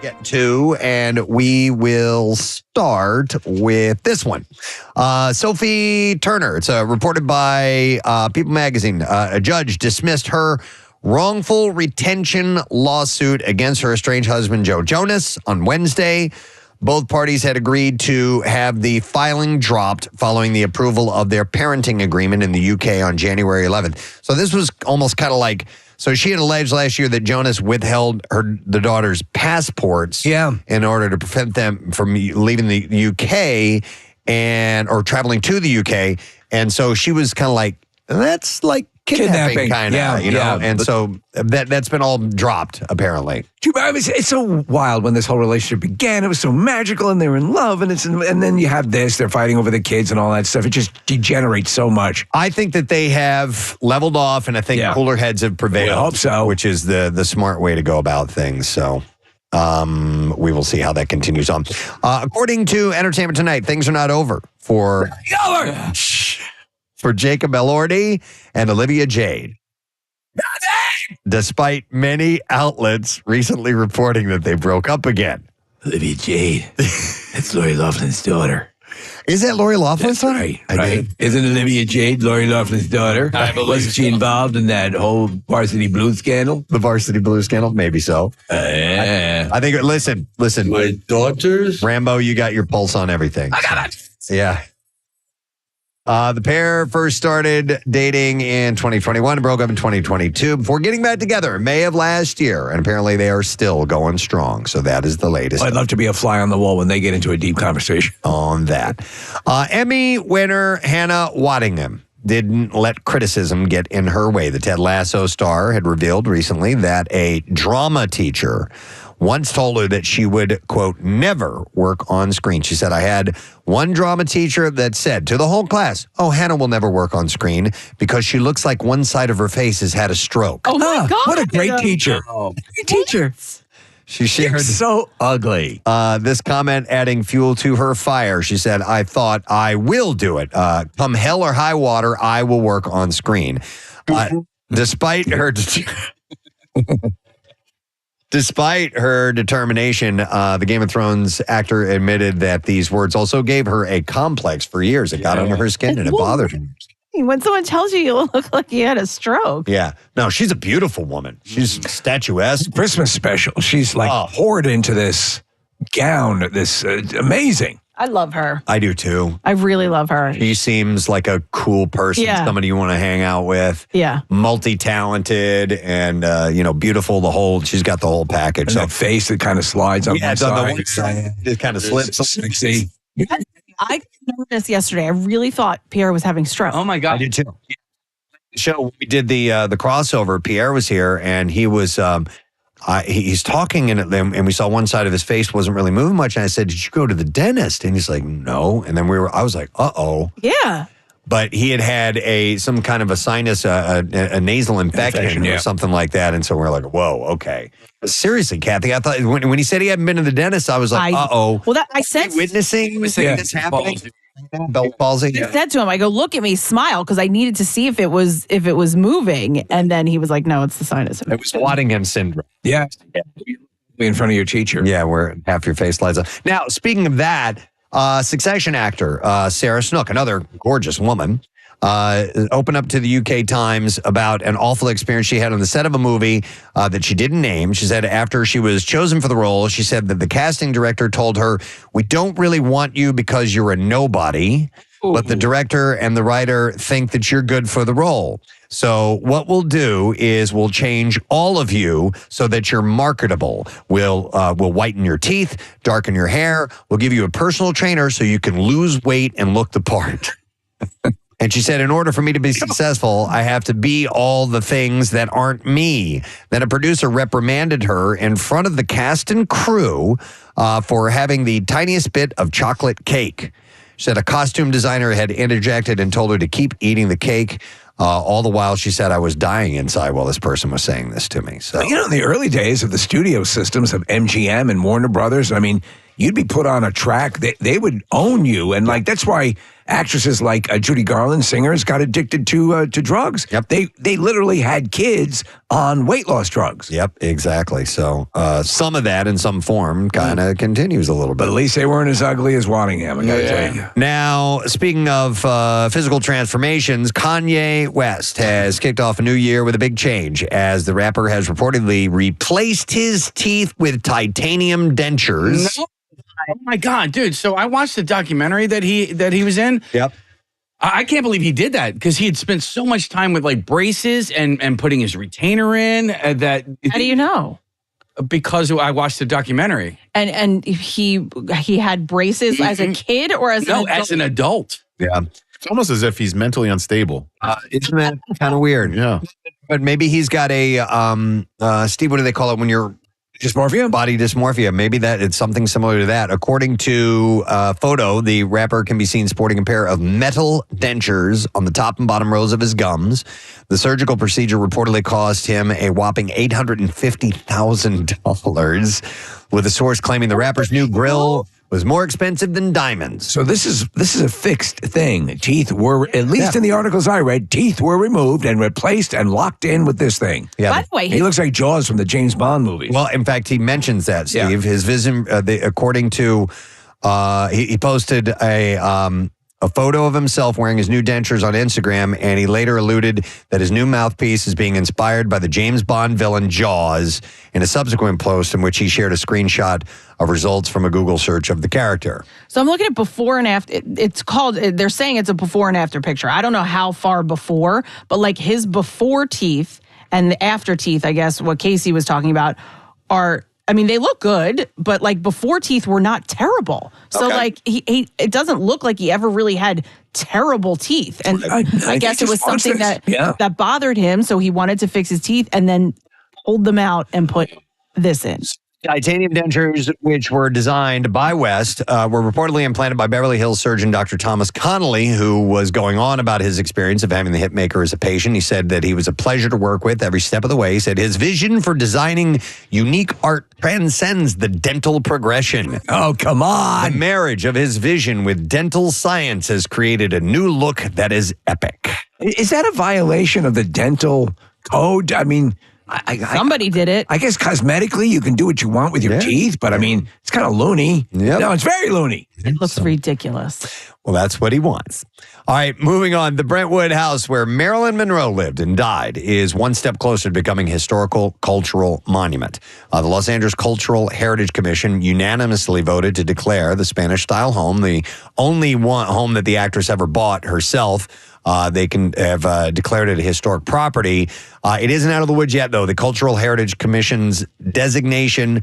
get to, and we will start with this one. Sophie Turner, it's reported by People Magazine. A judge dismissed her wrongful retention lawsuit against her estranged husband, Joe Jonas, on Wednesday. Both parties had agreed to have the filing dropped following the approval of their parenting agreement in the UK on January 11th. So this was almost kind of like, so she had alleged last year that Jonas withheld the daughter's passports in order to prevent them from leaving the UK or traveling to the UK. And so she was kind of like, that's like kidnapping kind of, you know? And so that's been all dropped, apparently. I mean, it's so wild when this whole relationship began. It was so magical, and they were in love, and then you have this. They're fighting over the kids and all that stuff. It just degenerates so much. I think that they have leveled off, and I think cooler heads have prevailed. I hope so. Which is the smart way to go about things. So we will see how that continues on. According to Entertainment Tonight, things are not over for Jacob Elordi and Olivia Jade. Despite many outlets recently reporting that they broke up again. Olivia Jade. That's Lori Loughlin's daughter. Is that Lori Loughlin's daughter? Right. Isn't Olivia Jade Lori Loughlin's daughter? Wasn't she involved in that whole Varsity Blues scandal? The Varsity Blues scandal? Maybe so. I think, listen. My daughters? Rambo, you got your pulse on everything. I got it. Yeah. The pair first started dating in 2021 and broke up in 2022 before getting back together in May of last year. And apparently they are still going strong. So that is the latest. I'd love to be a fly on the wall when they get into a deep conversation. On that. Emmy winner Hannah Waddingham didn't let criticism get in her way. The Ted Lasso star had revealed recently that a drama teacher once told her that she would, quote, never work on screen. She said, I had one drama teacher that said to the whole class, oh, Hannah will never work on screen because she looks like one side of her face has had a stroke. Oh, my God. What a great teacher. Great teacher. She shared so ugly. This comment adding fuel to her fire. She said, I thought I will do it. Come hell or high water, I will work on screen. Despite her... Despite her determination, the Game of Thrones actor admitted that these words also gave her a complex for years. It got under her skin and it bothered her. When someone tells you look like you had a stroke. Yeah. No, she's a beautiful woman. She's statuesque. Christmas special. She's like poured into this gown. This amazing. I love her. I do too. I really love her. She seems like a cool person, somebody you want to hang out with. Yeah. Multi-talented and, beautiful. She's got the whole package. And that face that kind of slides on one side. It kind of slips. Sexy. I noticed this yesterday. I really thought Pierre was having stroke. Oh my God. I did too. Show, we did the crossover. Pierre was here and he was... he's talking and we saw one side of his face wasn't really moving much. And I said, did you go to the dentist? And he's like, no. And then I was like, uh-oh. Yeah. But he had some kind of a sinus, a nasal infection or something like that. And so we're like, whoa, okay. But seriously, Kathy, I thought when he said he hadn't been to the dentist, I was like, uh-oh. Well, I said... Witnessing this happening? Belt palsy. I said to him, I go, look at me, smile, because I needed to see if it was moving. And then he was like, no, it's the sinus infection. It was Waddingham syndrome. Yeah. In front of your teacher. Yeah, where half your face lights up. Now, speaking of that, Succession actor Sarah Snook, another gorgeous woman, opened up to the UK Times about an awful experience she had on the set of a movie that she didn't name. She said after she was chosen for the role, she said that the casting director told her, we don't really want you because you're a nobody, but the director and the writer think that you're good for the role. So what we'll do is we'll change all of you so that you're marketable. We'll whiten your teeth, darken your hair. We'll give you a personal trainer so you can lose weight and look the part. And she said, in order for me to be successful, I have to be all the things that aren't me. Then a producer reprimanded her in front of the cast and crew for having the tiniest bit of chocolate cake. She said a costume designer had interjected and told her to keep eating the cake. All the while, she said, I was dying inside while this person was saying this to me. So, in the early days of the studio systems of MGM and Warner Brothers, I mean, you'd be put on a track. They would own you. And, that's why actresses like Judy Garland, singers, got addicted to drugs. Yep. They literally had kids on weight loss drugs. Yep, exactly. So some of that in some form kind of continues a little bit. But at least they weren't as ugly as Waddingham, I got to tell you. Now, speaking of physical transformations, Kanye West has kicked off a new year with a big change as the rapper has reportedly replaced his teeth with titanium dentures. No. Oh my God, dude. So I watched the documentary that he was in. Yep. I can't believe he did that because he had spent so much time with like braces and putting his retainer in that. How do you know? Because I watched the documentary. And he had braces as a kid or as an adult? as an adult. Yeah. It's almost as if he's mentally unstable. Isn't that kind of weird? Yeah. But maybe he's got a, Steve, what do they call it when you're Dysmorphia? body dysmorphia? Maybe that it's something similar to that. According to a photo, the rapper can be seen sporting a pair of metal dentures on the top and bottom rows of his gums. The surgical procedure reportedly cost him a whopping $850,000, with a source claiming the rapper's new grill was more expensive than diamonds. So this is a fixed thing. Teeth were, at least in the articles I read, teeth were removed and replaced and locked in with this thing. Yeah. By the way, He looks like Jaws from the James Bond movies. Well, in fact, he mentions that, Steve. Yeah. His vision, according to, he posted a photo of himself wearing his new dentures on Instagram, and he later alluded that his new mouthpiece is being inspired by the James Bond villain Jaws in a subsequent post in which he shared a screenshot of results from a Google search of the character. So I'm looking at before and after. It's called, they're saying it's a before and after picture. I don't know how far before, but like his before teeth and the after teeth, I guess what Casey was talking about, are, I mean, they look good, but like before teeth were not terrible. So like he it doesn't look like he ever really had terrible teeth. And I guess it was something that bothered him. So he wanted to fix his teeth and then pulled them out and put this in. Titanium dentures, which were designed by West, were reportedly implanted by Beverly Hills surgeon Dr. Thomas Connolly, who was going on about his experience of having the hitmaker as a patient. He said that he was a pleasure to work with every step of the way. He said his vision for designing unique art transcends the dental progression. Oh, come on. The marriage of his vision with dental science has created a new look that is epic. Is that a violation of the dental code? I mean, Somebody did it. I guess cosmetically you can do what you want with your teeth, but I mean, it's kind of loony. Yep. No, it's very loony. It looks ridiculous. Well, that's what he wants. All right, moving on. The Brentwood house where Marilyn Monroe lived and died is one step closer to becoming a historical cultural monument. The Los Angeles Cultural Heritage Commission unanimously voted to declare the Spanish-style home the only one home that the actress ever bought herself. They can have declared it a historic property. It isn't out of the woods yet, though. The Cultural Heritage Commission's designation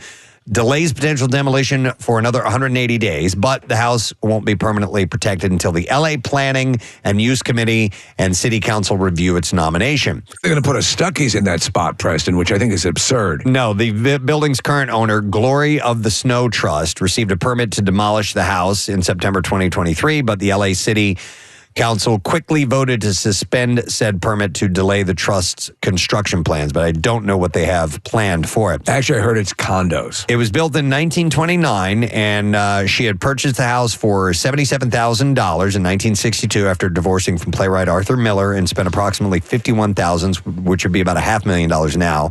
delays potential demolition for another 180 days, but the house won't be permanently protected until the LA Planning and Use Committee and City Council review its nomination. They're going to put a Stuckey's in that spot, Preston, which I think is absurd. No, the building's current owner, Glory of the Snow Trust, received a permit to demolish the house in September 2023, but the LA City Council quickly voted to suspend said permit to delay the trust's construction plans, but I don't know what they have planned for it. Actually, I heard it's condos. It was built in 1929, and she had purchased the house for $77,000 in 1962 after divorcing from playwright Arthur Miller, and spent approximately $51,000, which would be about $500,000 now,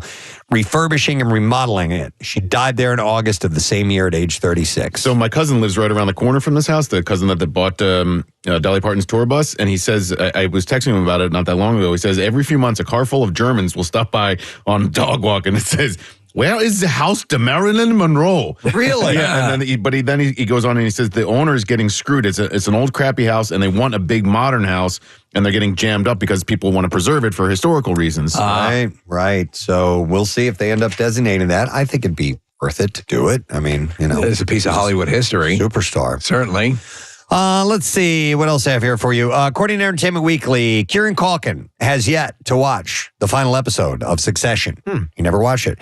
refurbishing and remodeling it. She died there in August of the same year at age 36. So my cousin lives right around the corner from this house, the cousin that bought Dolly Parton's tour bus, and he says, I was texting him about it not that long ago, he says, every few months a car full of Germans will stop by on a dog walk, and it says, where is the house to Marilyn Monroe? Really? Yeah. And then he goes on and he says the owner is getting screwed. It's an old crappy house, and they want a big modern house, and they're getting jammed up because people want to preserve it for historical reasons. Right. So we'll see if they end up designating that. I think it'd be worth it to do it. I mean, you know, It's a piece of Hollywood history. superstar. Certainly. Let's see what else I have here for you. According to Entertainment Weekly, Kieran Culkin has yet to watch the final episode of Succession. He never watched it.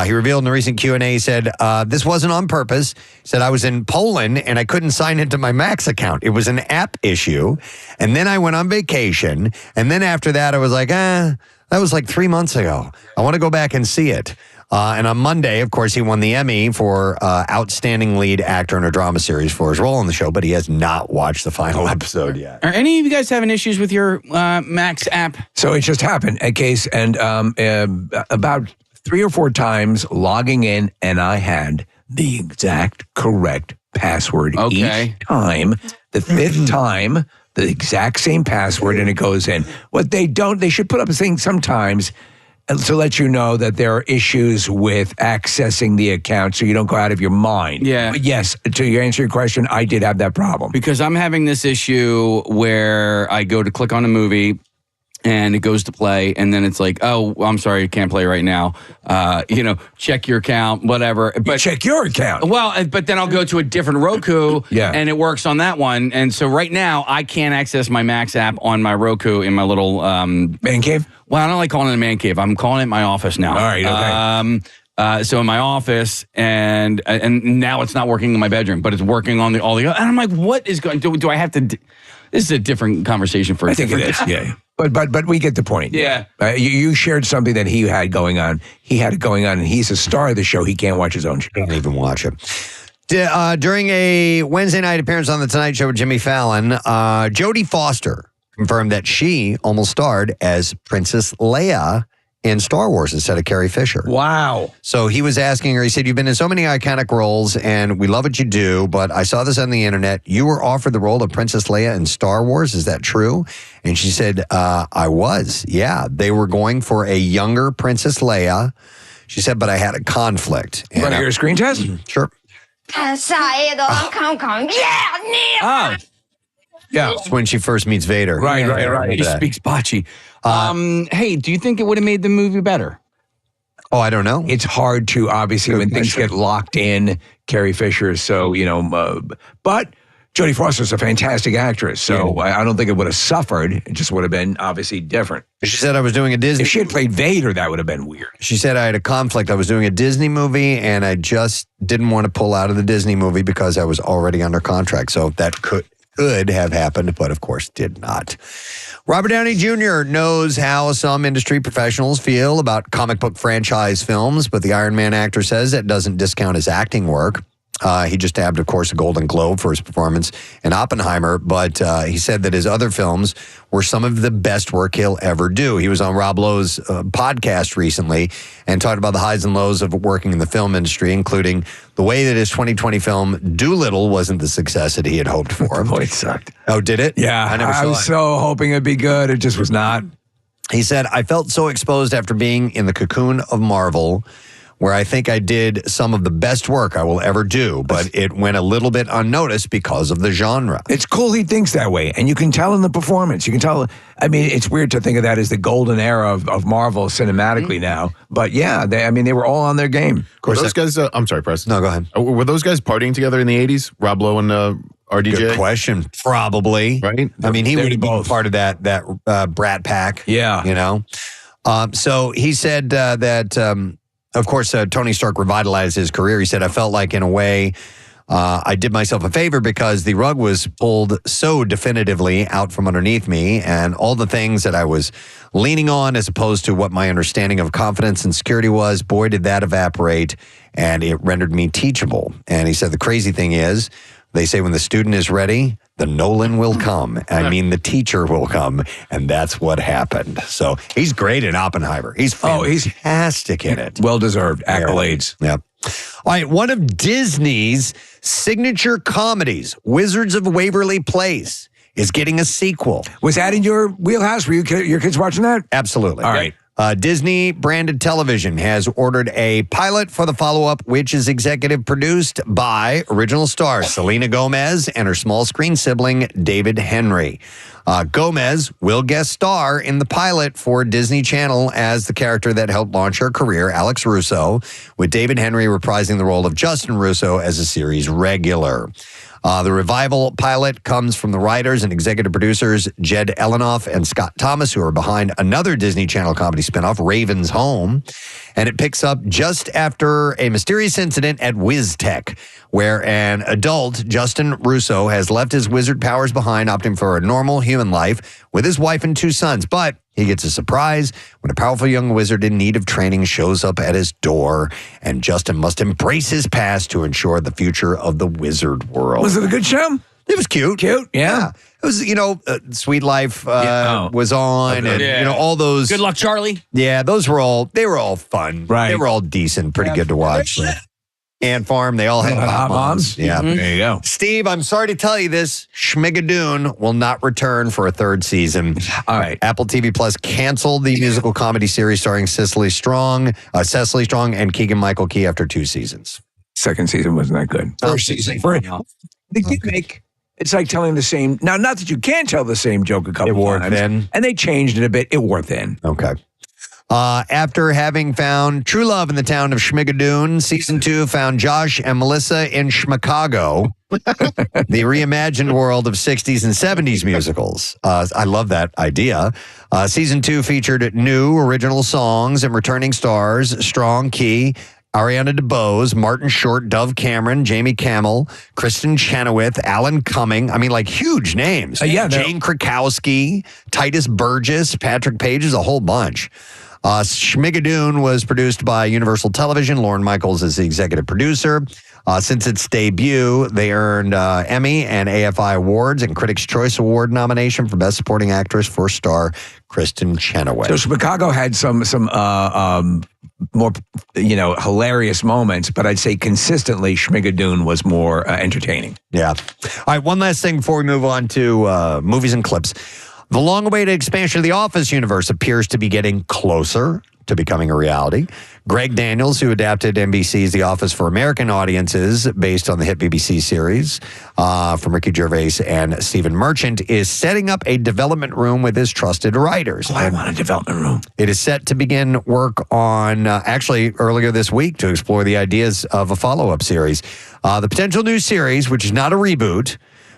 He revealed in a recent Q&A, he said, this wasn't on purpose. He said, I was in Poland and I couldn't sign into my Max account. It was an app issue. And then I went on vacation. And then after that, I was like, that was like 3 months ago. I want to go back and see it. And on Monday, of course, he won the Emmy for Outstanding Lead Actor in a Drama Series for his role in the show, but he has not watched the final episode yet. Are any of you guys having issues with your Max app? So it just happened, a case, and about 3 or 4 times logging in, and I had the exact correct password each time. The 5th time, the exact same password, and it goes in. What they should put up a thing sometimes to let you know that there are issues with accessing the account so you don't go out of your mind. Yeah. But yes, to answer your question, I did have that problem. Because I'm having this issue where I go to click on a movie and it goes to play, and then it's like, oh, I'm sorry, you can't play right now. Check your account, whatever. But check your account. Well, but then I'll go to a different Roku, and it works on that one. And so right now, I can't access my Max app on my Roku in my little man cave. Well, I don't like calling it a man cave. I'm calling it my office now. All right, okay. So in my office, and now it's not working in my bedroom, but it's working on all the. And I'm like, what is going? Do I have to? This is a different conversation for. I think it is. Yeah. But we get the point. Yeah. You shared something that he had going on. He had it going on, and he's a star of the show. He can't watch his own show. Can't even watch it. During a Wednesday night appearance on The Tonight Show with Jimmy Fallon, Jodie Foster confirmed that she almost starred as Princess Leia in Star Wars instead of Carrie Fisher. Wow. So he was asking her, he said, you've been in so many iconic roles and we love what you do, but I saw this on the internet. You were offered the role of Princess Leia in Star Wars. Is that true? And she said, I was. Yeah. They were going for a younger Princess Leia. She said, but I had a conflict. You want to hear a screen test? Sure. Oh. Yeah. It's when she first meets Vader. Right. He speaks Bocce. Hey, do you think it would have made the movie better? Oh, I don't know. It's hard to, obviously, when things get locked in, Carrie Fisher, so, but Jodie Foster's a fantastic actress, so I don't think it would have suffered. It just would have been, obviously, different. She said I was doing a Disney. If she had played Vader, that would have been weird. She said I had a conflict. I was doing a Disney movie, and I just didn't want to pull out of the Disney movie because I was already under contract, so that could have happened, but of course did not. Robert Downey Jr. knows how some industry professionals feel about comic book franchise films, but the Iron Man actor says that doesn't discount his acting work. He just nabbed, of course, a Golden Globe for his performance in Oppenheimer, but he said that his other films were some of the best work he'll ever do. He was on Rob Lowe's podcast recently and talked about the highs and lows of working in the film industry, including the way that his 2020 film Doolittle wasn't the success that he had hoped for. Boy, it sucked. Oh, did it? Yeah, I was so hoping it'd be good. It just was not. He said, I felt so exposed after being in the cocoon of Marvel, where I think I did some of the best work I will ever do, but it went a little bit unnoticed because of the genre. It's cool he thinks that way, and you can tell in the performance. You can tell, I mean, it's weird to think of that as the golden era of Marvel cinematically now, but yeah, they were all on their game. Of course, those guys, I'm sorry, Preston. No, go ahead. Were those guys partying together in the 80s? Rob Lowe and RDJ? Good question. Probably. Right? I mean, he would have been part of that Brat Pack. Yeah. So he said that... Of course, Tony Stark revitalized his career. He said, I felt like, in a way, I did myself a favor because the rug was pulled so definitively out from underneath me, and all the things that I was leaning on as opposed to what my understanding of confidence and security was, boy, did that evaporate, and it rendered me teachable. And he said, the crazy thing is, they say when the student is ready, the Nolan will come. I mean, the teacher will come. And that's what happened. So he's great in Oppenheimer. He's fantastic in it. Well-deserved accolades. Yep. All right. One of Disney's signature comedies, Wizards of Waverly Place, is getting a sequel. Was that in your wheelhouse? Were your kids watching that? Absolutely. All right. Disney branded television has ordered a pilot for the follow-up, which is executive produced by original stars Selena Gomez and her small screen sibling David Henry. Gomez will guest star in the pilot for Disney Channel as the character that helped launch her career, Alex Russo, with David Henry reprising the role of Justin Russo as a series regular. The revival pilot comes from the writers and executive producers Jed Elenoff and Scott Thomas, who are behind another Disney Channel comedy spinoff, Raven's Home. And it picks up just after a mysterious incident at WizTech, where an adult, Justin Russo, has left his wizard powers behind, opting for a normal human life with his wife and 2 sons. But He gets a surprise when a powerful young wizard in need of training shows up at his door, and Justin must embrace his past to ensure the future of the wizard world. Was it a good show? It was cute. Cute, yeah. It was, Sweet Life was on, and all those. Good Luck, Charlie. Yeah, they were all fun. Right. They were all decent, pretty good to watch. Ant Farm, they all had hot moms. Yeah. There you go. Steve, I'm sorry to tell you this. Schmigadoon will not return for a third season. All right. Apple TV Plus canceled the musical comedy series starring Cecily Strong, and Keegan-Michael Key after 2 seasons. Second season wasn't that good. First season. They did make. It's like telling the same. Now, not that you can't tell the same joke a couple It wore times. thin. And they changed it a bit. It wore thin. Okay. After having found true love in the town of Schmigadoon, season 2 found Josh and Melissa in Schmicago, the reimagined world of 60s and 70s musicals. I love that idea. Season 2 featured new original songs and returning stars, Strong Key, Ariana DeBose, Martin Short, Dove Cameron, Jamie Camel, Kristen Chenoweth, Alan Cumming. I mean, like huge names. Jane Krakowski, Titus Burgess, Patrick Page, is a whole bunch. Schmigadoon was produced by Universal Television. Lorne Michaels is the executive producer. Since its debut, they earned Emmy and AFI awards and Critics' Choice Award nomination for Best Supporting Actress for star Kristen Chenoweth. So Chicago had some more, hilarious moments, but I'd say consistently Schmigadoon was more entertaining. Yeah. All right, one last thing before we move on to movies and clips. The long-awaited expansion of the Office universe appears to be getting closer to becoming a reality. Greg Daniels, who adapted NBC's The Office for American audiences based on the hit BBC series from Ricky Gervais and Stephen Merchant, is setting up a development room with his trusted writers. I want a development room. It is set to begin work on, actually, earlier this week to explore the ideas of a follow-up series. The potential new series, which is not a reboot,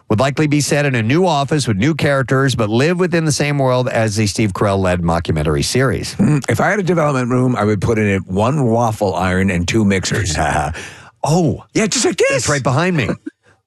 would likely be set in a new office with new characters, but live within the same world as the Steve Carell-led mockumentary series. If I had a development room, I would put in it 1 waffle iron and 2 mixers. Oh. Yeah, just like this. That's right behind me.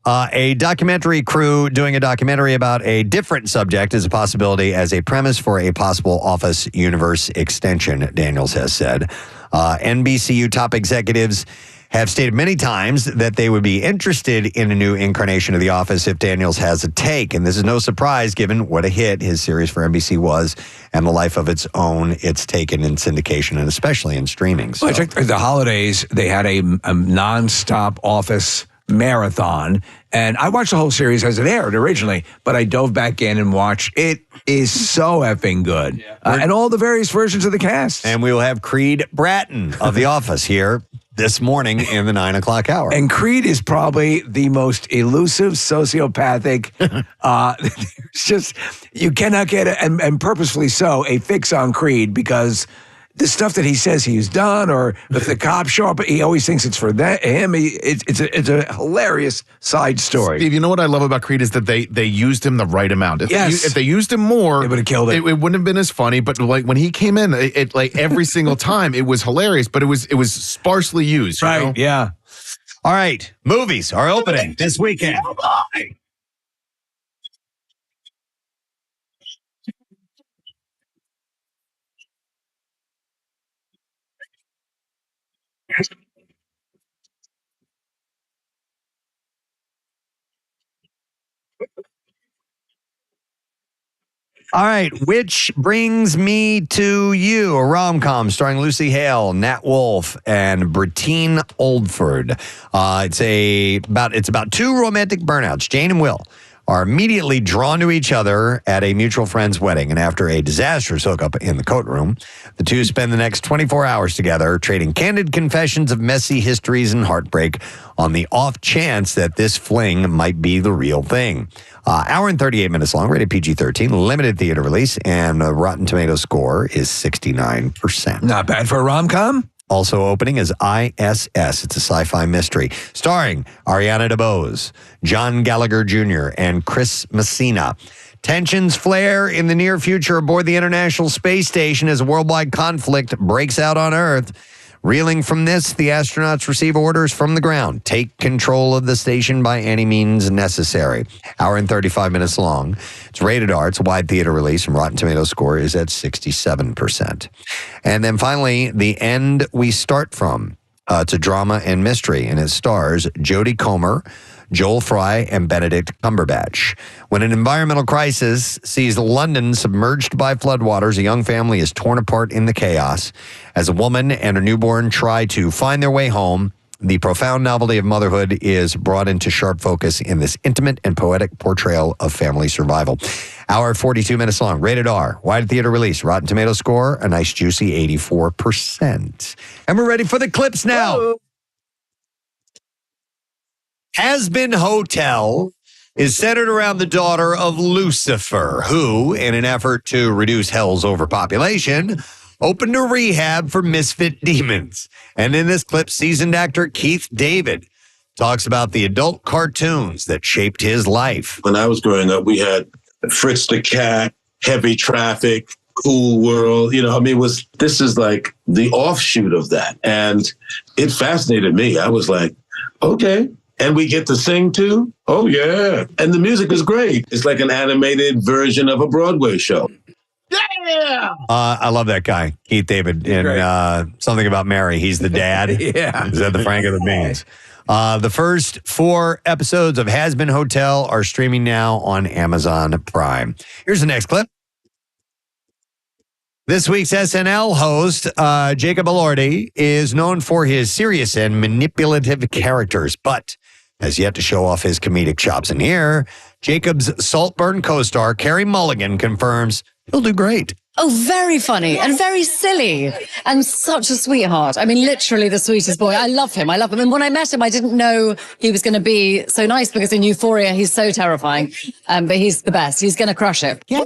A documentary crew doing a documentary about a different subject is a possibility as a premise for a possible Office universe extension, Daniels has said. NBCU top executives have stated many times that they would be interested in a new incarnation of The Office if Daniels has a take. And this is no surprise given what a hit his series for NBC was and the life of its own it's taken in syndication and especially in streaming. So. Well, I checked the holidays. They had a nonstop Office marathon, and I watched the whole series as it aired originally, but I dove back in and watched. It is so effing good. And all the various versions of the cast. And we will have Creed Bratton of The Office here this morning in the 9 o'clock hour. And Creed is probably the most elusive, sociopathic. It's just, you cannot get, and purposefully so, a fix on Creed because the stuff that he says he's done, or if the cops show up, he always thinks it's for him. It's a hilarious side story. Steve, you know what I love about Creed is that they used him the right amount. If they used him more, they would have killed it. It wouldn't have been as funny. But like when he came in, it like every single time, it was hilarious. But it was sparsely used. Right? You know? Yeah. All right, movies are opening this weekend. Oh boy. All right, which brings me to you, a rom-com starring Lucy Hale, Nat Wolff, and Brittine Oldford. It's about 2 romantic burnouts, Jane and Will, are immediately drawn to each other at a mutual friend's wedding. And after a disastrous hookup in the coat room, the two spend the next 24 hours together, trading candid confessions of messy histories and heartbreak on the off chance that this fling might be the real thing. Hour and 38 minutes long, rated PG-13, limited theater release, and the Rotten Tomatoes score is 69%. Not bad for a rom-com. Also opening is ISS. It's a sci-fi mystery starring Ariana DeBose, John Gallagher Jr., and Chris Messina. Tensions flare in the near future aboard the International Space Station as a worldwide conflict breaks out on Earth. Reeling from this, the astronauts receive orders from the ground. Take control of the station by any means necessary. Hour and 35 minutes long. It's rated R. It's a wide theater release, and Rotten Tomatoes score is at 67%. And then finally, The End We Start From. It's a drama and mystery, and it stars Jodie Comer, Joel Fry, and Benedict Cumberbatch. When an environmental crisis sees London submerged by floodwaters, a young family is torn apart in the chaos. As a woman and her newborn try to find their way home, the profound novelty of motherhood is brought into sharp focus in this intimate and poetic portrayal of family survival. Hour 42 minutes long, rated R, wide theater release, Rotten Tomatoes score, a nice juicy 84%. And we're ready for the clips now. Whoa. Has Been Hotel is centered around the daughter of Lucifer, who, in an effort to reduce hell's overpopulation, opened a rehab for misfit demons. And in this clip, seasoned actor Keith David talks about the adult cartoons that shaped his life. When I was growing up, we had Fritz the Cat, Heavy Traffic, Cool World. This is like the offshoot of that. And it fascinated me. I was like, okay. And we get to sing too? Oh, yeah. And the music is great. It's like an animated version of a Broadway show. Yeah! I love that guy, Keith David, in Something About Mary. He's the dad. Yeah. Is that the Frank of the Beans? The first 4 episodes of Has Been Hotel are streaming now on Amazon Prime. Here's the next clip. This week's SNL host, Jacob Elordi, is known for his serious and manipulative characters, but has yet to show off his comedic chops. And here, Jacob's Saltburn co-star, Carey Mulligan, confirms he'll do great. Oh, very funny and very silly and such a sweetheart. I mean, literally the sweetest boy. I love him. And when I met him, I didn't know he was going to be so nice because in Euphoria, he's so terrifying. But he's the best. He's going to crush it. Yeah.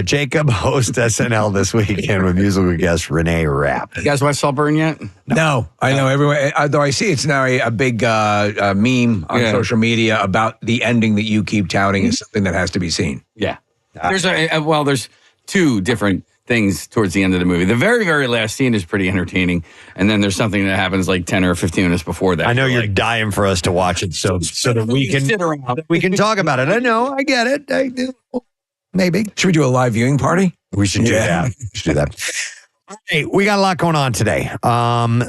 Jacob hosts SNL this weekend with musical guest Renee Rapp. You guys watch Saltburn yet? No, I know everyone. Though I see it's now a big meme on social media about the ending that you keep touting as something that has to be seen. Yeah. There's 2 different things towards the end of the movie. The very, very last scene is pretty entertaining. And then there's something that happens like 10 or 15 minutes before that. I know you're dying for us to watch it so that we can talk about it. I know. I get it. I do. Maybe. Should we do a live viewing party? We should do that. We should do that. All right, we got a lot going on today.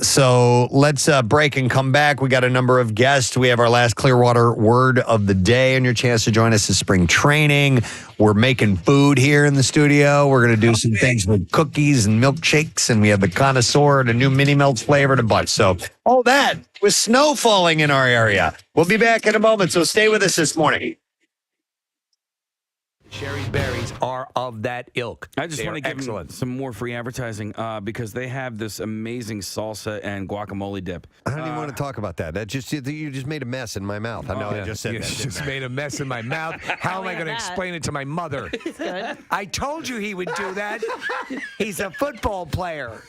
So let's break and come back. We got a number of guests. We have our last Clearwater word of the day, and your chance to join us is spring training. We're making food here in the studio. We're going to do some things with cookies and milkshakes, and we have the Connoisseur and a new mini melts flavored a bunch. So all that with snow falling in our area. We'll be back in a moment, so stay with us this morning. Sherry's Berries are of that ilk. I just want to give them some more free advertising because they have this amazing salsa and guacamole dip. I don't even want to talk about that. You just made a mess in my mouth. I know I just said you that. You just made a mess in my mouth. How am I going to explain it to my mother? I told you he would do that. He's a football player.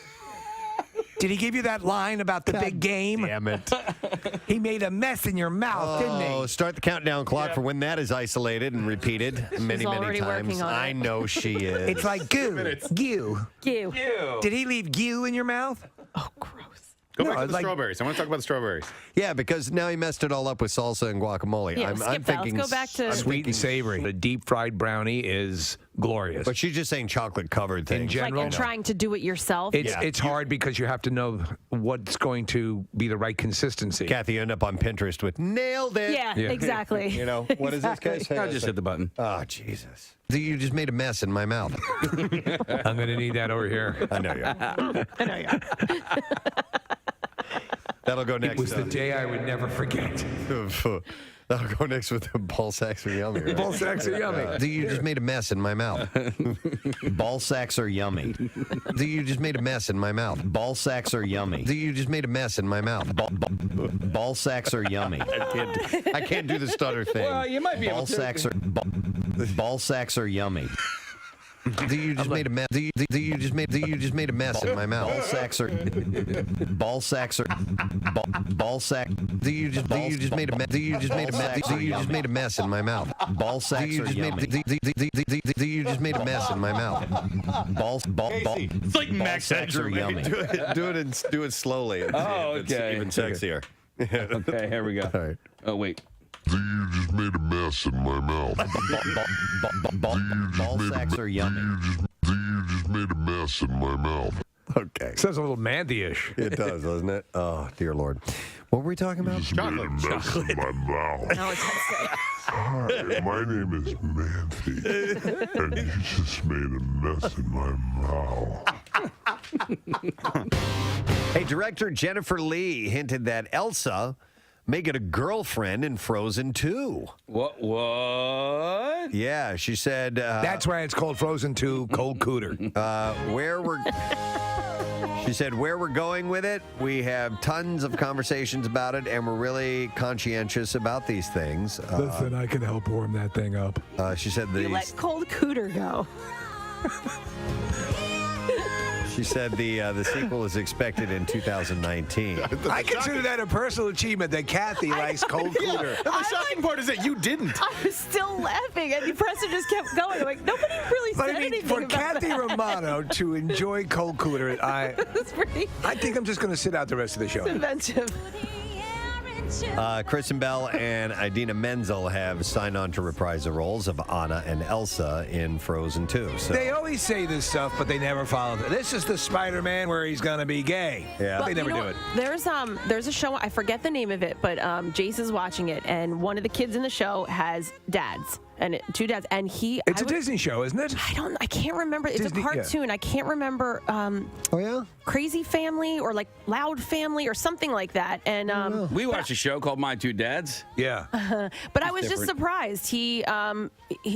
Did he give you that line about the big game? Damn it. He made a mess in your mouth, didn't he? Start the countdown clock for when that is isolated and repeated many times. I know she is. It's like goo. Goo. Goo. Did he leave goo in your mouth? Oh, gross. Go back to the strawberries. I want to talk about the strawberries. Yeah, because now he messed it all up with salsa and guacamole. Yeah, I'm thinking let's go back to sweet and savory. The deep fried brownie is glorious. But she's just saying chocolate covered things. In general, and trying to do it yourself. It's hard because you have to know what's going to be the right consistency. Kathy, you end up on Pinterest with nailed it. Yeah, exactly. You know, what is this guy saying? I just hit the button. Oh, Jesus. You just made a mess in my mouth. I'm going to need that over here. I know you are. I know you are. That'll go next. It was the day I would never forget. That'll go next with the ball sacks are yummy. Right? Ball sacks are yummy. You just made a mess in my mouth. Ball sacks are yummy. You just made a mess in my mouth. Ball sacks are yummy. You just made a mess in my mouth. Ball sacks are yummy. I can't do the stutter thing. Well, you might be ball able to. Ball sacks are yummy. You just made a mess. You just made a mess in my mouth. Ball sacks are ball sack. You just made a mess. You just made a mess in my mouth. Ball sacks are yummy. You just made a mess in my mouth. It's like Max sacks are yummy. Do it slowly. Okay. Even sexier. Okay, here we go. All right. Oh wait. You just made a mess in my mouth. Ball sacks are yummy. You just made a mess in my mouth. Okay. Sounds a little Mandy-ish. It does, doesn't it? Oh, dear Lord. What were we talking about? Just made a mess in my mouth. No, it's Hi, my name is Mandy, and you just made a mess in my mouth. Hey, director Jennifer Lee hinted that Elsa may get a girlfriend in Frozen 2. What? Yeah, she said. That's why it's called Frozen 2 Cold Cooter. She said, where we're going with it, we have tons of conversations about it, and we're really conscientious about these things. Listen, I can help warm that thing up. She said You let Cold Cooter go. She said the sequel is expected in 2019. I consider that a personal achievement that Kathy likes Cold Cooter. The shocking part is that you didn't. I was still laughing, and Preston just kept going. Like, nobody really But said I mean, anything for about Kathy that. Romano to enjoy Cold Cooter, It's pretty I think I'm just going to sit out the rest of the show. inventive. Kristen Bell and Idina Menzel have signed on to reprise the roles of Anna and Elsa in Frozen 2. So They always say this stuff, but they never follow it. This is the Spider-Man where he's going to be gay. Yeah. They never You know do it. There's a show, I forget the name of it, but Jace is watching it, and one of the kids in the show has dads. And two dads, and It's a Disney show, isn't it? I can't remember. It's Disney, a cartoon. I can't remember. oh, yeah? Crazy Family or like Loud Family or something like that. And We watched a show called My Two Dads. Yeah. but I was just surprised. He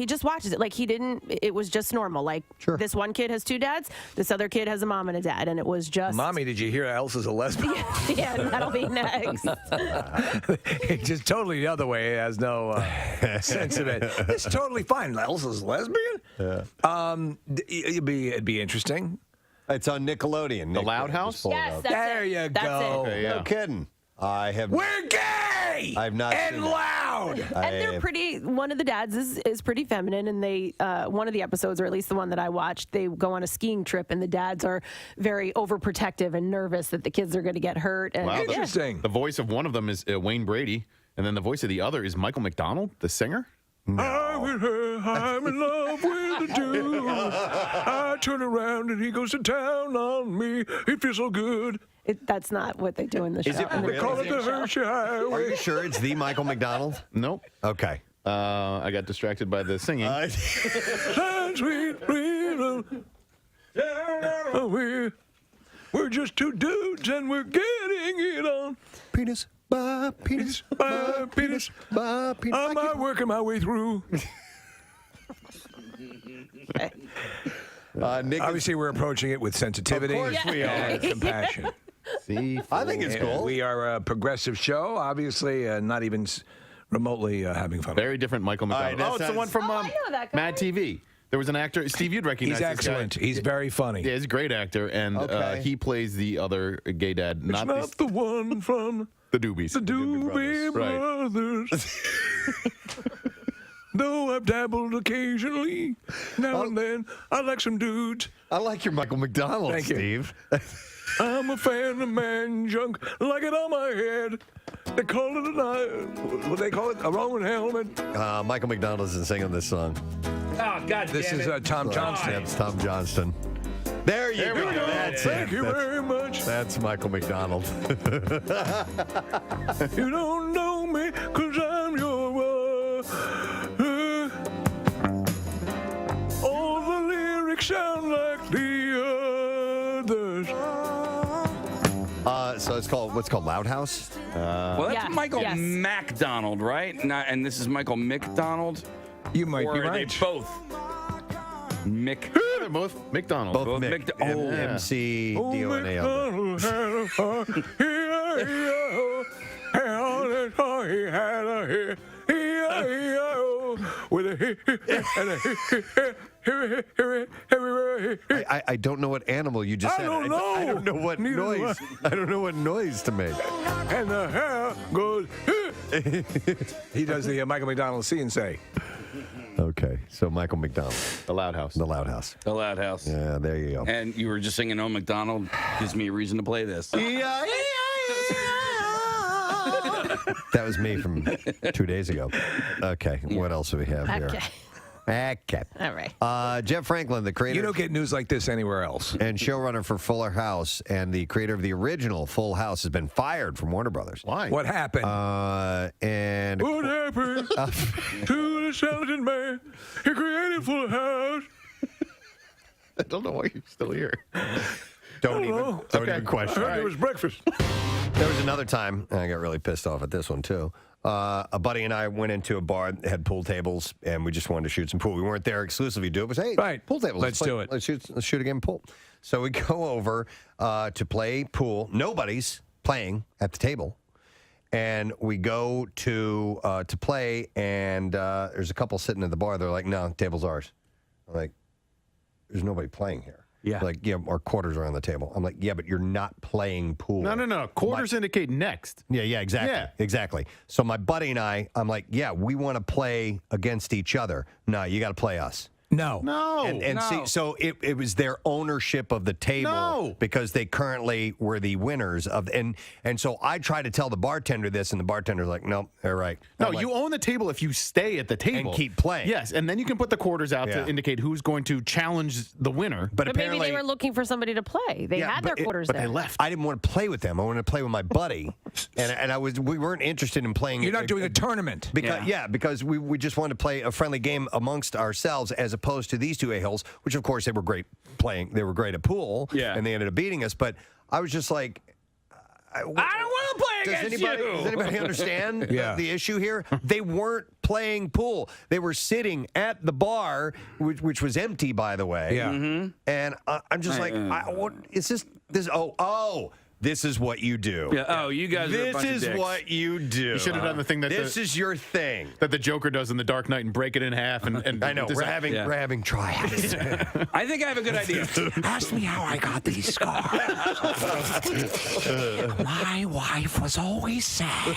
just watches it like he didn't. It was just normal. Like this one kid has two dads. This other kid has a mom and a dad, and it was just. Mommy, did you hear Elsa's a lesbian? Yeah, that'll be next. Just totally the other way. It has no sense of it. It's totally fine. Elsa's lesbian? Yeah. It'd be interesting. It's on Nickelodeon. The Loud House? Yes, that's There it. you That's go. It. Okay, yeah. No kidding. I have. We're gay! I've not and seen it. loud! And they're pretty. One of the dads is pretty feminine, and they one of the episodes, or at least the one that I watched, they go on a skiing trip, and the dads are very overprotective and nervous that the kids are going to get hurt. And Wow, Interesting. The voice of one of them is Wayne Brady, and then the voice of the other is Michael McDonald, the singer. I'm in love with a dude. I turn around and he goes to town on me. It feels so good. That's not what they do in the show. Is it in the really? Call it the show. Hershey Are you Highway. sure it's the Michael McDonald? Nope. Okay. I got distracted by the singing. Sweet freedom. We're just two dudes and we're getting it on. Penis by penis By penis. by penis. I'm working my way through. Nick, Obviously, we're approaching it with sensitivity. Of course we are. And compassion. See, I think it's cool. We are a progressive show, obviously, not even remotely having fun. very different Michael McDonald. that Oh, it's the sounds- one from I know that guy. Mad TV. There was an actor, Steve, you'd recognize He's this guy. excellent. He's very funny. Yeah, he's a great actor, and Okay. he plays the other gay dad, It's not not the one from the Doobies. the Doobie Right. Brothers. Though I've dabbled occasionally, now and then, I like some dudes. I like your Michael McDonald, Thank you. Steve. I'm a fan of man junk, like it on my head. They call it what they call it? A Roman helmet. Michael McDonald isn't singing this song. Oh God! This is Tom Johnston. That's Tom Johnston. There you go. That's Thank it. you very much. That's Michael McDonald. You don't know me, cause I'm your all the lyrics sound like the others. So it's called what's called Loud House. Well, that's Yes, Michael yes. McDonald, right? Not, and this is Michael McDonald. You might Or be are right. they both? Mick. They're both McDonald. Both Both Mick. Mc- oh. M-C-D-O-N-A-L. McDonald had a heart. He had a hair. with a and a I don't know what animal you just said. don't know. I don't know what Neither do noise. I don't know what noise to make. and the hair goes. He does the Michael McDonald see and say. Okay, so Michael McDonald, The Loud House. the Loud House. The Loud House. Yeah, there you go. And you were just singing, "Oh, McDonald," gives me a reason to play this. That was me from 2 days ago. Okay, what else do we have here? Okay. Okay. All right. Jeff Franklin, the creator You don't get news like this anywhere else. and showrunner for Fuller House and the creator of the original Full House, has been fired from Warner Brothers. Why? What happened? And What happened to the skeleton man? He created Full House. I don't know why you're still here. don't even question. I heard it was breakfast. There was another time, and I got really pissed off at this one too. A buddy and I went into a bar that had pool tables, and we just wanted to shoot some pool. We weren't there exclusively to do it. It was, hey, Right. pool tables. Let's do it. Let's shoot a game of pool. So we go over to play pool. Nobody's playing at the table. And we go to play, and there's a couple sitting at the bar. They're like, no, the table's ours. I'm like, there's nobody playing here. Yeah. Like, yeah, our quarters are on the table. I'm like, yeah, but you're not playing pool. No. Quarters indicate next. Yeah, exactly. Yeah. Exactly. So my buddy and I'm like, yeah, we want to play against each other. No, you got to play us. No. And see, so it was their ownership of the table because they currently were the winners of, and so I tried to tell the bartender this, and the bartender's like, no, they're right. No, I'm like, you own the table if you stay at the table and keep playing. Yes, and then you can put the quarters out Yeah. to indicate who's going to challenge the winner. But But maybe apparently they were looking for somebody to play. They Yeah, had their quarters but there. they left. I didn't want to play with them. I wanted to play with my buddy, and we weren't interested in playing. You're not doing a tournament. Because we just wanted to play a friendly game amongst ourselves, as opposed to these two a-holes, which of course they were great playing. They were great at pool, and they ended up beating us. But I was just like, I don't want to play against you. Does anybody understand the issue here? They weren't playing pool. They were sitting at the bar, which was empty, by the way. Yeah. Mm-hmm. And I'm just like, what is this? This is what you do. Yeah. Oh, you guys are a bunch of This is dicks. what you do. You should have done the thing that This is your thing. that the Joker does in The Dark Knight and break it in half. And I know. We're having tryouts. I think I have a good idea. Ask me how I got these scars. My wife was always sad.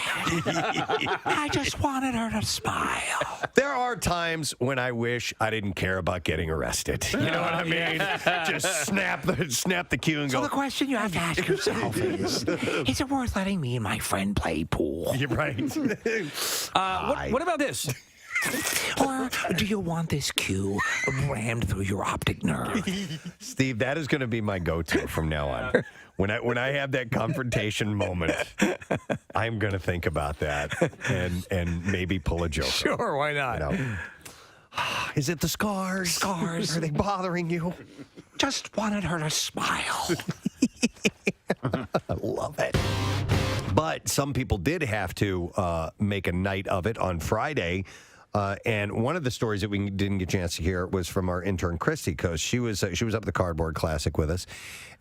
I just wanted her to smile. There are times when I wish I didn't care about getting arrested. You know what I mean? Just snap the cue and So go. the question you have to ask yourself is it worth letting me and my friend play pool? You're right. What about this? Or do you want this cue rammed through your optic nerve? Steve, that is going to be my go-to from now on. When I have that confrontation moment, I'm going to think about that and maybe pull a joke. Sure, why not? You know? Is it the scars? Scars. Are they bothering you? Just wanted her to smile. I love it. But some people did have to make a night of it on Friday. And one of the stories that we didn't get a chance to hear was from our intern, Christy, because she was up at the Cardboard Classic with us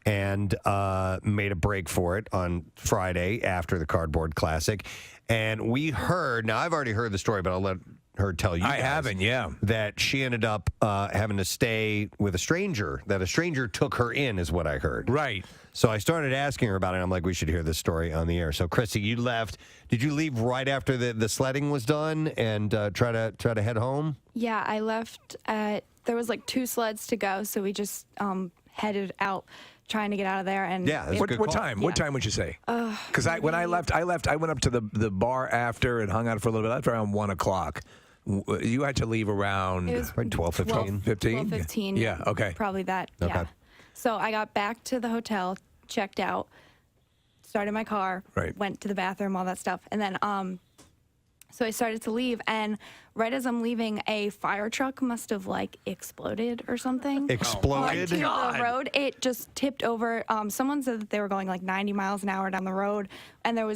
and made a break for it on Friday after the Cardboard Classic. And we heard, now I've already heard the story, but I'll let her tell you. I haven't, yeah. That she ended up having to stay with a stranger, that a stranger took her in, is what I heard. Right. So I started asking her about it. I'm like, we should hear this story on the air. So, Christy, you left. Did you leave right after the sledding was done and try to head home? Yeah, I left there was like 2 sleds to go, so we just headed out trying to get out of there. And what time? What time would you say? Because when I left, I went up to the bar after and hung out for a little bit. I left around 1 o'clock. You had to leave around 12:15. 12:15. Yeah. Okay. Probably that. Okay. Yeah. So I got back to the hotel, checked out, started my car, went to the bathroom, all that stuff, and then so I started to leave, and right as I'm leaving, a fire truck must have like exploded or something. Exploded? Onto the road. It just tipped over. Someone said that they were going like 90 miles an hour down the road, and there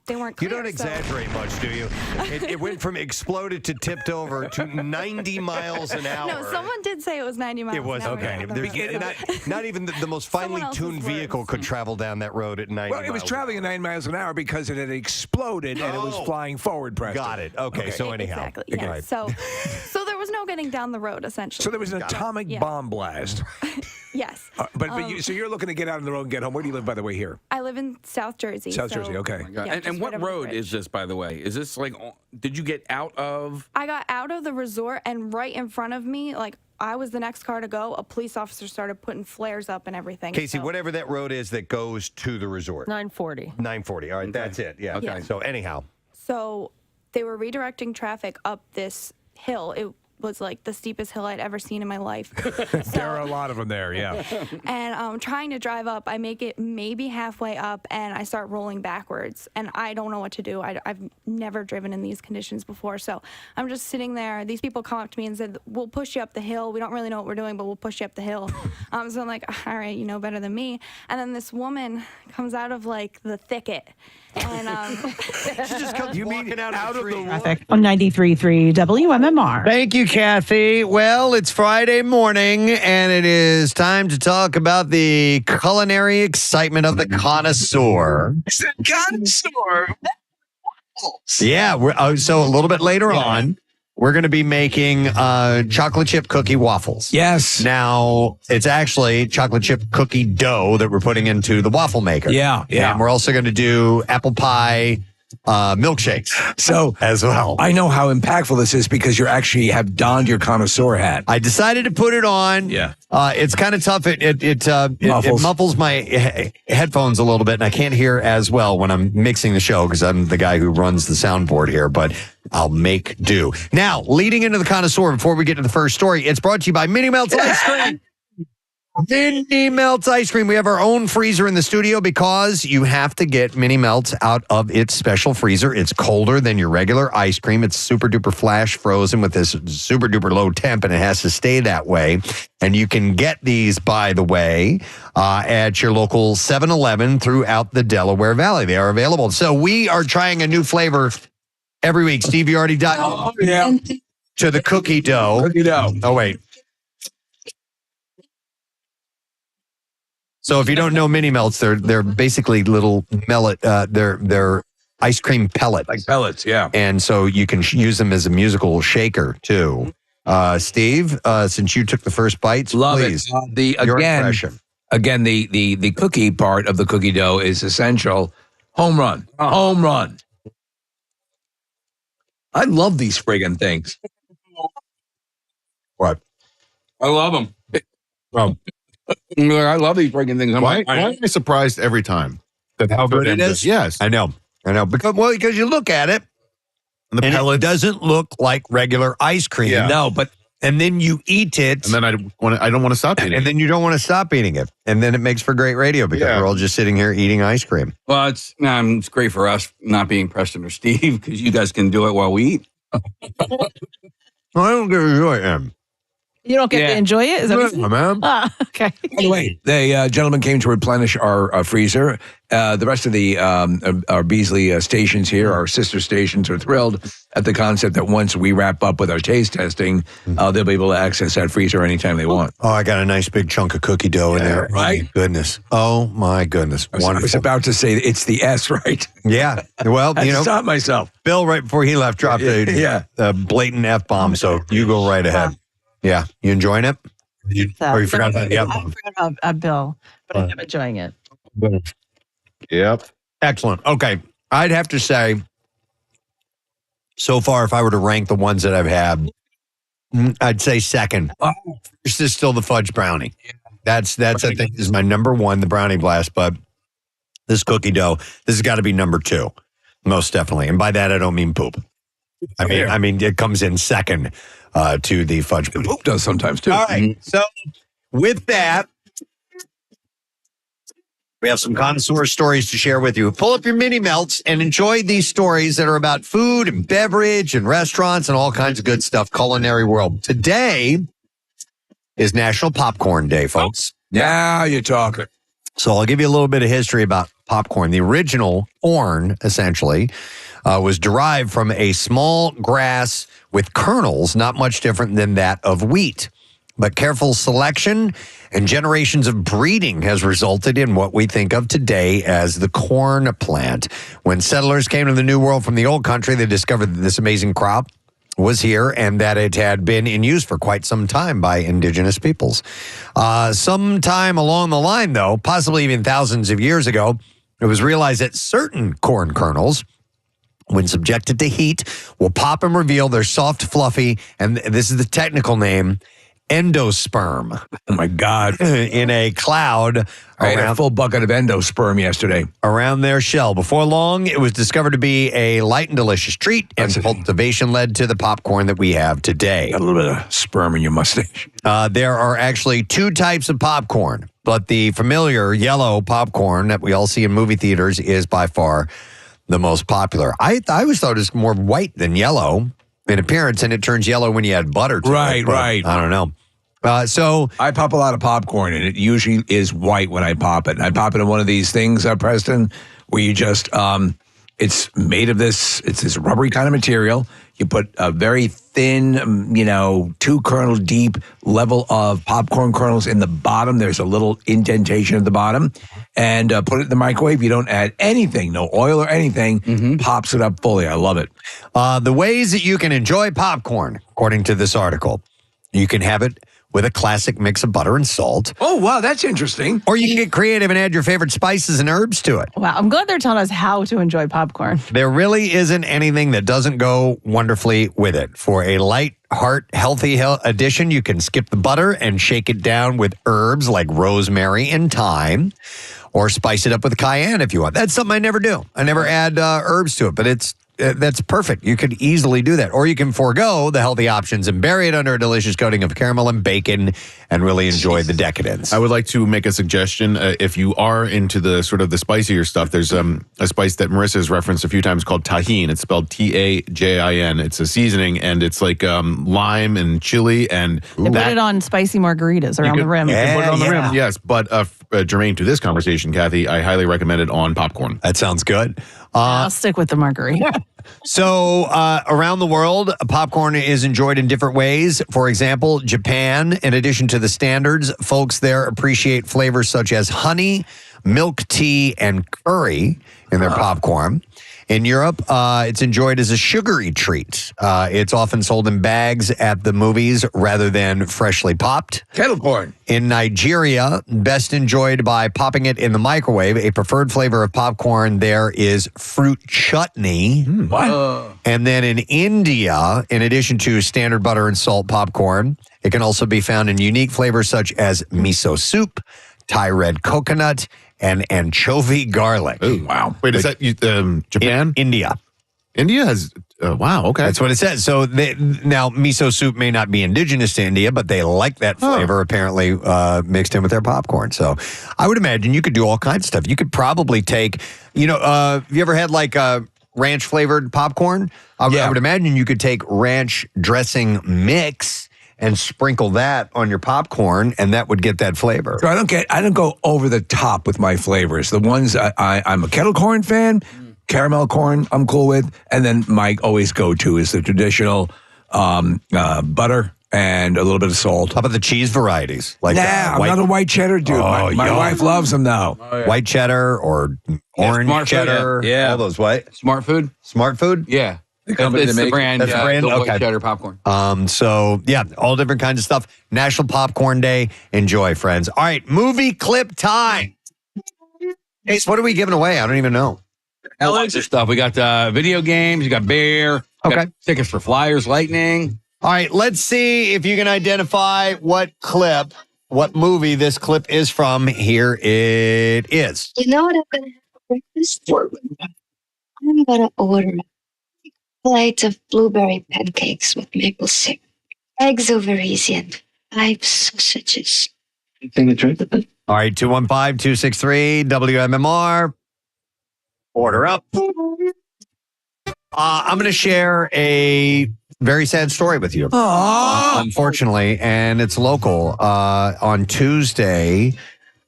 they weren't You clear. don't exaggerate much, do you? It went from exploded to tipped over to 90 miles an hour. No, someone did say it was 90 miles It was an hour. okay. down the road. Not even the most finely tuned vehicle could travel down that road at 90 Well, it was miles. traveling at 9 miles an hour because it had exploded and it was flying forward, Preston. Got it. Okay, so anyhow. Exactly. Yeah. Right. So there was no getting down the road, essentially. So there was an atomic bomb blast. Yes. So you're looking to get out on the road and get home. Where do you live, by the way, here? I live in South Jersey. South Jersey, okay. Oh my God. Yeah, and just what right over the road bridge. is this, by the way? Is this like, did you get out of? I got out of the resort, and right in front of me, like I was the next car to go, a police officer started putting flares up and everything. Casey, so. whatever that road is that goes to the resort. 940. 940. All right, that's it. Yeah. Okay. Yeah. So anyhow. So they were redirecting traffic up this hill. It was like the steepest hill I'd ever seen in my life. There are a lot of them there, yeah. And trying to drive up, I make it maybe halfway up, and I start rolling backwards. And I don't know what to do. I've never driven in these conditions before. So I'm just sitting there. These people come up to me and said, "We'll push you up the hill. We don't really know what we're doing, but we'll push you up the hill." So I'm like, "All right, you know better than me." And then this woman comes out of like the thicket. And She just comes walking out of the tree. Traffic on 93.3 WMMR. Thank you, Kathy. Well, it's Friday morning, and it is time to talk about the culinary excitement of the connoisseur. Connoisseur. Yeah, so a little bit later on, we're going to be making chocolate chip cookie waffles. Yes. Now, it's actually chocolate chip cookie dough that we're putting into the waffle maker. Yeah. And we're also going to do apple pie milkshakes So as well. I know how impactful this is because you actually have donned your connoisseur hat. I decided to put it on. Yeah. It's kind of tough. It muffles my headphones a little bit, and I can't hear as well when I'm mixing the show because I'm the guy who runs the soundboard here, but I'll make do. Now, leading into the connoisseur, before we get to the first story, it's brought to you by Mini Melts Ice Cream. Mini Melts Ice Cream. We have our own freezer in the studio because you have to get Mini Melts out of its special freezer. It's colder than your regular ice cream. It's super duper flash frozen with this super duper low temp, and it has to stay that way. And you can get these, by the way, at your local 7-Eleven throughout the Delaware Valley. They are available. So we are trying a new flavor every week. Steve, you already done to the cookie dough. Cookie dough. Oh, wait. So if you don't know Mini Melts, they're basically little mellet. They're ice cream pellets, Like pellets, yeah. and so you can use them as a musical shaker too. Steve, since you took the first bites, Love please, it. your impression. Again, the cookie part of the cookie dough is essential. Home run. Home run. I love these friggin' things. What? I love them. Oh, I love these freaking things. Why am I surprised every time that how good it is? Yes. I know. Because you look at it, And the and pellet, it doesn't look like regular ice cream. Yeah. No, but And then you eat it, and then I don't want to stop eating. and then you don't want to stop eating it. And then it makes for great radio because Yeah. we're all just sitting here eating ice cream. Well, it's great for us not being Preston or Steve because you guys can do it while we eat. I don't get to enjoy it. You don't get to enjoy it? Is that what you're saying? Man. Ah, okay. by the way, the gentleman came to replenish our freezer. The rest of the our Beasley stations here, our sister stations, are thrilled at the concept that once we wrap up with our taste testing, they'll be able to access that freezer anytime they want. Oh, I got a nice big chunk of cookie dough in there. right? Oh, my goodness. Oh, my goodness. I was Wonderful. about to say it's the S, right? Yeah. Well, I you know, stopped myself. Bill, right before he left, dropped a blatant F-bomb. So you go right ahead. Yeah. You enjoying it? Or you forgot about the I F-bomb? forgot about Bill, but I am enjoying it. Yep. Excellent. Okay. I'd have to say, so far, if I were to rank the ones that I've had, I'd say second. First is still the fudge brownie. That's I think is my number one, the brownie blast. But this cookie dough, this has got to be number two, most definitely. And by that, I don't mean poop. I mean it comes in second to the fudge brownie. Poop does sometimes too. All right. So with that, we have some connoisseur stories to share with you. Pull up your mini melts and enjoy these stories that are about food and beverage and restaurants and all kinds of good stuff, culinary world. Today is National Popcorn Day, folks. Now you're talking. So I'll give you a little bit of history about popcorn. The original corn, essentially, was derived from a small grass with kernels, not much different than that of wheat. But careful selection and generations of breeding has resulted in what we think of today as the corn plant. When settlers came to the New World from the old country, they discovered that this amazing crop was here and that it had been in use for quite some time by indigenous peoples. Sometime along the line, though, possibly even thousands of years ago, it was realized that certain corn kernels, when subjected to heat, will pop and reveal their soft, fluffy, and this is the technical name, endosperm. Oh, my God. In a cloud. I had a full bucket of endosperm yesterday. Around their shell. Before long, it was discovered to be a light and delicious treat, and cultivation led to the popcorn that we have today. Got a little bit of sperm in your mustache. There are actually two types of popcorn, but the familiar yellow popcorn that we all see in movie theaters is by far the most popular. I always thought it was more white than yellow in appearance, and it turns yellow when you add butter to it. Right. I don't know. So I pop a lot of popcorn, and it usually is white when I pop it. And I pop it in one of these things, Preston, where you just, it's made of this, it's this rubbery kind of material. You put a very thin, 2 kernel deep level of popcorn kernels in the bottom. There's a little indentation at the bottom, and put it in the microwave. You don't add anything, no oil or anything, pops it up fully. I love it. The ways that you can enjoy popcorn, according to this article, you can have it with a classic mix of butter and salt. Oh, wow, that's interesting. Or you can get creative and add your favorite spices and herbs to it. Wow, I'm glad they're telling us how to enjoy popcorn. There really isn't anything that doesn't go wonderfully with it. For a light, healthy addition, you can skip the butter and shake it down with herbs like rosemary and thyme, or spice it up with cayenne if you want. That's something I never do. I never add herbs to it, but that's perfect. You could easily do that. Or you can forego the healthy options and bury it under a delicious coating of caramel and bacon and really enjoy the decadence. I would like to make a suggestion. If you are into the sort of the spicier stuff, there's a spice that Marissa has referenced a few times called tahine. It's spelled Tajin. It's a seasoning, and it's like lime and chili. And they put it on spicy margaritas around the rim. You can put it on the rim, yes. But germane to this conversation, Kathy, I highly recommend it on popcorn. That sounds good. I'll stick with the margarita. So around the world, popcorn is enjoyed in different ways. For example, Japan, in addition to the standards, folks there appreciate flavors such as honey, milk tea, and curry in their popcorn. In Europe, it's enjoyed as a sugary treat. It's often sold in bags at the movies rather than freshly popped. Kettle corn. In Nigeria, best enjoyed by popping it in the microwave. A preferred flavor of popcorn there is fruit chutney. What? And then in India, in addition to standard butter and salt popcorn, it can also be found in unique flavors such as miso soup, Thai red coconut, and anchovy garlic. Ooh, wow. Wait, is that Japan? India. India has, wow, okay. That's what it says. So now miso soup may not be indigenous to India, but they like that flavor apparently mixed in with their popcorn. So I would imagine you could do all kinds of stuff. You could probably take, have you ever had like ranch flavored popcorn? I would imagine you could take ranch dressing mix and sprinkle that on your popcorn, and that would get that flavor. So I don't go over the top with my flavors. The ones I'm a kettle corn fan, caramel corn I'm cool with, and then my always go-to is the traditional butter and a little bit of salt. How about the cheese varieties? I'm not a white cheddar dude. My wife loves them now. Oh, yeah. White cheddar or orange cheddar. Yeah. All those white. Smart food? Smart food? Yeah. The company It's that the makes brand. That's the brand? The Okay. white cheddar popcorn. So, yeah, all different kinds of stuff. National Popcorn Day. Enjoy, friends. All right, movie clip time. Ace, what are we giving away? I don't even know. A bunch of stuff. We got video games. You got beer. Okay. Got tickets for Flyers Lightning. All right, let's see if you can identify what movie this clip is from. Here it is. You know what I'm going to have for breakfast? I'm going to order a plate of blueberry pancakes with maple syrup, eggs over easy, and 5 sausages. Anything to drink with it? All right, 215-263 WMMR. Order up. I'm going to share a very sad story with you. Aww. Unfortunately, and it's local. On Tuesday,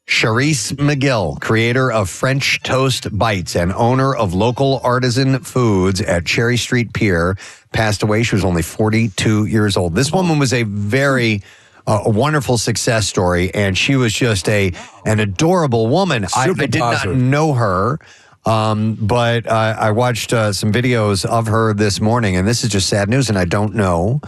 Charisse McGill, creator of French Toast Bites and owner of local artisan foods at Cherry Street Pier, passed away. She was only 42 years old. This woman was a very wonderful success story, and she was just an adorable woman. I did not know her, but I watched some videos of her this morning, and this is just sad news, and I don't know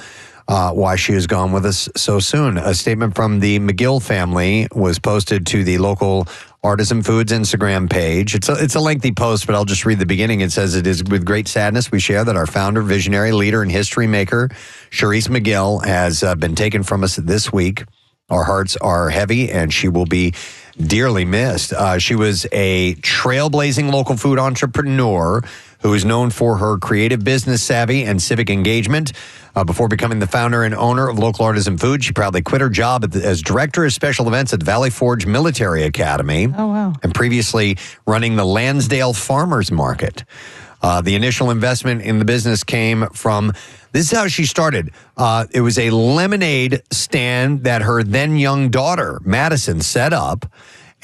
why she is gone with us so soon. A statement from the McGill family was posted to the local Artisan Foods Instagram page. It's a lengthy post, but I'll just read the beginning. It says, "It is with great sadness we share that our founder, visionary, leader, and history maker, Charisse McGill, has been taken from us this week. Our hearts are heavy, and she will be dearly missed." She was a trailblazing local food entrepreneur who is known for her creative business savvy and civic engagement. Before becoming the founder and owner of Local Artisan Food, she proudly quit her job as director of special events at Valley Forge Military Academy. Oh, wow. And previously running the Lansdale Farmers Market. The initial investment in the business came from, this is how she started. It was a lemonade stand that her then young daughter, Madison, set up.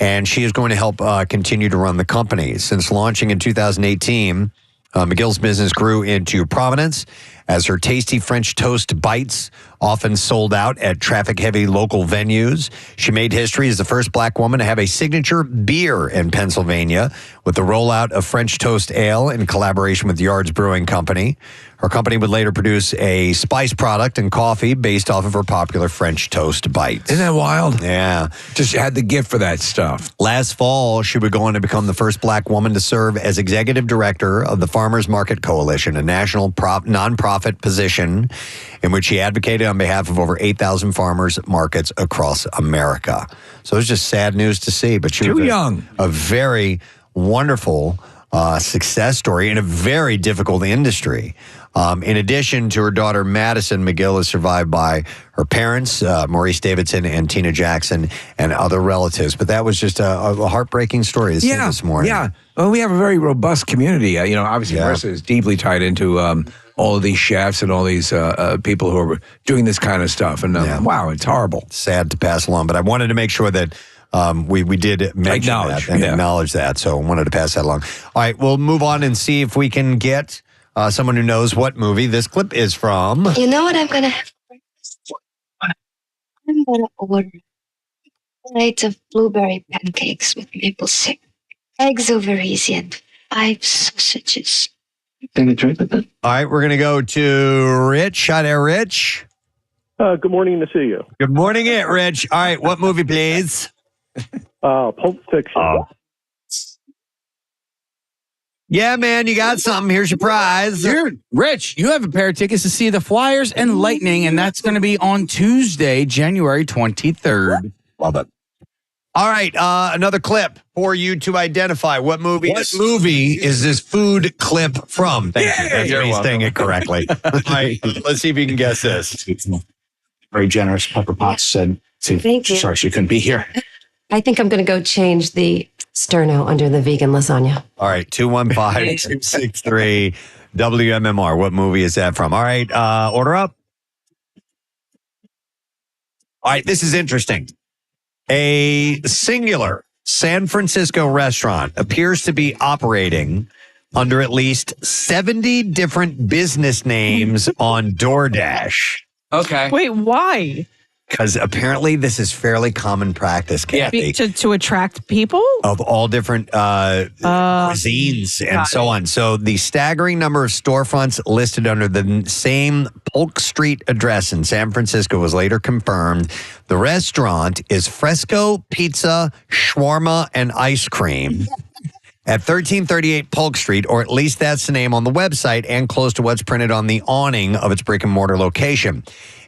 And she is going to help continue to run the company. Since launching in 2018, McGill's business grew into prominence as her tasty French toast bites often sold out at traffic-heavy local venues. She made history as the first black woman to have a signature beer in Pennsylvania with the rollout of French Toast Ale in collaboration with Yards Brewing Company. Her company would later produce a spice product and coffee based off of her popular French Toast Bites. Isn't that wild? Yeah. Just had the gift for that stuff. Last fall, she would go on to become the first black woman to serve as executive director of the Farmers Market Coalition, a national nonprofit position in which she advocated on behalf of over 8,000 farmers markets across America. So it was just sad news to see. But she was young. A very wonderful success story in a very difficult industry. In addition to her daughter, Madison, McGill is survived by her parents, Maurice Davidson and Tina Jackson, and other relatives. But that was just a heartbreaking story to see this morning. Yeah. Well, we have a very robust community. Obviously, Marissa is deeply tied into all of these chefs and all these people who are doing this kind of stuff. And wow, it's horrible. Sad to pass along. But I wanted to make sure that we did mention that and acknowledge that. So I wanted to pass that along. All right, we'll move on and see if we can get someone who knows what movie this clip is from. You know what I'm going to have for breakfast? I'm going to order a plate of blueberry pancakes with maple syrup, eggs over easy, and 5 sausages. Can I drink with that? All right, we're going to go to Rich. Hi there, Rich. Good morning to see you. Good morning, Rich. All right, what movie, please? Pulp Fiction. Yeah, man, you got something. Here's your prize. Rich, you have a pair of tickets to see the Flyers and Lightning, and that's going to be on Tuesday, January 23rd. Love it. All right, another clip for you to identify. What movie is this food clip from? Thank you. That's me saying it correctly. All right, let's see if you can guess this. Very generous. Pepper Potts said, Thank you. sorry she couldn't be here. I think I'm going to go change the sterno under the vegan lasagna. All right, 215-263 WMMR. What movie is that from? All right, order up. All right, this is interesting. A singular San Francisco restaurant appears to be operating under at least 70 different business names on DoorDash. Okay. Wait, why? Because apparently this is fairly common practice, Kathy. To attract people? Of all different cuisines and so on. So the staggering number of storefronts listed under the same Polk Street address in San Francisco was later confirmed. The restaurant is Fresco Pizza, Shawarma, and Ice Cream at 1338 Polk Street, or at least that's the name on the website and close to what's printed on the awning of its brick and mortar location.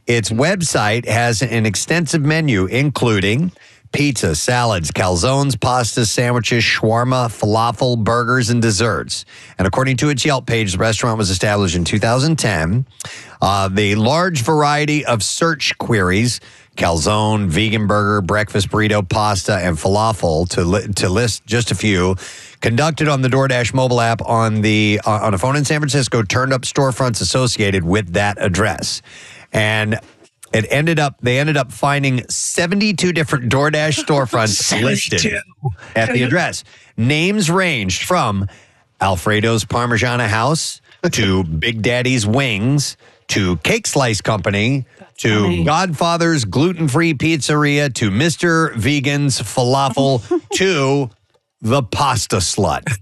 Its website has an extensive menu, including pizza, salads, calzones, pastas, sandwiches, shawarma, falafel, burgers, and desserts. And according to its Yelp page, the restaurant was established in 2010. The large variety of search queries, calzone, vegan burger, breakfast burrito, pasta, and falafel, to list just a few, conducted on the DoorDash mobile app on a phone in San Francisco, turned up storefronts associated with that address. And They ended up finding 72 different DoorDash storefronts listed at the address. Names ranged from Alfredo's Parmigiana House to Big Daddy's Wings to Cake Slice Company to Godfather's Gluten-Free Pizzeria to Mr. Vegan's Falafel to the Pasta Slut.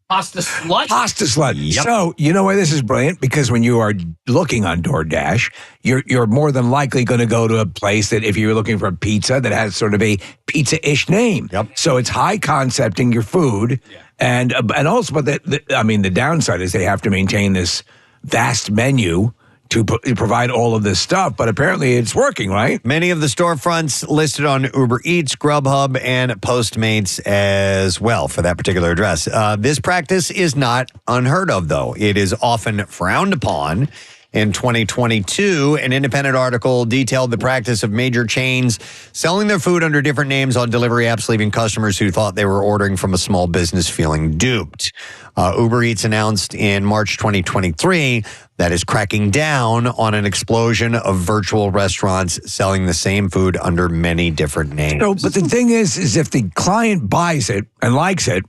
Pasta slut. Yep. So, you know why this is brilliant? Because when you are looking on DoorDash, you're more than likely going to go to a place that if you're looking for a pizza that has sort of a pizza-ish name. Yep. So it's high concepting your food. Yeah. And also, but the downside is they have to maintain this vast menu to provide all of this stuff, but apparently it's working, right? Many of the storefronts listed on Uber Eats, Grubhub, and Postmates as well for that particular address. This practice is not unheard of, though. It is often frowned upon. In 2022, an independent article detailed the practice of major chains selling their food under different names on delivery apps, leaving customers who thought they were ordering from a small business feeling duped. Uber Eats announced in March 2023 that is cracking down on an explosion of virtual restaurants selling the same food under many different names. So, but the thing is if the client buys it and likes it,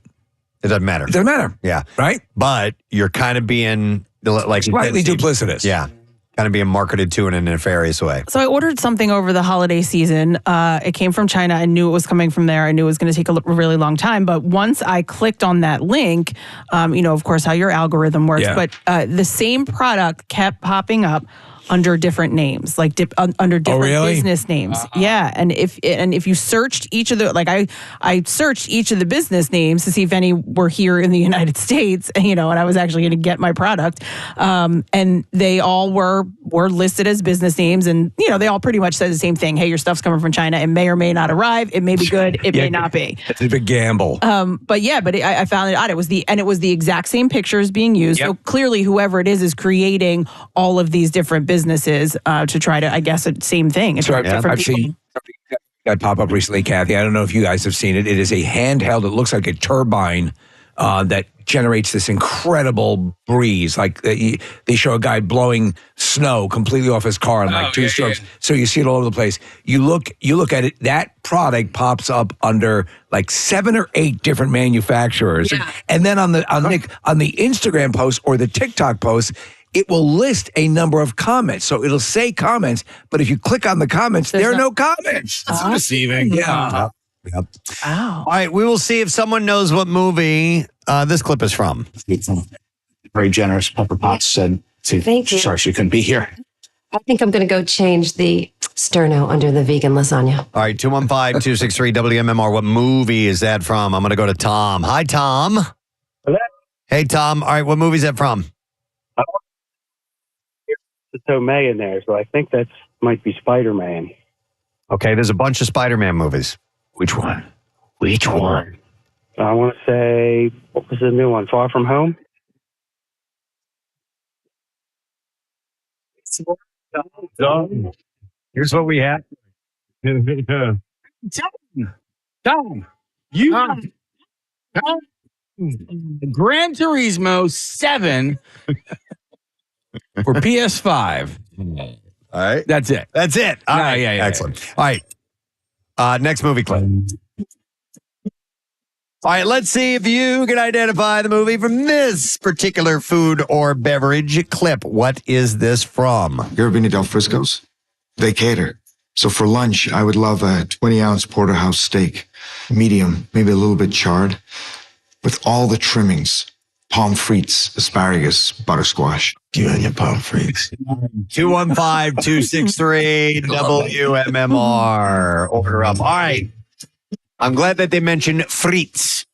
it doesn't matter. It doesn't matter. Yeah. Right? But you're kind of being like slightly duplicitous. Yeah. Kind of being marketed to in a nefarious way. So I ordered something over the holiday season. It came from China. I knew it was coming from there. I knew it was going to take a really long time. But once I clicked on that link, of course, how your algorithm works. Yeah. But the same product kept popping up under different names, like under different business names. Yeah, and if you searched each of the, I searched each of the business names to see if any were here in the United States, and I was actually going to get my product, and they all were listed as business names, and they all pretty much said the same thing. Hey, your stuff's coming from China. It may or may not arrive. It may be good. It may not be. It's a big gamble. But I found it odd. It was the exact same pictures being used. Yep. So clearly, whoever it is creating all of these different businesses to try to, I guess, same thing. It's I've seen that pop up recently, Kathy. I don't know if you guys have seen it. It is a handheld. It looks like a turbine that generates this incredible breeze. Like they show a guy blowing snow completely off his car in like 2 strokes. Yeah. So you see it all over the place. You look at it. That product pops up under like 7 or 8 different manufacturers, and then on the Instagram post or the TikTok post, it will list a number of comments. So it'll say comments, but if you click on the comments, there are no comments. That's deceiving. Yeah. Yep. Wow. All right, we will see if someone knows what movie this clip is from. Very generous. Pepper Potts said, Thank you. Sorry she couldn't be here. I think I'm going to go change the sterno under the vegan lasagna. All right, 215-263-WMMR. What movie is that from? I'm going to go to Tom. Hi, Tom. Hello. Hey, Tom. All right, what movie is that from? So May in there, so I think that might be Spider-Man. Okay, there's a bunch of Spider-Man movies. Which one? I want to say, what was the new one? Far From Home? Here's what we have. Tom, Gran Turismo 7 for PS5. All right. That's it. All right. Yeah. Excellent. All right. Next movie clip. All right, let's see if you can identify the movie from this particular food or beverage clip. What is this from? You ever been to Del Frisco's? They cater. So for lunch, I would love a 20-ounce porterhouse steak, medium, maybe a little bit charred, with all the trimmings, palm frites, asparagus, butter squash. You and your palm frites. 215-263-WMMR. Order up. All right. I'm glad that they mentioned frites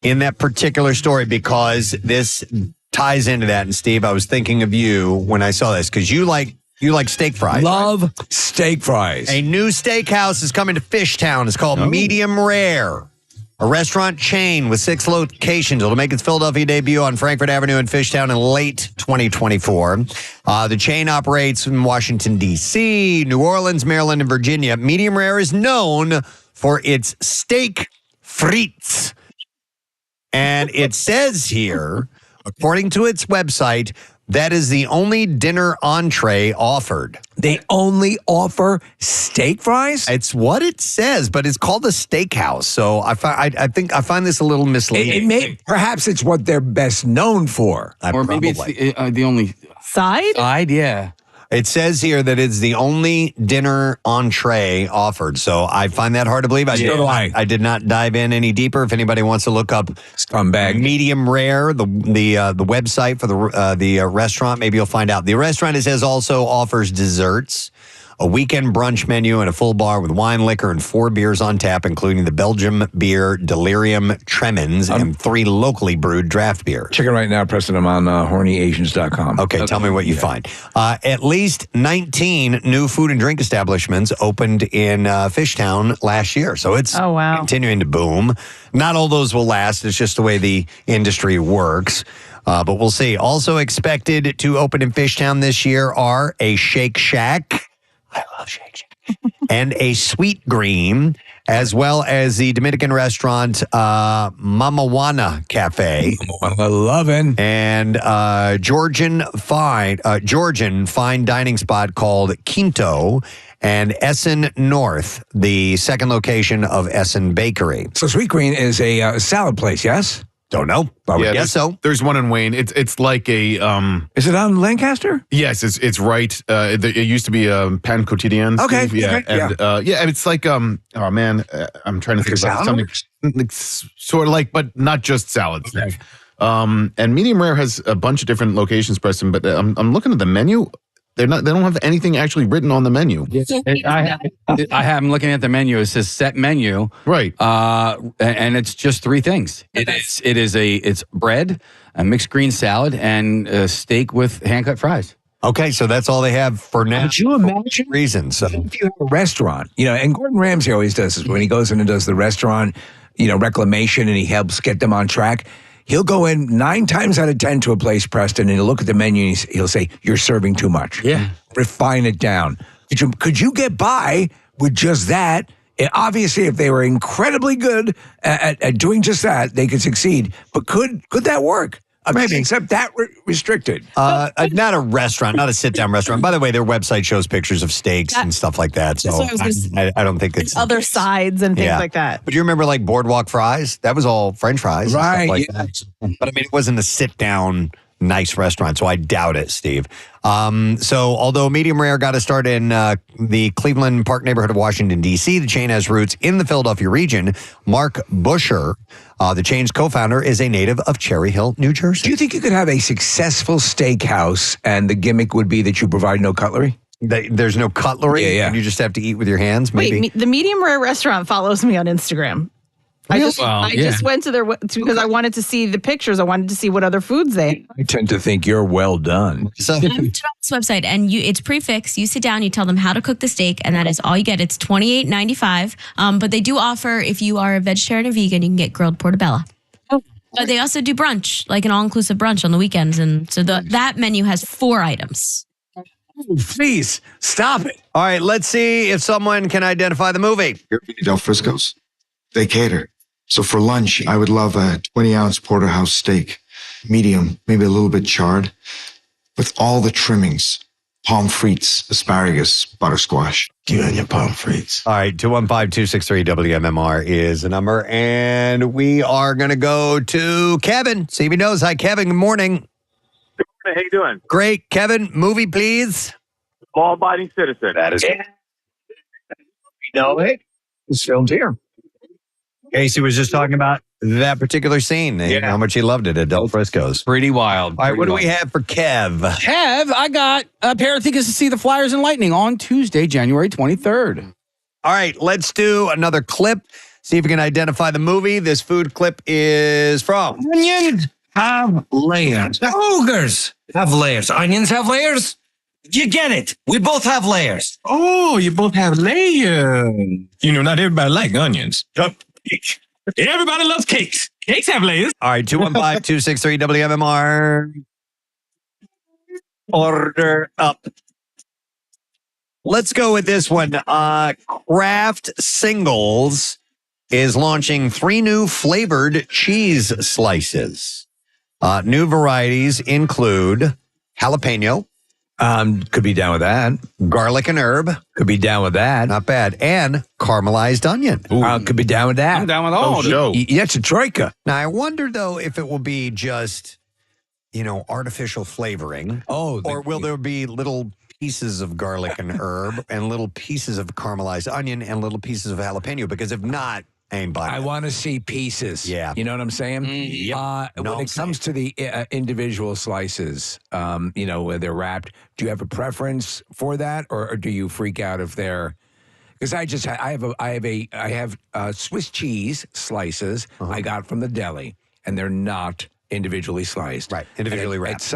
in that particular story because this ties into that. And Steve, I was thinking of you when I saw this because you like steak fries. Love steak fries. A new steakhouse is coming to Fishtown. It's called Medium Rare, a restaurant chain with 6 locations. It'll make its Philadelphia debut on Frankfurt Avenue in Fishtown in late 2024. The chain operates in Washington, D.C., New Orleans, Maryland, and Virginia. Medium Rare is known for its steak frites. And it says here, according to its website, that is the only dinner entree offered. They only offer steak fries? It's what it says, but it's called a steakhouse. So I think I find this a little misleading. Perhaps it's what they're best known for. Or maybe it's the only side? Side, yeah. It says here that it's the only dinner entree offered. So I find that hard to believe. I did not dive in any deeper. If anybody wants to look up Scumbag medium rare, the website for the restaurant, maybe you'll find out. The restaurant, it says, also offers desserts, a weekend brunch menu, and a full bar with wine, liquor, and 4 beers on tap, including the Belgium beer Delirium Tremens and 3 locally brewed draft beer. Check it right now, Preston. I'm on hornyasians.com. Okay, tell me what you find. At least 19 new food and drink establishments opened in Fishtown last year. So it's continuing to boom. Not all those will last. It's just the way the industry works. But we'll see. Also expected to open in Fishtown this year are a Shake Shack. I love Shake Shack. And a Sweet Green, as well as the Dominican restaurant Mamawana Cafe. Lovin'. And Georgian fine dining spot called Quinto, and Essen North, the second location of Essen Bakery. So Sweet Green is a salad place, yes? Don't know. I would guess so. There's one in Wayne. It's like a. Is it on Lancaster? Yes, it's right. It used to be Pan Quotidien. Okay. Steve. Yeah, Okay, and and it's like oh man, I'm trying to think about something sort of like, but not just salads. Okay. And Medium Rare has a bunch of different locations, Preston. But I'm looking at the menu. They don't have anything actually written on the menu. I'm looking at the menu. It says set menu. Right. And it's just 3 things. It's bread, a mixed green salad, and a steak with hand-cut fries. Okay, so that's all they have for now. Could you imagine? Reasons. So. If you have a restaurant, and Gordon Ramsay always does this when he goes in and does the restaurant, reclamation, and he helps get them on track. He'll go in 9 times out of 10 to a place, Preston, and he'll look at the menu and he'll say, "You're serving too much. Yeah. Refine it down." Could you get by with just that? And obviously, if they were incredibly good at doing just that, they could succeed. But could that work? Maybe, except that restricted. Not a restaurant, not a sit-down restaurant. By the way, their website shows pictures of steaks and stuff like that. So I don't think it's other sides and things like that. But you remember like Boardwalk fries? That was all French fries, right? And stuff like that. But I mean, it wasn't a sit-down nice restaurant, so I doubt it, Steve. So although Medium Rare got to start in the Cleveland Park neighborhood of Washington, D.C., the chain has roots in the Philadelphia region. Mark Busher, the chain's co-founder, is a native of Cherry Hill, New Jersey. Do you think you could have a successful steakhouse and the gimmick would be that you provide no cutlery? There's no cutlery? Yeah. And you just have to eat with your hands, maybe? Wait, the Medium Rare restaurant follows me on Instagram. I just went to because I wanted to see the pictures. I wanted to see what other foods they have. I tend to think you're well done. I'm on this website, and it's prefix. You sit down, you tell them how to cook the steak, and that is all you get. It's $28.95. But they do offer, if you are a vegetarian or vegan, you can get grilled portobello. Oh. But they also do brunch, like an all-inclusive brunch on the weekends, and so that menu has 4 items. Please stop it. All right, let's see if someone can identify the movie. Del Frisco's. They cater. So for lunch, I would love a 20-ounce porterhouse steak, medium, maybe a little bit charred, with all the trimmings, palm frites, asparagus, butter squash. You and your palm frites. All right, 215-263-WMMR is the number, and we are going to go to Kevin. See if he knows. Hi, Kevin. Good morning. Good morning. How you doing? Great. Kevin, movie, please. Law-abiding citizen. That is it. We know it. It's filmed here. Casey was just talking about that particular scene and how much he loved it at Del Frisco's. Pretty wild. All right, what do we have for Kev? Kev, I got a pair of tickets to see the Flyers and Lightning on Tuesday, January 23rd. All right, let's do another clip. See if we can identify the movie. This food clip is from. Onions have layers. Ogres have layers. Onions have layers. You get it. We both have layers. Oh, you both have layers. Not everybody likes onions. Everybody loves cakes. Cakes have layers. All right, 215-263-WMMR. Order up. Let's go with this one. Kraft Singles is launching 3 new flavored cheese slices. New varieties include jalapeno. Could be down with that. Garlic and herb. Could be down with that. Not bad. And caramelized onion. Could be down with that. I'm down with all. That's a troika. Now, I wonder, though, if it will be just, artificial flavoring. Or will there be little pieces of garlic and herb and little pieces of caramelized onion and little pieces of jalapeno? Because if not, I ain't buying I it. want to see pieces. Yeah. You know what I'm saying? When it comes to the individual slices, where they're wrapped, do you have a preference for that, or do you freak out if they're? Because I have Swiss cheese slices I got from the deli, and they're not individually sliced. Right, individually wrapped.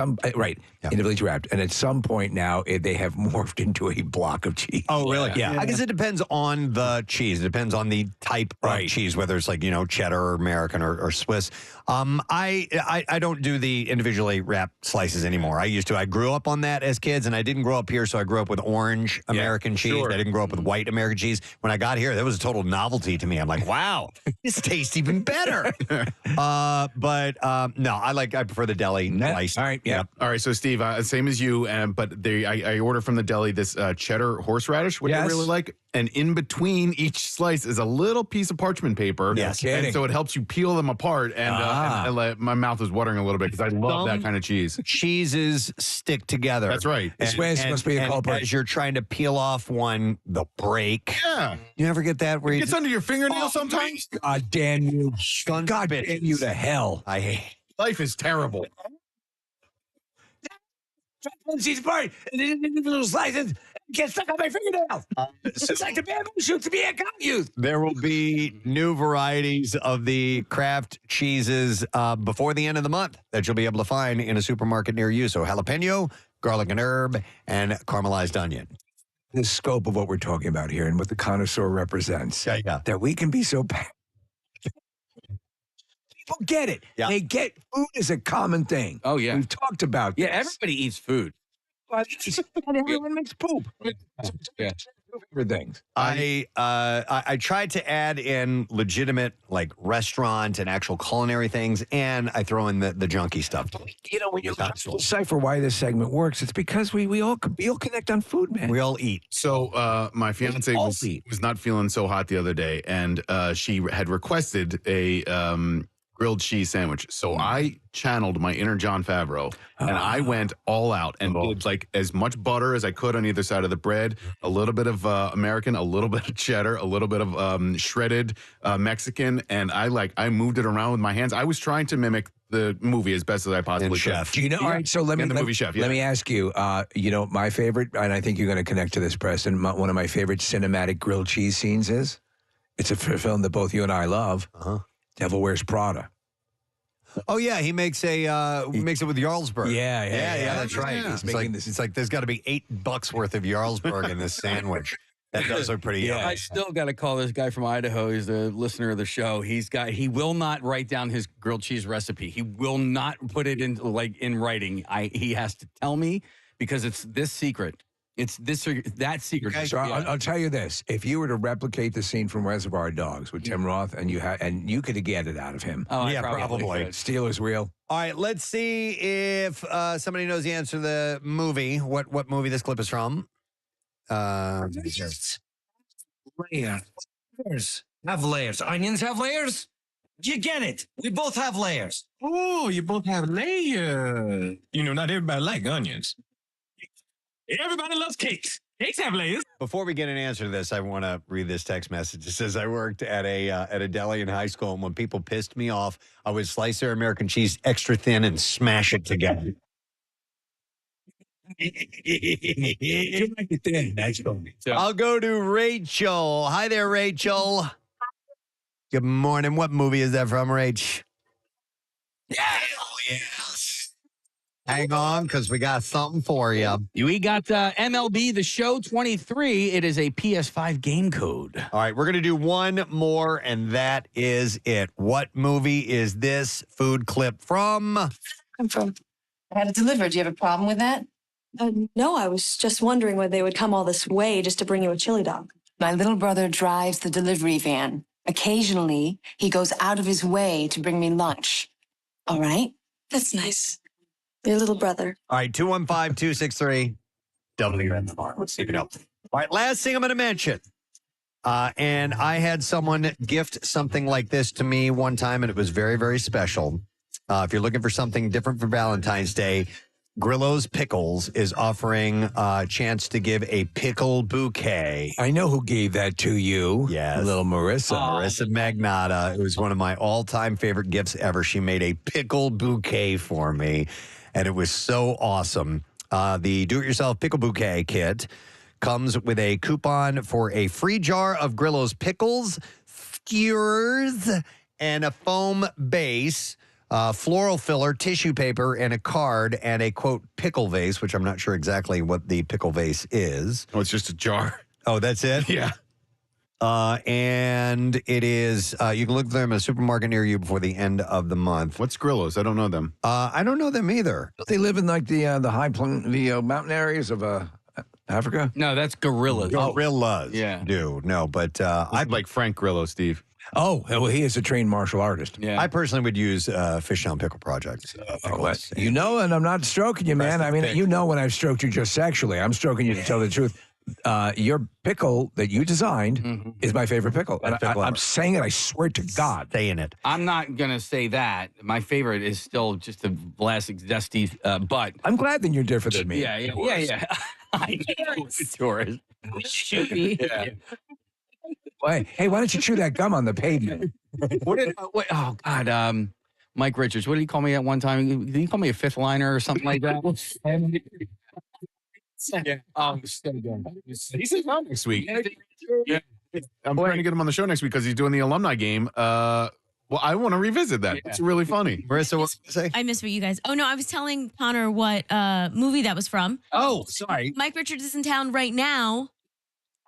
Individually wrapped. And at some point now, they have morphed into a block of cheese. Oh, really? Yeah. I guess it depends on the cheese. It depends on the type of cheese, whether it's cheddar or American or Swiss. I don't do the individually wrapped slices anymore. I used to. I grew up on that as kids, and I didn't grow up here, so I grew up with orange American cheese. Sure. I didn't grow up with white American cheese. When I got here, that was a total novelty to me. I'm like, wow, this tastes even better. No, I prefer the deli slice. All right, yeah. All right, so Steve, same as you, but I order from the deli this cheddar horseradish, which I really like. And in between each slice is a little piece of parchment paper. Yes. And so it helps you peel them apart. And my mouth is watering a little bit because I love that kind of cheese. Cheeses stick together. That's right. Swiss must be a culprit. As you're trying to peel off one, they'll break. Yeah. You ever get that? Where It gets under your fingernail sometimes. God damn you. God damn you to hell. I hate. Life is terrible. She's apart. Little slices get stuck on my fingernails. It's like the bamboo shoots me I can't use. There will be new varieties of the Kraft cheeses before the end of the month that you'll be able to find in a supermarket near you. So jalapeno, garlic and herb, and caramelized onion. The scope of what we're talking about here and what the connoisseur represents. Yeah. That we can be so people get it. Yeah. They get food is a common thing. Oh, yeah. We've talked about Yeah, this. everybody eats food. But everyone makes poop. Yeah. For things. I tried to add in legitimate restaurant and actual culinary things, and I throw in the junky stuff. When you decipher why this segment works, it's because we all connect on food, man. We all eat. So my fiance was not feeling so hot the other day, and she had requested a grilled cheese sandwich. So I channeled my inner Jon Favreau, and I went all out and did as much butter as I could on either side of the bread, a little bit of American, a little bit of cheddar, a little bit of shredded Mexican, and I moved it around with my hands. I was trying to mimic the movie as best as I possibly could. Chef. Do you know? All right, so let me ask you. My favorite, and I think you're going to connect to this, Preston. One of my favorite cinematic grilled cheese scenes is. It's a film that both you and I love. Devil Wears Prada. Oh yeah, he makes it with Jarlsberg. Yeah, that's right. Yeah. He's making this. It's like there's got to be $8 worth of Jarlsberg in this sandwich. That does look pretty. Yeah, I still got to call this guy from Idaho. He's the listener of the show. He will not write down his grilled cheese recipe. He will not put it in in writing. He has to tell me because it's this secret. It's this or that secret. Okay, so I'll tell you this: if you were to replicate the scene from Reservoir Dogs with Tim Roth, and you could get it out of him. Oh, yeah, probably. Steelers wheel. All right, let's see if somebody knows the answer to the movie. What movie this clip is from? Layers. Have layers. Onions have layers? You get it. We both have layers. Oh, you both have layers. Not everybody like onions. Everybody loves cakes. Cakes have layers. Before we get an answer to this, I want to read this text message. It says, I worked at a deli in high school, and when people pissed me off, I would slice their American cheese extra thin and smash it together. I'll go to Rachel. Hi there, Rachel. Good morning. What movie is that from, Rach? Yes. Hang on, because we got something for you. We got MLB The Show 23. It is a PS5 game code. All right, we're going to do one more, and that is it. What movie is this food clip from? I'm from. I had it delivered. Do you have a problem with that? No, I was just wondering whether they would come all this way just to bring you a chili dog. My little brother drives the delivery van. Occasionally, he goes out of his way to bring me lunch. All right? That's nice. Your little brother. All right, 215-263 WMR. Let's see if it helps. All right, last thing I'm going to mention. And I had someone gift something like this to me one time, and it was very, very special. If you're looking for something different for Valentine's Day, Grillo's Pickles is offering a chance to give a pickle bouquet. I know who gave that to you. Yes. Little Marissa. Marissa Magnata. It was one of my all-time favorite gifts ever. She made a pickle bouquet for me, and it was so awesome. The do-it-yourself pickle bouquet kit comes with a coupon for a free jar of Grillo's pickles, skewers, and a foam base, floral filler, tissue paper, and a card, and a, quote, pickle vase, which I'm not sure exactly what the pickle vase is. Oh, it's just a jar. Oh, that's it? Yeah. And it is, you can look for them in a supermarket near you before the end of the month. What's Grillo's? I don't know them. I don't know them either. They live in like the mountain areas of Africa? No, that's gorillas. Gorillas. Yeah. No, but I'd like Frank Grillo, Steve. Oh, well, he is a trained martial artist. Yeah. I personally would use Fishtown Pickle Project. You know, and I'm not stroking you, man. I mean, you know when I've stroked you just sexually. I'm stroking you to tell the truth. Your pickle that you designed is my favorite pickle. And I'm saying it, I swear to God. Saying it. I'm not going to say that. My favorite is still just a classic zesty, but I'm glad that you're different than me. Yeah. I know it's yours. Should be. Yeah. Hey, why don't you chew that gum on the pavement? Oh, God. Mike Richards, what did he call me at one time? Did he call me a fifth liner or something like that? Yeah. He's in town next week. Yeah. I'm trying to get him on the show next week because he's doing the alumni game. Well, I want to revisit that. Yeah. It's really funny. Marissa, what did you say? I missed what you guys. Oh no, I was telling Connor what movie that was from. Oh, sorry. Mike Richards is in town right now.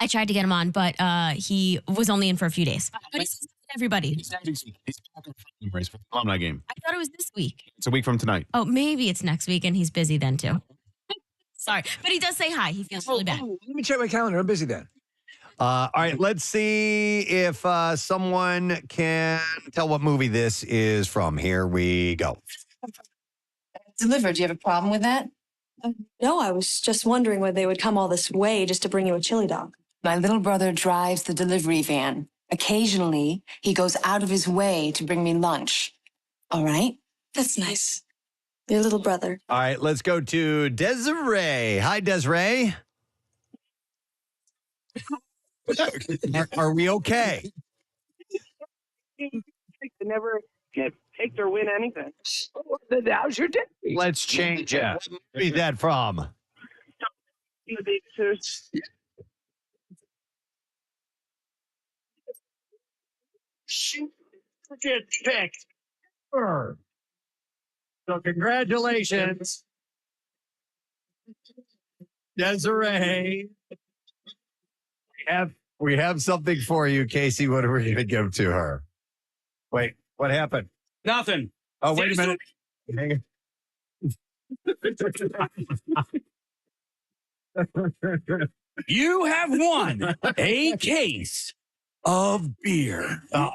I tried to get him on, but he was only in for a few days. But he's everybody. He's back on race for the alumni game. I thought it was this week. It's a week from tonight. Oh, maybe it's next week, and he's busy then too. Sorry, but he does say hi. He feels really bad. Let me check my calendar. I'm busy then. All right, let's see if someone can tell what movie this is from. Here we go. Delivered. Do you have a problem with that? No, I was just wondering whether they would come all this way just to bring you a chili dog. My little brother drives the delivery van. Occasionally, he goes out of his way to bring me lunch. All right? That's nice. Your little brother. All right, let's go to Desiree. Hi, Desiree. Are we okay? They never get picked or win anything. How's your day? Let's change it. What movie is that from? The babysitters. She gets picked. So congratulations, Desiree. We have something for you, Casey. What are we going to give to her? Wait, what happened? Nothing. Oh, wait a minute. Hang on. You have won a case of beer. Oh.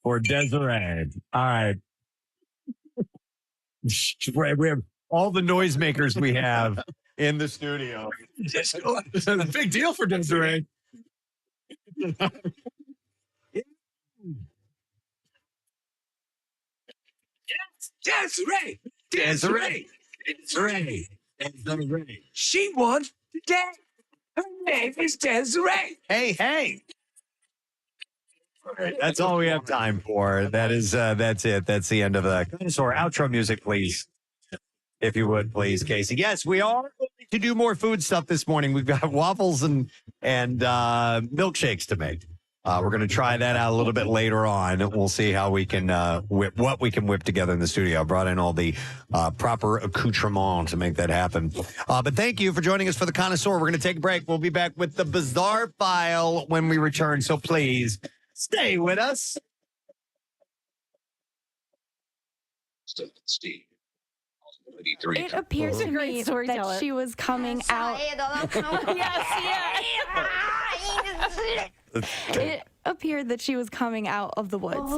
For Desiree. All right. We have all the noisemakers we have in the studio. It's a big deal for Desiree. Desiree! Desiree! She won today. Her name is Desiree. Hey. That's all we have time for. That's it. That's the end of the Connoisseur outro music, please. If you would, please, Casey. Yes, we are going to do more food stuff this morning. We've got waffles and milkshakes to make. We're going to try that out a little bit later on. We'll see how we can what we can whip together in the studio. I brought in all the proper accoutrement to make that happen. But thank you for joining us for the Connoisseur. We're going to take a break. We'll be back with the bizarre file when we return. So please stay with us. Steve. It appears to me that she was coming out. appeared that she was coming out of the woods.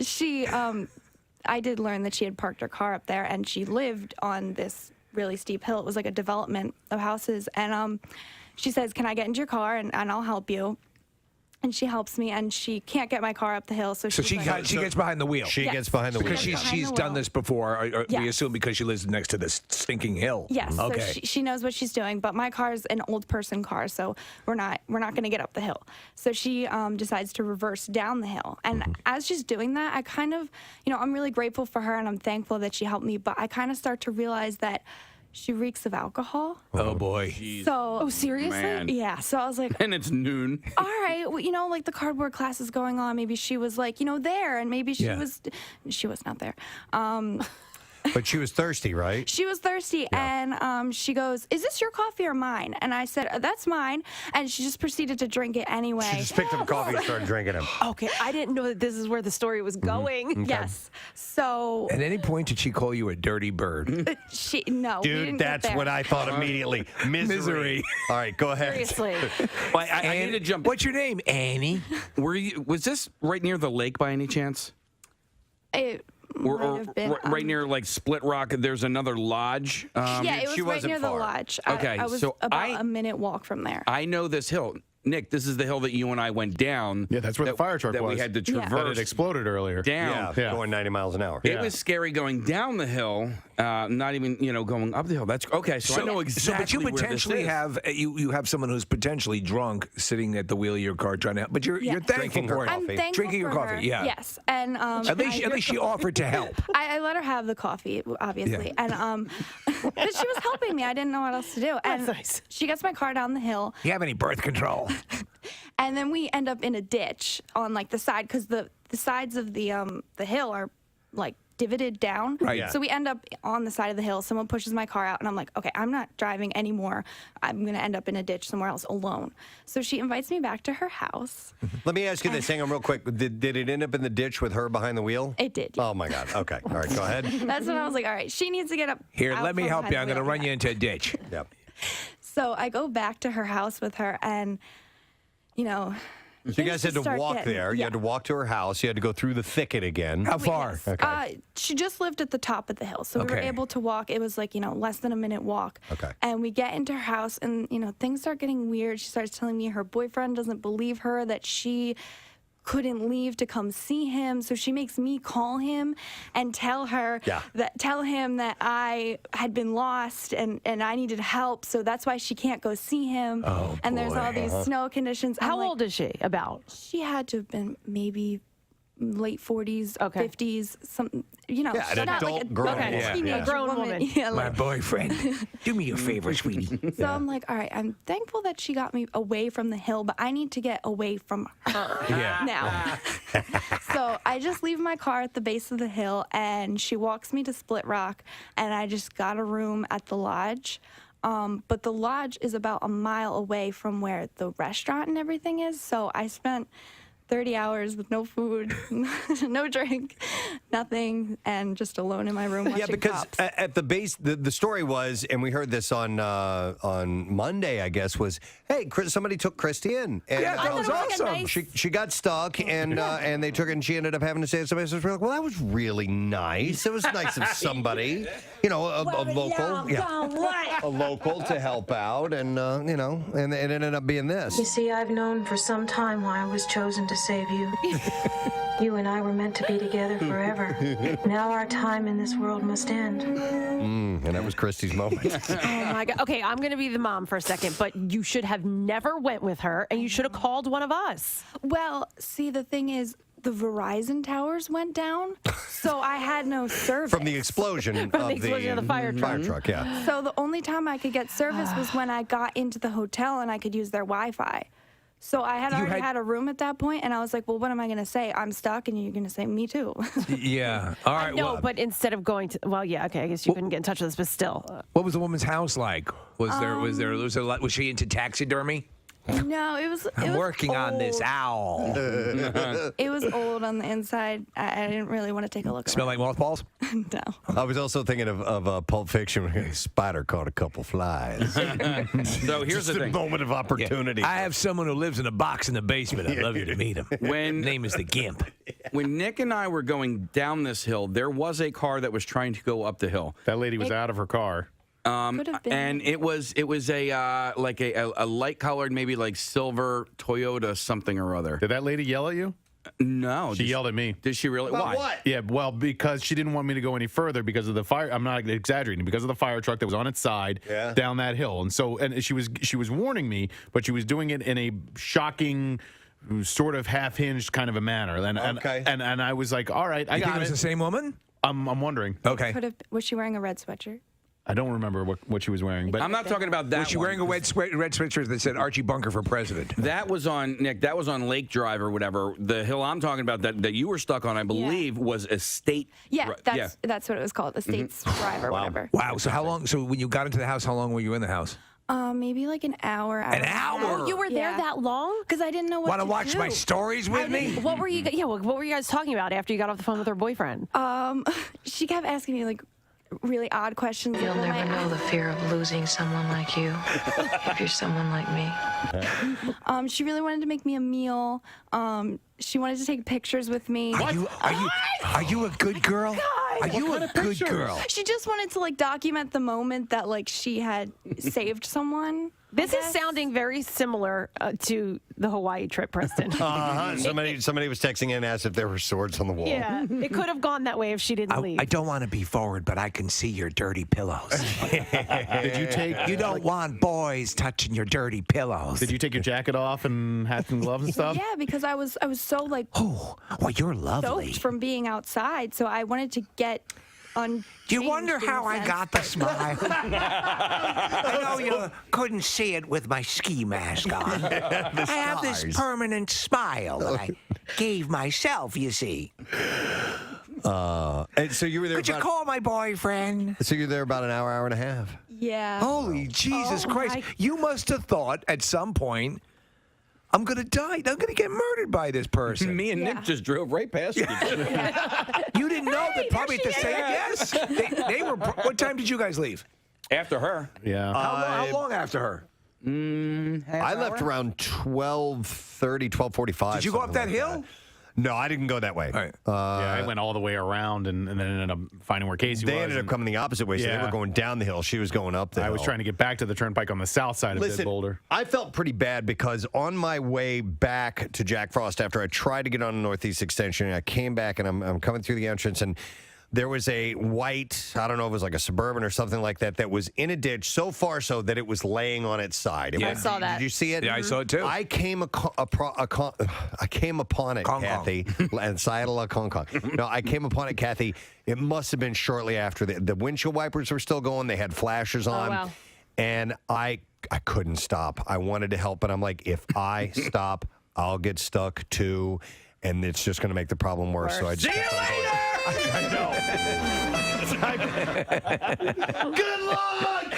She, I did learn that she had parked her car up there, and she lived on this really steep hill. It was like a development of houses, and she says, "Can I get into your car and I'll help you?" And she helps me, and she can't get my car up the hill. So she gets behind the wheel. She gets behind the wheel. Because she's done this before. Or we assume because she lives next to this stinking hill. Yes. Okay. So she knows what she's doing, but my car is an old person car, so we're not going to get up the hill. So she decides to reverse down the hill, and as she's doing that, I kind of, I'm really grateful for her, and I'm thankful that she helped me. But I kind of start to realize that she reeks of alcohol. Oh boy. So, seriously? Man. Yeah. So I was like, And it's noon. all right, well, like the cardboard class is going on. Maybe she was like, there, and maybe she was not there. But she was thirsty, right? She was thirsty, and she goes, "Is this your coffee or mine?" And I said, "That's mine." And she just proceeded to drink it anyway. She just picked up a coffee and started drinking him. Okay, I didn't know that this is where the story was going. Okay. Yes. So At any point did she call you a dirty bird? no, we Dude, didn't get that's there. what I thought immediately. Misery. All right, go ahead. Seriously. Well, I need to jump. What's your name, Annie? Was this right near the lake by any chance? It Or might have been, right near like Split Rock, there's another lodge. yeah, it was right near the lodge. Okay, I was so about a minute walk from there. I know this hill. Nick, this is the hill that you and I went down. Yeah, that's where the fire truck that was. we had to Yeah. traverse. That it exploded earlier. Down. Yeah, going 90 miles an hour. It was scary going down the hill, not even going up the hill. That's okay. So I know exactly. but you where this potentially is. have you have someone who's potentially drunk sitting at the wheel of your car trying to help. But you're thankful Drinking her for it. I'm thankful Drinking your for coffee. her. Yeah. Yes, and At least she offered to help. I let her have the coffee, obviously, and but she was helping me. I didn't know what else to do, and she gets my car down the hill. You have any birth control? And then we end up in a ditch on like the side because the sides of the hill are like divoted down. Right. Yeah. So we end up on the side of the hill. Someone pushes my car out, and I'm like, okay, I'm not driving anymore. I'm gonna end up in a ditch somewhere else alone. So she invites me back to her house. Let me ask you this. Hang on real quick. Did it end up in the ditch with her behind the wheel? It did. Oh, my God. Okay. All right. Go ahead. That's when I was like, all right, she needs to get up. Here, out let me from help behind you. I'm the going to wheel. run you into a ditch. Yep. So I go back to her house with her, and So you guys had to walk there. You had to walk to her house. You had to go through the thicket again. How far? Okay. She just lived at the top of the hill, so we were able to walk. It was like, less than a minute walk. Okay. And we get into her house, and, things start getting weird. She starts telling me her boyfriend doesn't believe her, that she couldn't leave to come see him, so she makes me call him and tell him that I had been lost and I needed help, so that's why she can't go see him. Oh, and there's all these snow conditions. How old is she? About? She had to have been maybe late 40s, 50s, something, an not adult like a grown woman. teenage Grown woman. Yeah, My like, boyfriend. Do me a favor, sweetie. so I'm like, all right, I'm thankful that she got me away from the hill, but I need to get away from her now. So I just leave my car at the base of the hill, and she walks me to Split Rock, and I just got a room at the lodge. But the lodge is about a mile away from where the restaurant and everything is, so I spent 30 hours with no food, no drink, nothing, and just alone in my room watching Yeah, because Pops. at the base, the story was, and we heard this on Monday, I guess, was, hey, somebody took Christy in. And, Yeah, that was awesome. She got stuck, and they took her, and she ended up having to stay at somebody's house. We're like, well, that was really nice. It was nice of somebody, a local, a local to help out, and and it ended up being this. You see, I've known for some time why I was chosen to save you. You and I were meant to be together forever. Now our time in this world must end. And that was Christy's moment. Oh my God. Okay, I'm going to be the mom for a second, but you should have never went with her, and you should have called one of us. Well, see, the thing is, the Verizon towers went down, so I had no service. From the explosion of the fire truck, yeah. So the only time I could get service was when I got into the hotel and I could use their Wi-Fi. So I had already had a room at that point, and I was like, well, what am I going to say? I'm stuck, and you're going to say, me too. Yeah. All right. No, but instead of going to, I guess you couldn't get in touch with us, but still. What was the woman's house like? Was she into taxidermy? No, it was. I'm working old. on this owl. It was old on the inside. I didn't really want to take a look. Smell like mothballs? No. I was also thinking of Pulp Fiction where a spider caught a couple flies. So here's Just the a thing. moment of opportunity. I have someone who lives in a box in the basement. I'd love you to meet him. Name is the Gimp. When Nick and I were going down this hill, there was a car that was trying to go up the hill. That lady was out of her car. And it was a like a light colored, maybe like silver Toyota something or other. Did that lady yell at you? No, She yelled at me. Did she really? About Why? what? Yeah, well, because she didn't want me to go any further because of the fire. I'm not exaggerating. Because of the fire truck that was on its side down that hill, and she was warning me, but she was doing it in a shocking, sort of half-hinged kind of a manner. And I was like, all right, I You got think it was the same woman? I'm wondering. Okay. Was she wearing a red sweatshirt? I don't remember what she was wearing, but I'm not talking about that. Was she wearing a red sweatshirt that said Archie Bunker for president? That was on Nick. That was on Lake Drive or whatever. The hill I'm talking about that you were stuck on, I believe, was Estate. Yeah, that's what it was called, Estates Drive or whatever. Wow. So how long? So when you got into the house, how long were you in the house? Maybe like an hour. An hour? Oh, you were there that long? Because I didn't know what Want to to watch do. my stories with me? What were you? Yeah. What were you guys talking about after you got off the phone with her boyfriend? She kept asking me like really odd questions. You'll never know the fear of losing someone like you if you're someone like me. She really wanted to make me a meal. She wanted to take pictures with me. Are you a good girl? Are you a good girl? She just wanted to like document the moment that like she had saved someone. This is sounding very similar to the Hawaii trip, Preston. Somebody was texting in and asked if there were swords on the wall. Yeah, it could have gone that way if she didn't leave. I don't want to be forward, but I can see your dirty pillows. Did you take? You don't want boys touching your dirty pillows. Did you take your jacket off and hat and gloves and stuff? Yeah, because I was so like well, you're lovely. soaked from being outside, so I wanted to get on. Do you wonder how I got the smile? I know you couldn't see it with my ski mask on. I have this permanent smile that I gave myself, you see. And so you were there. Could you call my boyfriend? So you're there about an hour and a half. Yeah. Holy Jesus Christ. You must have thought at some point, I'm going to die. I'm going to get murdered by this person. Me and Nick just drove right past you. You didn't know that probably at the same. Yes. They were. What time did you guys leave? After her. Yeah. How long after her? I left around 12:30, 12:45. Did you go up that hill? No, I didn't go that way. Yeah, I went all the way around and then ended up finding where Casey was. They ended up coming the opposite way, so they were going down the hill. She was going up the hill. I was trying to get back to the turnpike on the south side of Boulder. I felt pretty bad because on my way back to Jack Frost, after I tried to get on the Northeast Extension, I came back and I'm coming through the entrance, and there was a white, I don't know if it was like a Suburban or something like that, that was in a ditch so far so that it was laying on its side. I saw that. Did you see it? Yeah, I saw it too. I came upon it, Kathy, and Sayadala Kong Kong. No, I came upon it, Kathy. It must have been shortly after the windshield wipers were still going. They had flashers on. Oh, wow. And I couldn't stop. I wanted to help, but I'm like, if I stop, I'll get stuck too, and it's just going to make the problem worse. So I just See you later! I know. Good luck!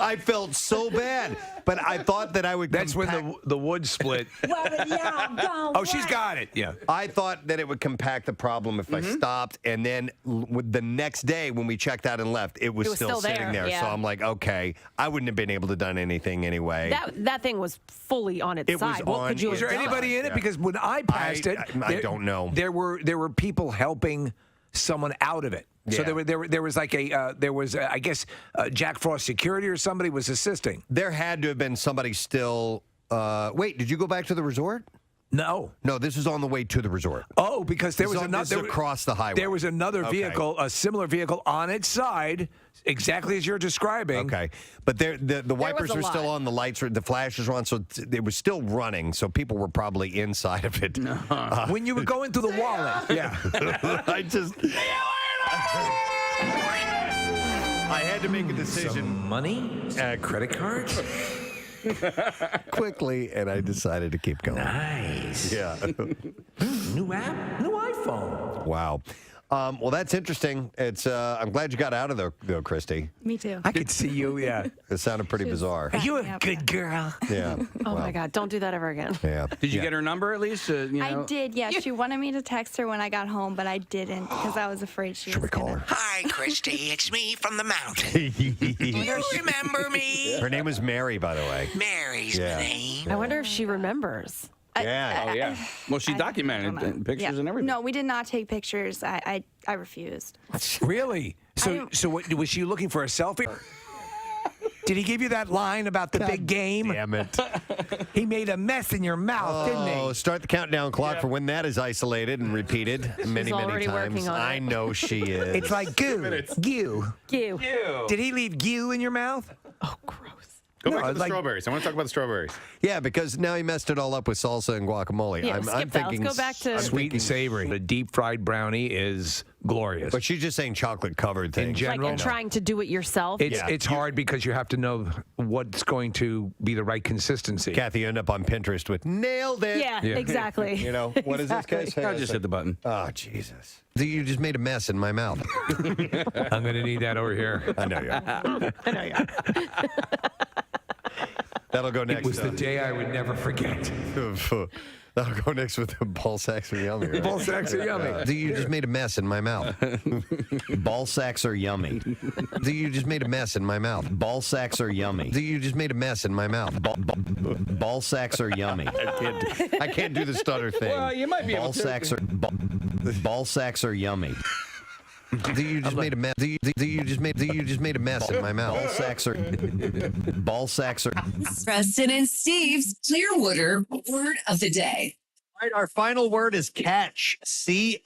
I felt so bad, but I thought that I would. That's when the wood split. Oh, she's got it. Yeah. I thought that it would compact the problem if I stopped, and then with the next day when we checked out and left, it was still sitting there. Yeah. So I'm like, okay, I wouldn't have been able to done anything anyway. That thing was fully on its side. What could you Was have there done? anybody in it? Because when I passed it, I don't know. There were people helping someone out of it. So Yeah. there was like I guess Jack Frost security or somebody was assisting. There had to have been somebody still. Wait, did you go back to the resort? No, this is on the way to the resort. Oh, because there was this is across the highway. There was another vehicle, a similar vehicle on its side, exactly as you're describing. Okay, but the wipers were still on, the lights were, the flashes were on, so it was still running. So people were probably inside of it. When you were going through the wallet, yeah. I just. I had to make a decision. Some money, credit cards. Quickly, and I decided to keep going. Nice. Yeah. New app, new iPhone. Wow. Well, that's interesting. It's. I'm glad you got out of there, though, Christy. Me too. I could see you, yeah. It sounded pretty bizarre. Are you a good girl? Yeah. Oh my God! Don't do that ever again. Yeah. Did you get her number at least? I did, yeah. She wanted me to text her when I got home, but I didn't because I was afraid she was going to. Hi, Christy. It's me from the mountain. You remember me? Her name was Mary, by the way. Mary's Yeah. my name. I wonder if she remembers. Yeah. Oh, yeah. Well, she documented pictures and everything. No, we did not take pictures. I refused. Really? So what, was she looking for a selfie? Did he give you that line about the big game? Damn it. He made a mess in your mouth, didn't Oh, he? start the countdown clock for when that is isolated and repeated many, many already times. working on it. I know she is. It's like goo. Goo. Goo. Did he leave goo in your mouth? Oh, gross. Go No, back to the like- strawberries. I want to talk about the strawberries. Yeah, because now he messed it all up with salsa and guacamole. Yeah, I'm skip that. Let's thinking go back to- Sweet and savory. The deep fried brownie is glorious. But she's just saying chocolate covered things. In general, And trying to do it yourself. it's hard because you have to know what's going to be the right consistency. Kathy, you end up on Pinterest with nailed it. Yeah, exactly. You know, what is this guy say? I just hit the button. Oh, Jesus. You just made a mess in my mouth. I'm going to need that over here. I know you are. I know, yeah. That'll go next. It was the day I would never forget. That'll go next with the ball sacks are yummy. Right? Ball sacks are yummy. You just made a mess in my mouth. Ball sacks are yummy. You just made a mess in my mouth. Ball sacks are yummy. You just made a mess in my mouth. Ball sacks are yummy. I can't do the stutter thing. Well, you might be able to. Ball sacks are yummy. You just made a mess. You just made a mess in my mouth. Ball sacks are. Preston and Steve's Clearwater word of the day. All right, our final word is catch. CATCH.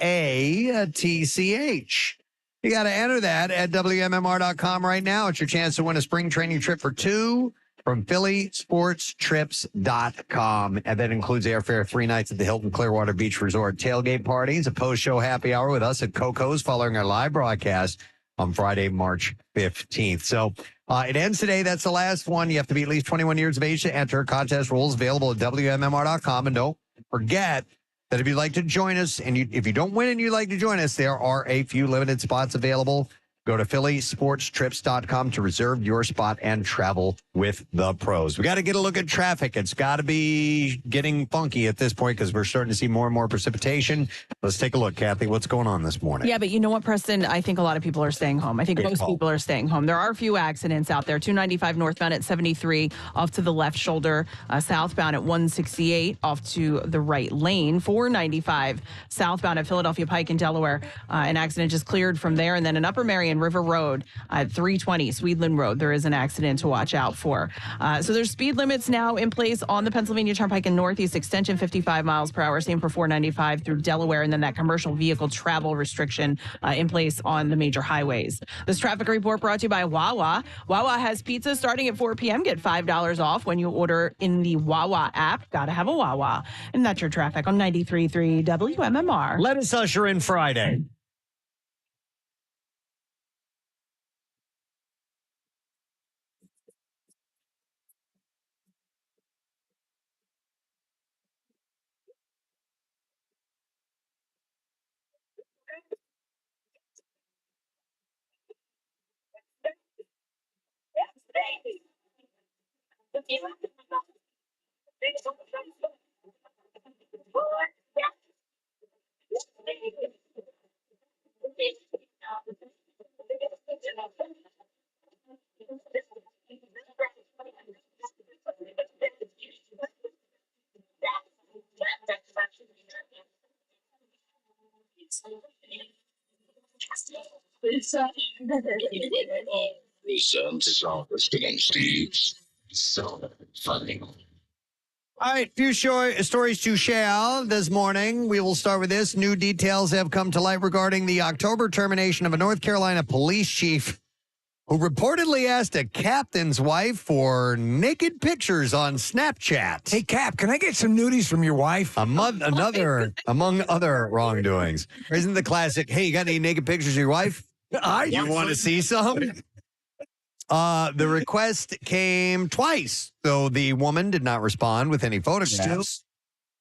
You got to enter that at WMMR.com right now. It's your chance to win a spring training trip for two from PhillySportsTrips.com. And that includes airfare, 3 nights at the Hilton Clearwater Beach Resort, tailgate parties, a post-show happy hour with us at Coco's following our live broadcast on Friday, March 15th. So it ends today. That's the last one. You have to be at least 21 years of age to enter. Contest rules available at WMMR.com. And don't forget that if you'd like to join us, and if you don't win and you'd like to join us, there are a few limited spots available. Go to PhillySportsTrips.com to reserve your spot and travel with the pros. We got to get a look at traffic. It's got to be getting funky at this point because we're starting to see more and more precipitation. Let's take a look, Kathy. What's going on this morning? Yeah, but you know what, Preston? I think a lot of people are staying home. I think most people are staying home. There are a few accidents out there. 295 northbound at 73 off to the left shoulder, southbound at 168 off to the right lane. 495 southbound at Philadelphia Pike in Delaware. An accident just cleared from there. And then in Upper Marion River Road at 320 Sweedland Road, there is an accident to watch out for. So there's speed limits now in place on the Pennsylvania Turnpike and Northeast Extension, 55 miles per hour. Same for 495 through Delaware. And then that commercial vehicle travel restriction in place on the major highways. This traffic report brought to you by Wawa. Wawa has pizza starting at 4 p.m. Get $5 off when you order in the Wawa app. Gotta have a Wawa. And that's your traffic on 93.3 WMMR. Let us usher in Friday. So funny. All right, few stories to share this morning. We will start with this. New details have come to light regarding the October termination of a North Carolina police chief who reportedly asked a captain's wife for naked pictures on Snapchat. Hey, Cap, can I get some nudies from your wife? Among other wrongdoings. Isn't the classic, hey, you got any naked pictures of your wife? You want to see some? The request came twice, though the woman did not respond with any photographs.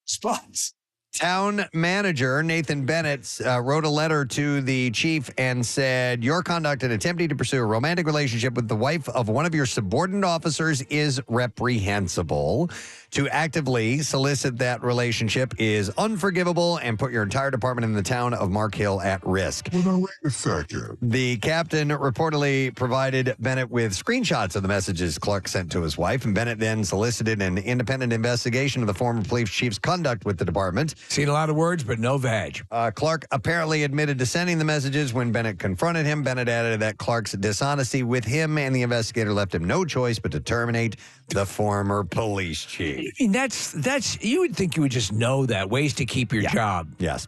Spots. Town manager Nathan Bennett wrote a letter to the chief and said, your conduct in attempting to pursue a romantic relationship with the wife of one of your subordinate officers is reprehensible. To actively solicit that relationship is unforgivable and put your entire department in the town of Mark Hill at risk. Well, wait a second. The captain reportedly provided Bennett with screenshots of the messages Clark sent to his wife, and Bennett then solicited an independent investigation of the former police chief's conduct with the department. Seen a lot of words, but no vag. Clark apparently admitted to sending the messages when Bennett confronted him. Bennett added that Clark's dishonesty with him and the investigator left him no choice but to terminate the former police chief. I mean, that's you would think you would just know that ways to keep your job. Yes.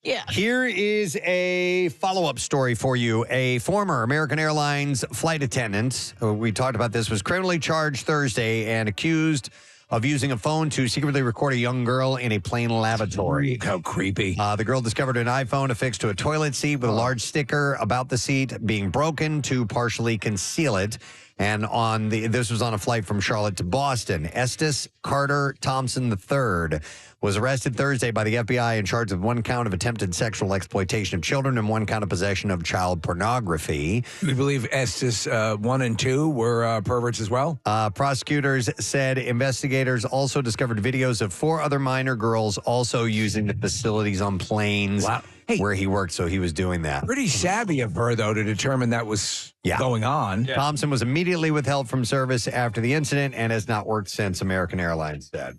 Yeah. Here is a follow-up story for you. A former American Airlines flight attendant, we talked about this, was criminally charged Thursday and accused of using a phone to secretly record a young girl in a plane lavatory. How creepy. The girl discovered an iPhone affixed to a toilet seat with a large sticker about the seat being broken to partially conceal it. And this was on a flight from Charlotte to Boston. Estes Carter Thompson III was arrested Thursday by the FBI in charge of one count of attempted sexual exploitation of children and one count of possession of child pornography. We believe Estes 1 and 2 were perverts as well. Prosecutors said investigators also discovered videos of 4 other minor girls also using the facilities on planes. Wow. Where he worked, so he was doing that. Pretty savvy of her, though, to determine that was going on. Yeah. Thompson was immediately withheld from service after the incident and has not worked since, American Airlines said.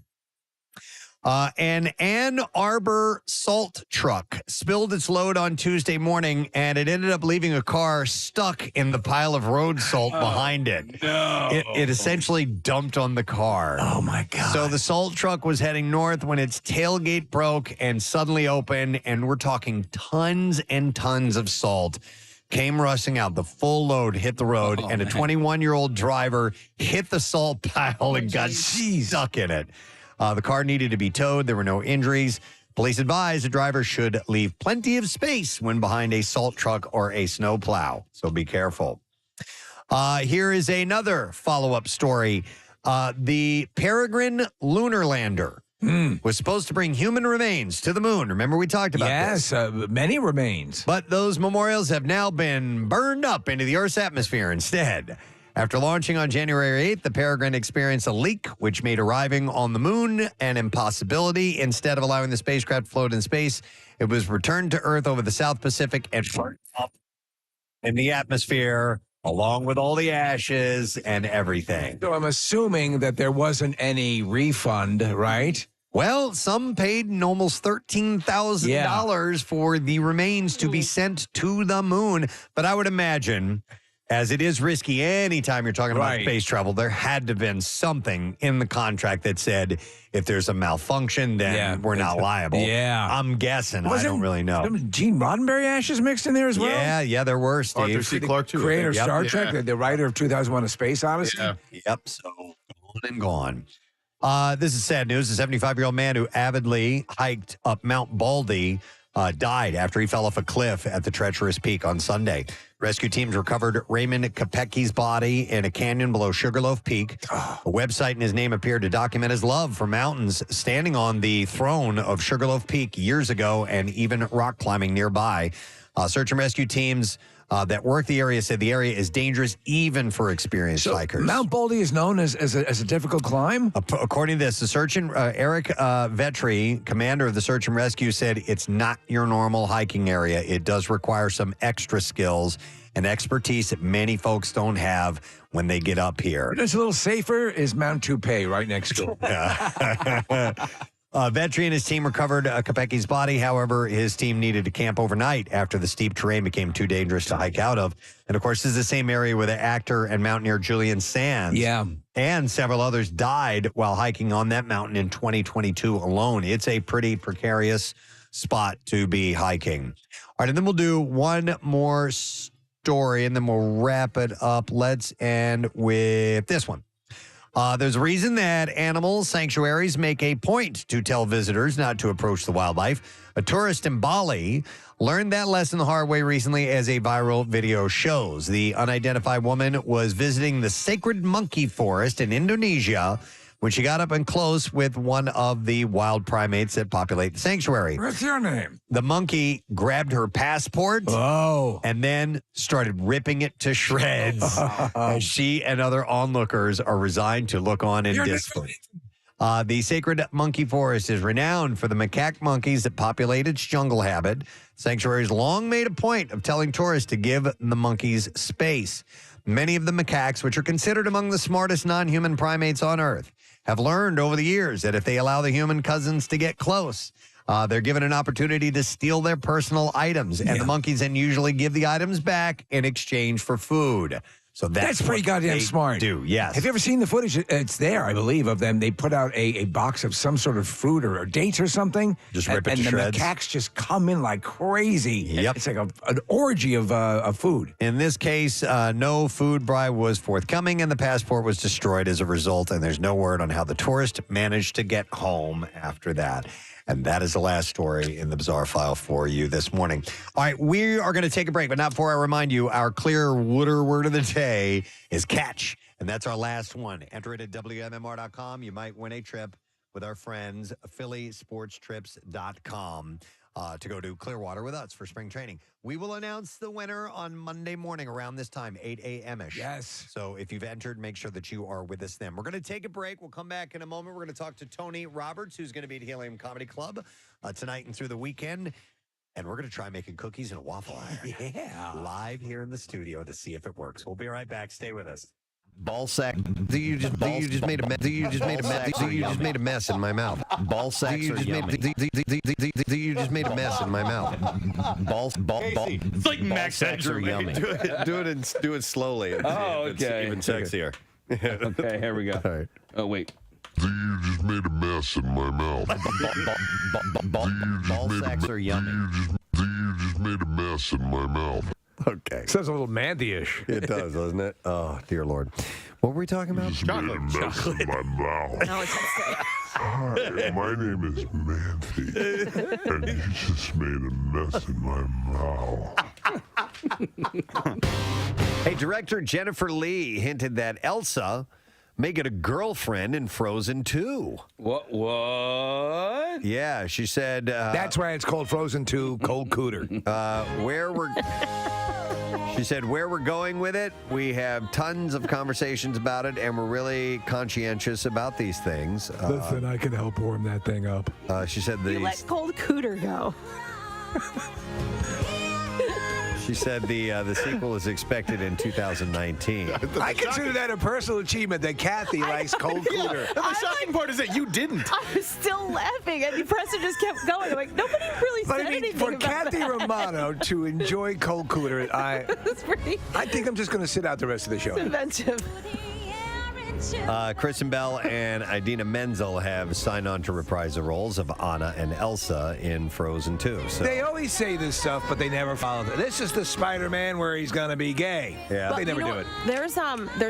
An Ann Arbor salt truck spilled its load on Tuesday morning, and it ended up leaving a car stuck in the pile of road salt behind it. No. It essentially dumped on the car. Oh, my God. So the salt truck was heading north when its tailgate broke and suddenly opened, and we're talking tons and tons of salt came rushing out. The full load hit the road, and a 21-year-old driver hit the salt pile and got stuck in it. The car needed to be towed. There were no injuries. Police advise the driver should leave plenty of space when behind a salt truck or a snow plow. So be careful. Here is another follow-up story. The Peregrine lunar lander was supposed to bring human remains to the moon. Remember we talked about this? Yes, many remains. But those memorials have now been burned up into the Earth's atmosphere instead. After launching on January 8th, the Peregrine experienced a leak, which made arriving on the moon an impossibility. Instead of allowing the spacecraft to float in space, it was returned to Earth over the South Pacific and burned up in the atmosphere, along with all the ashes and everything. So I'm assuming that there wasn't any refund, right? Well, some paid almost $13,000 for the remains to be sent to the moon. But I would imagine, as it is risky anytime you're talking about space travel, there had to have been something in the contract that said if there's a malfunction, then we're not liable. Yeah. I'm guessing. I don't really know. Gene Roddenberry ashes mixed in there as well? Yeah, there were, Steve. Arthur C. Clarke, too. Creator of Star Trek, the writer of 2001 A Space Odyssey. Yeah. Yep, so gone and gone. This is sad news. A 75-year-old man who avidly hiked up Mount Baldy died after he fell off a cliff at the treacherous peak on Sunday. Rescue teams recovered Raymond Kopecki's body in a canyon below Sugarloaf Peak. A website in his name appeared to document his love for mountains, standing on the throne of Sugarloaf Peak years ago and even rock climbing nearby. Search and rescue teams that work the area said the area is dangerous even for experienced hikers. Mount Baldy is known as a difficult climb? According to this, the Eric Vetri, commander of the search and rescue, said it's not your normal hiking area. It does require some extra skills and expertise that many folks don't have when they get up here. It's a little safer is Mount Toupee right next door. Vetri and his team recovered Kopecki's body. However, his team needed to camp overnight after the steep terrain became too dangerous to hike out of. And of course, this is the same area where the actor and mountaineer Julian Sands and several others died while hiking on that mountain in 2022 alone. It's a pretty precarious spot to be hiking. All right, and then we'll do one more story and then we'll wrap it up. Let's end with this one. There's a reason that animal sanctuaries make a point to tell visitors not to approach the wildlife. A tourist in Bali learned that lesson the hard way recently, as a viral video shows. The unidentified woman was visiting the sacred monkey forest in Indonesia when she got up and close with one of the wild primates that populate the sanctuary. What's your name? The monkey grabbed her passport and then started ripping it to shreds as she and other onlookers are resigned to look on in disbelief. The sacred monkey forest is renowned for the macaque monkeys that populate its jungle habit. Sanctuary has long made a point of telling tourists to give the monkeys space. Many of the macaques, which are considered among the smartest non-human primates on Earth, have learned over the years that if they allow the human cousins to get close, they're given an opportunity to steal their personal items. And the monkeys then usually give the items back in exchange for food. So that's pretty goddamn smart. Yes. Have you ever seen the footage? It's there, I believe, of them. They put out a box of some sort of fruit or dates or something. Just rip it to and shreds. the macaques just come in like crazy. Yep. It's like an orgy of food. In this case, no food bribe was forthcoming, and the passport was destroyed as a result. And there's no word on how the tourist managed to get home after that. And that is the last story in the Bizarre File for you this morning. All right, we are going to take a break, but not before I remind you, our clear Wooder word of the day is catch. And that's our last one. Enter it at WMMR.com. You might win a trip with our friends, PhillySportsTrips.com. To go to Clearwater with us for spring training. We will announce the winner on Monday morning around this time, 8 a.m.-ish. Yes. So if you've entered, make sure that you are with us then. We're going to take a break. We'll come back in a moment. We're going to talk to Tony Roberts, who's going to be at Helium Comedy Club tonight and through the weekend. And we're going to try making cookies in a waffle iron. Yeah. Live here in the studio to see if it works. We'll be right back. Stay with us. Ball sack. You just made a mess in my mouth. Ball sacks are yummy. You just made a mess in my mouth. Ball. It's like Max sacks are Headroom. yummy. Do it slowly. It's even sexier. Okay, here we go. All right. Oh wait. You just made a mess in my mouth. Ball sacks are yummy. You just made a mess in my mouth. Okay. Sounds a little Mandy-ish. It does, doesn't it? Oh, dear Lord. What were we talking about? Chocolate. Mess in my mouth. No, it's Hi, my name is Mandy, and you just made a mess in my mouth. Hey, director Jennifer Lee hinted that Elsa may get a girlfriend in Frozen 2. What? Yeah, she said... That's why it's called Frozen 2 Cold Cooter. She said, where we're going with it, we have tons of conversations about it, and we're really conscientious about these things. Listen, I can help warm that thing up. She said You let Cold Cooter go. She said the sequel is expected in 2019. I consider that a personal achievement that Kathy likes Cold Cooter. The shocking part is that you didn't. I was still laughing, and Preston just kept going. I'm like, nobody really said anything for about Kathy that. Romano to enjoy Cold Cooter, I think I'm just going to sit out the rest of the show. It's inventive. Kristen Bell and Idina Menzel have signed on to reprise the roles of Anna and Elsa in Frozen 2. So. They always say this stuff, but they never follow it. This is the Spider-Man where he's going to be gay. Yeah. But they never do it. There's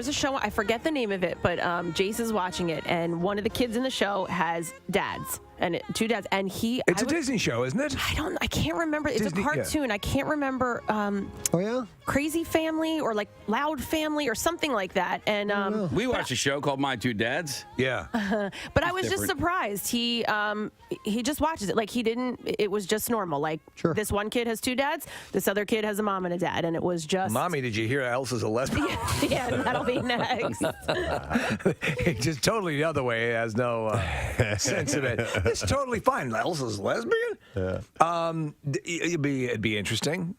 a show, I forget the name of it, but Jace is watching it, and one of the kids in the show has dads. And two dads, and It's a Disney show, isn't it? I can't remember. It's Disney, a cartoon. yeah. I can't remember. Oh yeah, Crazy Family or like Loud Family or something like that. And we watched a show called My Two Dads. Yeah. But I was just surprised. He just watches it like he didn't. It was just normal. Like this one kid has two dads. This other kid has a mom and a dad, and it was just. Mommy, did you hear Elsa's a lesbian? Yeah, that'll be next. Just totally the other way. It has no sense of it. It's totally fine. Elsa's lesbian? Yeah. It'd be interesting.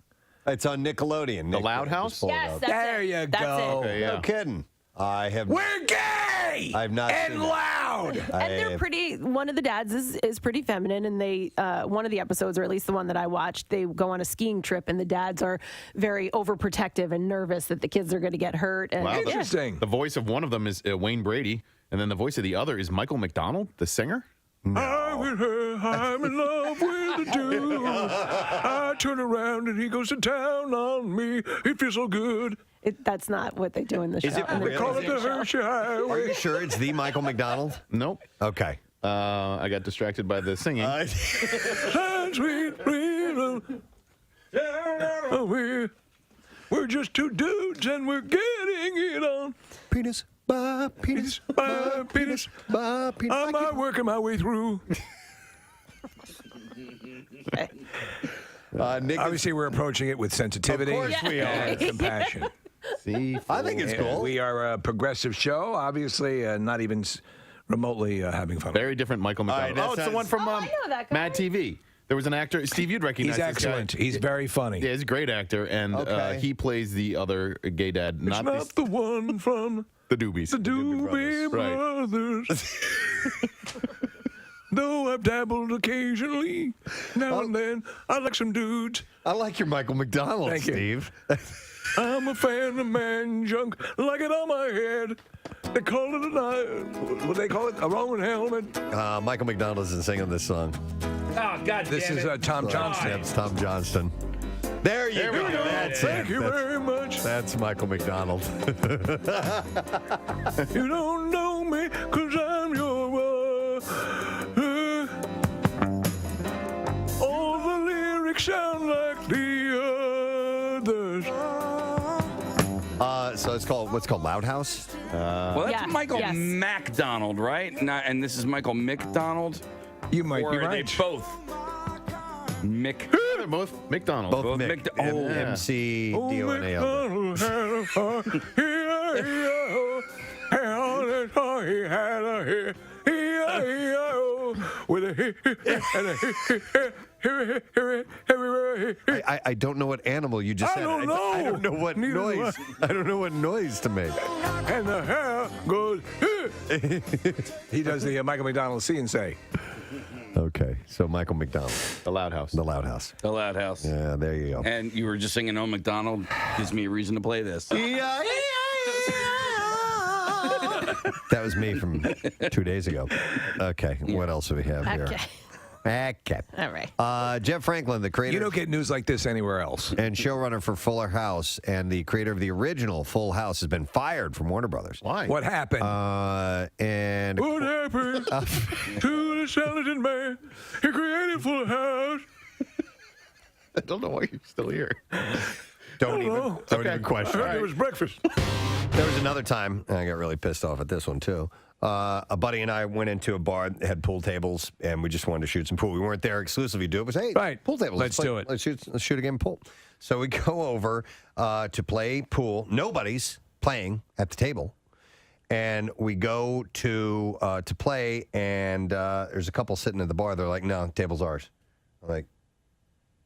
It's on Nickelodeon. The Loud House? Yes, that's there you That's go. it. No kidding. We're gay. I've not and seen it. loud. And they're pretty. One of the dads is pretty feminine, and they one of the episodes, or at least the one that I watched, they go on a skiing trip, and the dads are very overprotective and nervous that the kids are going to get hurt. And, Wow, yeah. Interesting. The voice of one of them is Wayne Brady, and then the voice of the other is Michael McDonald, the singer. I'm in love with a dude. I turn around and he goes to town on me. It feels so good. That's not what they do in the show. Is it in the really? Call it the Hershey Highway. Are you sure it's the Michael McDonald? Nope. Okay. I got distracted by the singing. Sweet freedom. We're just two dudes and we're getting it on. Penis. Bye, penis. Bye, penis. Bye, penis. I'm not working my way through. Nick Obviously, we're approaching it with sensitivity. Of course we are. And compassion. See, I think it's cool. We are a progressive show, obviously, not even remotely having fun. Very different Michael McDonald. right, Oh, it's the one from I know that guy. Mad TV. There was an actor, Steve, you'd recognize He's this guy. excellent. He's very funny. Yeah, he's a great actor, and Okay. he plays the other gay dad. It's Not not the one from the Doobies. the Doobie Brothers. Though I've dabbled occasionally, now and then, I like some dudes. I like your Michael McDonald, Thank you. Steve. I'm a fan of man junk, like it on my head. They call it what they call it, a Roman helmet. Michael McDonald isn't singing this song. Oh, God This damn is it. Tom Johnston. That's Tom Johnston. There you go. That's Thank it. you That's- very much. That's Michael McDonald. You don't know me, cause I'm your all the lyrics sound like the others. So it's called Loud House? Well, that's Yeah, Michael yes. MacDonald, right? Not, and this is Michael McDonald. You might Or be are right. they both? Mick. They're both McDonald. Both Mick. Oh, M-C-D-O-N-A-L. He had a hair, with a I don't know what animal you just I said. don't know. I don't know what Neither do noise. I don't know what noise to make. and the hair goes. He does the Michael McDonald see and say. Okay, so Michael McDonald, The Loud House. the Loud House. The Loud House. Yeah, there you go. And you were just singing "Oh McDonald" gives me a reason to play this. That was me from 2 days ago. Okay, what else do we have here? Okay. All right. Jeff Franklin, the creator. You don't get news like this anywhere else. And showrunner for Fuller House and the creator of the original Full House has been fired from Warner Brothers. Why? What happened? And What happened to the talented man? He created Full House. I don't know why you're still here. don't even question. I heard it was breakfast. There was another time, and I got really pissed off at this one too. A buddy and I went into a bar that had pool tables, and we just wanted to shoot some pool. We weren't there exclusively to do it. It was, hey, Right. pool tables. Let's do it. Let's shoot a game of pool. So we go over to play pool. Nobody's playing at the table. And we go to play, and there's a couple sitting at the bar. They're like, no, table's ours. I'm like,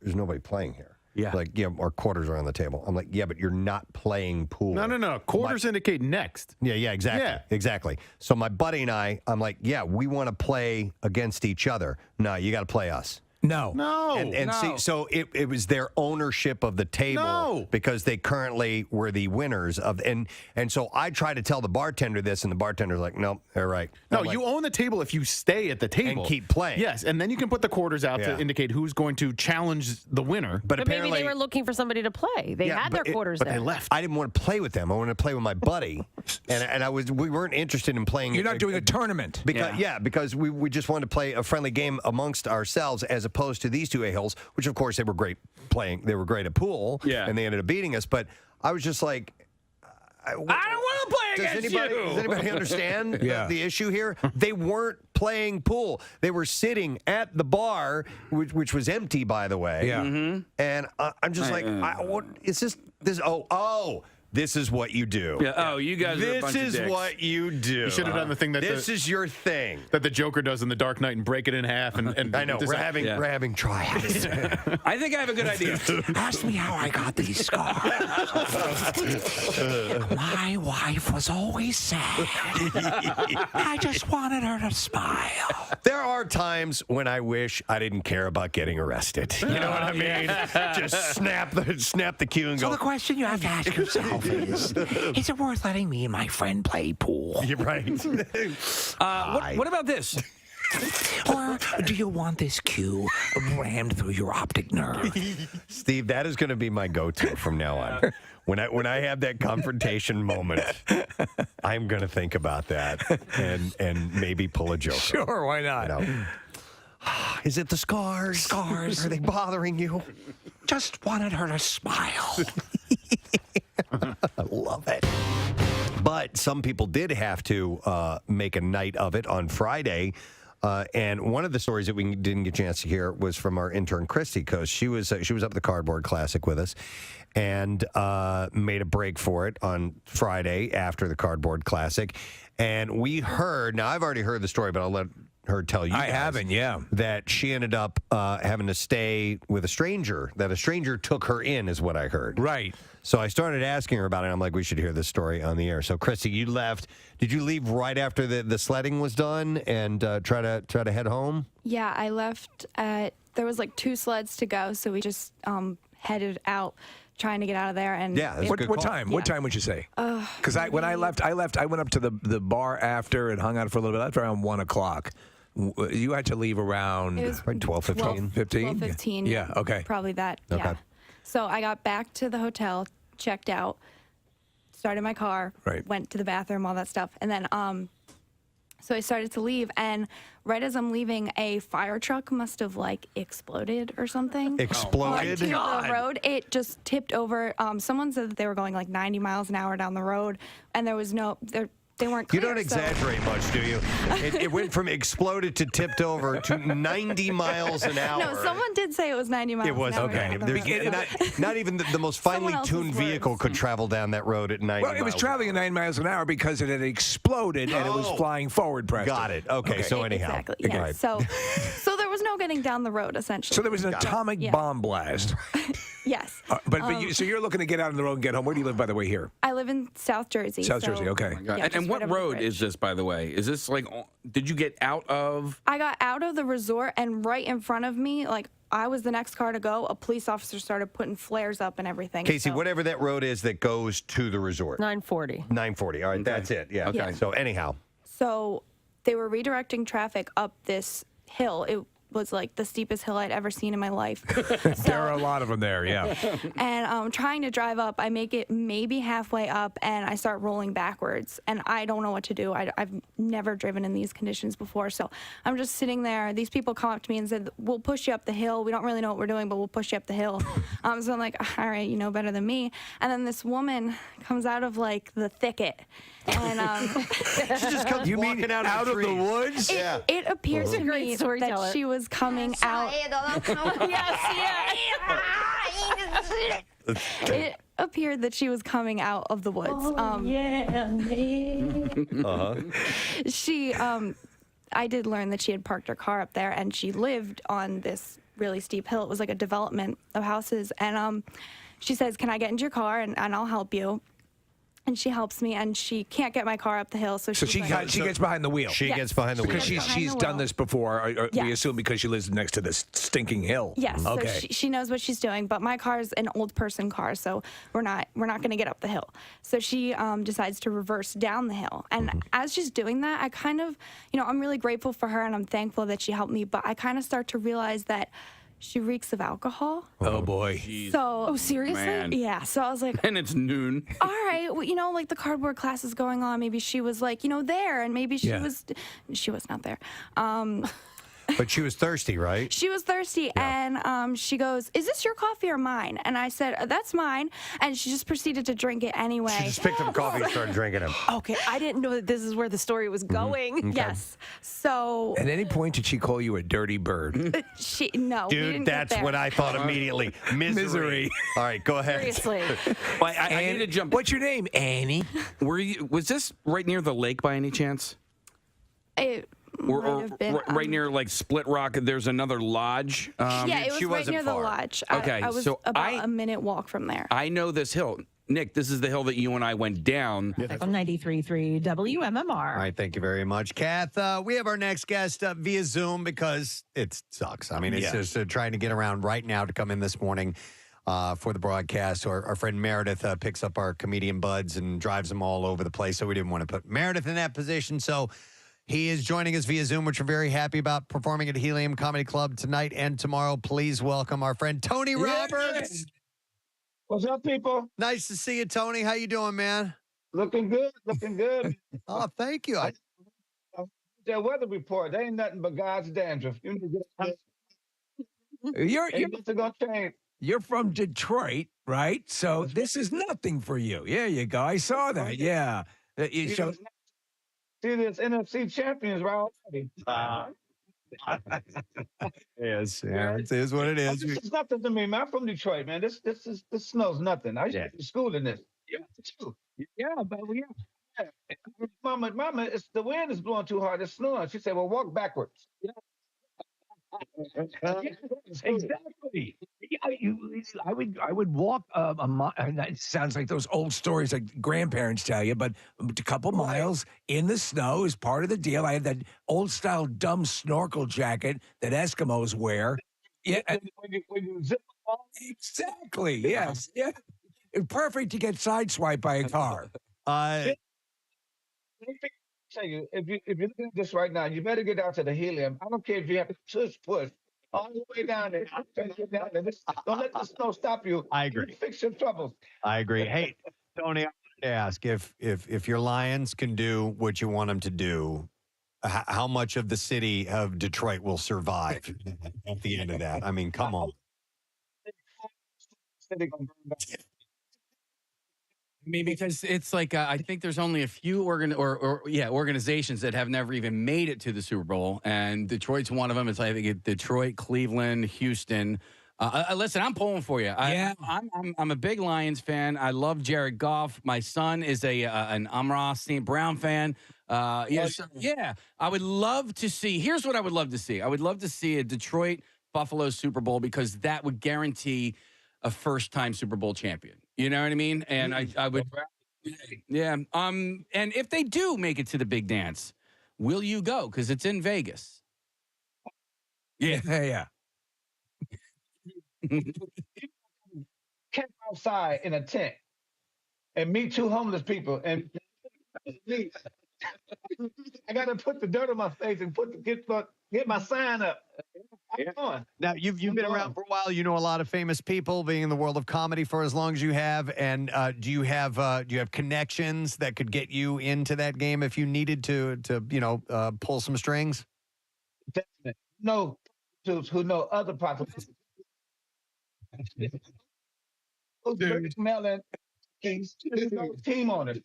there's nobody playing here. Yeah. Like, yeah, our quarters are on the table. I'm like, yeah, but you're not playing pool. No. Quarters indicate next. Yeah, exactly. Yeah. Exactly. So my buddy and I'm like, yeah, we want to play against each other. No, you got to play us. No. And see, so it was their ownership of the table because they currently were the winners of, and so I tried to tell the bartender this, and the bartender's like, nope, they're right. No, I'm like, you own the table if you stay at the table. And keep playing. Yes, and then you can put the quarters out Yeah. to indicate who's going to challenge the winner. But But maybe apparently they were looking for somebody to play. They had their quarters but there. they left. I didn't want to play with them. I wanted to play with my buddy, and we weren't interested in playing. You're not doing a tournament. Because we just wanted to play a friendly game amongst ourselves, as opposed to these two a-holes, which of course they were great playing. They were great at pool, and they ended up beating us. But I was just like, I don't want to play against you. Does anybody understand Yeah. the issue here? They weren't playing pool. They were sitting at the bar, which was empty, by the way. Yeah. And I'm just like, what is this? This is what you do. Yeah. Oh, you guys are a bunch of This is dicks. what you do. You should have done the thing that This is your thing. that the Joker does in The Dark Knight and break it in half. And I know. We're having tryouts. I think I have a good idea. Ask me how I got these scars. My wife was always sad. I just wanted her to smile. There are times when I wish I didn't care about getting arrested. You know what I mean? Just snap the cue and So go. the question you have to ask yourself is it worth letting me and my friend play pool? You're right. What about this? Or do you want this cue rammed through your optic nerve? Steve, that is going to be my go-to from now on. When I have that confrontation moment, I'm going to think about that and maybe pull a joke. Sure, why not? You know? Is it the scars? Scars. Are they bothering you? Just wanted her to smile. I love it. But But some people did have to make a night of it on Friday. And one of the stories that we didn't get a chance to hear was from our intern Christy, because she was up at the Cardboard Classic with us and made a break for it on Friday after the Cardboard Classic. And we heard, now I've already heard the story, but I'll let her tell you. I haven't, yeah. That she ended up having to stay with a stranger, that a stranger took her in, is what I heard. Right. So I started asking her about it. I'm like, we should hear this story on the air. So, Christy, you left. Did you leave right after the sledding was done and try to head home? Yeah, I left at, there was like 2 sleds to go, so we just headed out trying to get out of there. And what time? Yeah. What time would you say? Because when I left, I went up to the bar after and hung out for a little bit. I left around 1 o'clock. You had to leave around 12, 15. 15. Yeah, okay. Probably that, Okay. yeah. So I got back to the hotel, checked out, started my car, went to the bathroom, all that stuff. And then, so I started to leave. And right as I'm leaving, a fire truck must have like exploded or something. Exploded? Onto the road. It just tipped over. Someone said that they were going like 90 miles an hour down the road. And there was no, they weren't clear. You don't exaggerate much, do you? It went from exploded to tipped over to 90 miles an hour. No, someone did say it was 90 miles It was an hour. okay. down the road. Not even the most finely tuned vehicle could travel down that road at 90 Well, it was miles. traveling at 9 miles an hour because it had exploded and it was flying forward, Preston. Got it. Okay, so anyhow. Exactly. Yeah. Right. So there was no getting down the road, essentially. So there was an atomic bomb blast. Yes. So you're looking to get out on the road and get home. Where do you live, by the way, here? I live in South Jersey. South Jersey, okay. Oh my God. Yeah, and just what right over the road bridge. is this, by the way? Is this like, did you get out of? I got out of the resort, and right in front of me, like I was the next car to go, a police officer started putting flares up and everything. Casey, so. whatever that road is that goes to the resort. 940. 940. All right, that's it. Yeah. Okay. So anyhow. So they were redirecting traffic up this hill. It was like the steepest hill I'd ever seen in my life. There are a lot of them there, yeah. And trying to drive up, I make it maybe halfway up, and I start rolling backwards. And I don't know what to do. I've never driven in these conditions before. So I'm just sitting there. These people come up to me and said, we'll push you up the hill. We don't really know what we're doing, but we'll push you up the hill. So I'm like, all right, you know better than me. And then this woman comes out of like the thicket. And she just comes walking out of the woods? It appears to me that she was coming out. It appeared that she was coming out of the woods. She, I did learn that she had parked her car up there, and she lived on this really steep hill. It was like a development of houses. And she says, can I get into your car and I'll help you? And she helps me, and she can't get my car up the hill. So she gets behind the wheel. She gets behind the wheel. Because she's done this before. We assume because she lives next to this stinking hill. Yes. Okay. So she knows what she's doing, but my car's an old person car, so we're not going to get up the hill. So she decides to reverse down the hill, and as she's doing that, I kind of, I'm really grateful for her, and I'm thankful that she helped me. But I kind of start to realize that she reeks of alcohol. Oh boy. So seriously? Man. Yeah. So I was like, And it's noon. all right, well, like the cardboard class is going on. Maybe she was like, there, and maybe she was not there. But she was thirsty, right? She was thirsty, and she goes, is this your coffee or mine? And I said, that's mine. And she just proceeded to drink it anyway. She just picked up coffee and started drinking them. Okay, I didn't know that this is where the story was going. Okay. Yes. So. At any point did she call you a dirty bird? No. we Dude, didn't get that's there. what I thought immediately. Misery. All right, go ahead. Seriously. Well, I need to jump. What's your name, Annie? Was this right near the lake by any chance? It Or might have been, right near like Split Rock, there's another lodge. yeah, it was right near the lodge. Okay, I was so about a minute walk from there. I know this hill. Nick, this is the hill that you and I went down. From 93.3 WMMR. All right, thank you very much, Kath. We have our next guest via Zoom because it sucks. I mean, it's just trying to get around right now to come in this morning for the broadcast. Our friend Meredith picks up our comedian buds and drives them all over the place, so we didn't want to put Meredith in that position. So he is joining us via Zoom, which we're very happy about, performing at Helium Comedy Club tonight and tomorrow. Please welcome our friend Tony Roberts. What's up, people? Nice to see you, Tony. How you doing, man? Looking good, looking good. Oh, thank you. That weather report, they ain't nothing but God's dandruff. You need to get gonna change. You're from Detroit, right? So this is nothing for you. Yeah, you go. I saw that. Yeah. So See, this NFC champions right already. Yes, yeah, it is what it is. This is nothing to me, man. I'm from Detroit, man. This snows nothing. I used to go to school in this. Yeah, but yeah. Mama, it's the wind is blowing too hard. It's snowing. She said, "Well, walk backwards." Exactly. I would walk a mile. It sounds like those old stories like grandparents tell you, but a couple miles in the snow is part of the deal. I had that old style dumb snorkel jacket that Eskimos wear. Yeah, when you zip off. Exactly. Yes. Yeah. Perfect to get sideswiped by a car. Tell you, if you're looking at this right now, you better get down to the helium. I don't care if you have to push all the way down there. Get down there. Don't let the snow stop you. I agree. You fix your troubles. I agree. Hey, Tony, I wanted to ask if your Lions can do what you want them to do, how much of the city of Detroit will survive at the end of that? I mean, come on. I mean, because it's like I think there's only a few organizations that have never even made it to the Super Bowl, and Detroit's one of them. It's I think Detroit, Cleveland, Houston. Listen, I'm pulling for you. I'm a big Lions fan. I love Jared Goff. My son is an Amon-Ra St. Brown fan. I would love to see. Here's what I would love to see. I would love to see a Detroit Buffalo Super Bowl because that would guarantee a first-time Super Bowl champion. You know what I mean? And I would, yeah. And if they do make it to the big dance, will you go? Because it's in Vegas. Yeah. Camp outside in a tent and meet two homeless people and I got to put the dirt on my face and get my sign up. I'm going. Now you've been around for a while. You know a lot of famous people, being in the world of comedy for as long as you have. And do you have connections that could get you into that game if you needed to pull some strings? Definitely. No, who know other parts. Melon, team on it.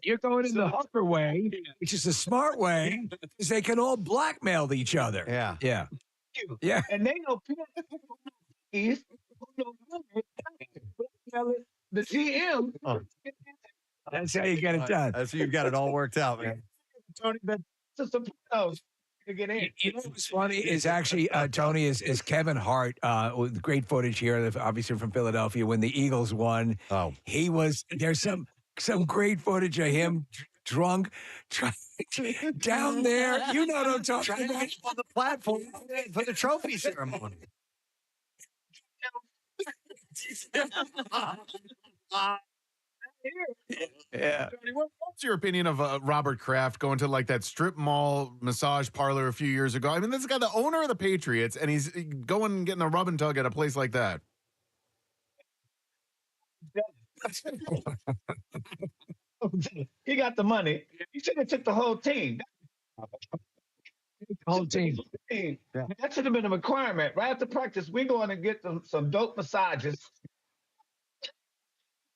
You're going in the Hooker way, which is a smart way, because they can all blackmail each other. Yeah. Yeah. And they know people the GM. Oh. That's how you get it done. That's how you've got it all worked out, man. Tony, that's just a to get in. You know what's funny is actually, Tony, is Kevin Hart, with great footage here, obviously from Philadelphia, when the Eagles won. Oh. There's some great footage of him drunk down there. You know what I'm talking about. On the platform for the trophy ceremony. Yeah. Tony, what's your opinion of Robert Kraft going to like that strip mall massage parlor a few years ago? I mean, this guy, the owner of the Patriots, and he's going and getting a rub and tug at a place like that. He got the money. He should have took the whole team. That should have been a requirement. Right after practice, we going to get some dope massages.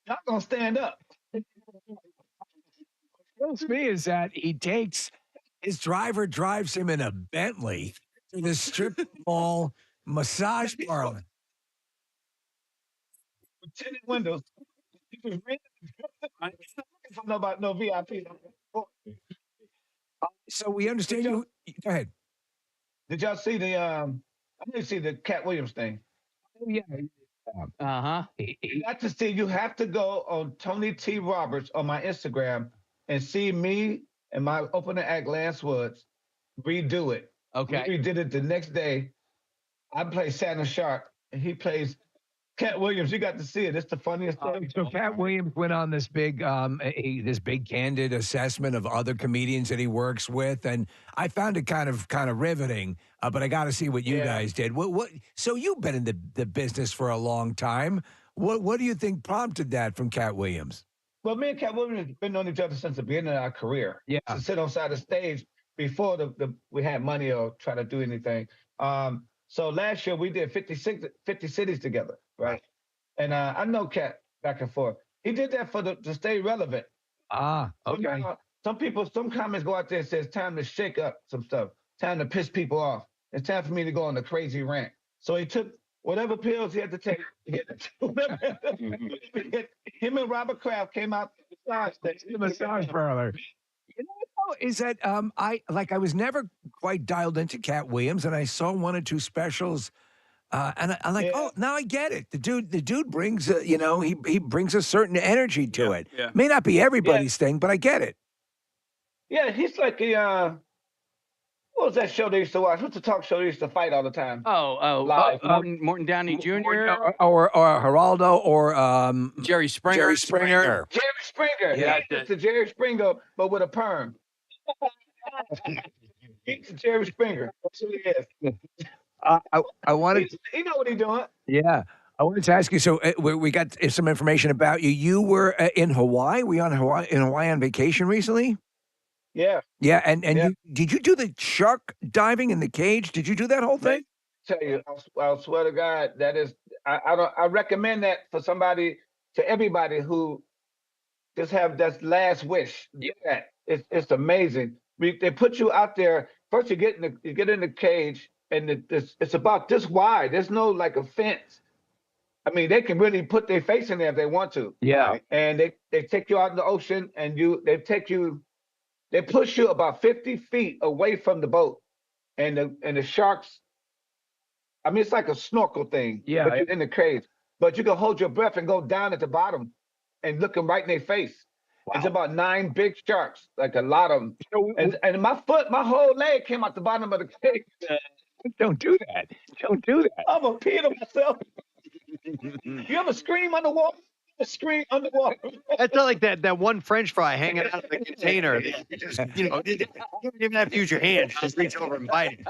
Y'all gonna stand up. What kills me is that his driver drives him in a Bentley to the strip mall massage parlor. With tinted windows. I don't know about no VIP. So we understand you. Go ahead. Did y'all see I didn't see the Cat Williams thing. Oh, yeah. You have to go on Tony T. Roberts on my Instagram and see me and my opening act, Lance Woods, redo it. Okay. We did it the next day. I play Santa Sharp, and he plays Cat Williams. You got to see it. It's the funniest thing. So Cat Williams went on this big candid assessment of other comedians that he works with, and I found it kind of riveting. But I got to see what you guys did. What? So you've been in the business for a long time. What do you think prompted that from Cat Williams? Well, me and Cat Williams have been on each other since the beginning of our career. Yeah. To sit on side of the stage before we had money or try to do anything. So last year we did 50 cities together, right? And I know Cat back and forth. He did that to stay relevant. Ah, So okay. now, some comments go out there and says time to shake up some stuff, time to piss people off. It's time for me to go on a crazy rant. So he took whatever pills he had to take. Him and Robert Kraft came out the massage parlor. You know, is that I was never quite dialed into Cat Williams, and I saw one or two specials, and I'm like, oh, now I get it. The dude brings, he brings a certain energy to it. Yeah. May not be everybody's thing, but I get it. Yeah, he's like a what was that show they used to watch? What's the talk show they used to fight all the time? Live. Morton Downey Jr. Or Geraldo or Jerry Springer. Jerry Springer. Jerry Springer. Yeah. It's a Jerry Springer, but with a perm. It's Jerry Springer. That's who he is. I wanted. He know what he's doing. Yeah. I wanted to ask you. So we got some information about you. You were in Hawaii. Were you in Hawaii on vacation recently? Yeah. Yeah, and did you do the shark diving in the cage? Did you do that whole thing? Tell you, I swear to God, that is, I recommend that for everybody who just have that last wish. Do that. It's amazing. They put you out there. First, you get in the cage, and it's about this wide. There's no like a fence. I mean, they can really put their face in there if they want to. Yeah. And they take you out in the ocean, and they push you about 50 feet away from the boat, and the sharks. I mean, it's like a snorkel thing. Yeah. But you're in the cage, but you can hold your breath and go down at the bottom, and look them right in their face. Wow. It's about 9 big sharks, like a lot of them. And my whole leg came out the bottom of the cage. Don't do that. Don't do that. I'm gonna pee to myself. You ever scream underwater? Scream underwater. That's not like that one French fry hanging out of the container. You just, you don't even have to use your hands. Just reach over and bite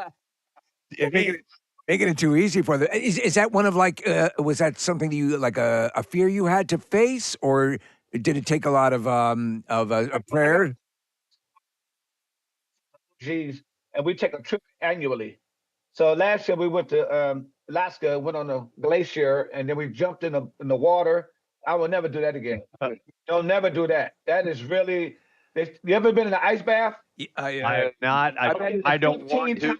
it. Making it too easy for them. Is that one of was that something that you like a fear you had to face, or did it take a lot of a prayer? Geez, and we take a trip annually. So last year we went to Alaska, went on a glacier, and then we jumped in the water. I will never do that again. Don't never do that. That is really. You ever been in an ice bath? I have not. I don't want to.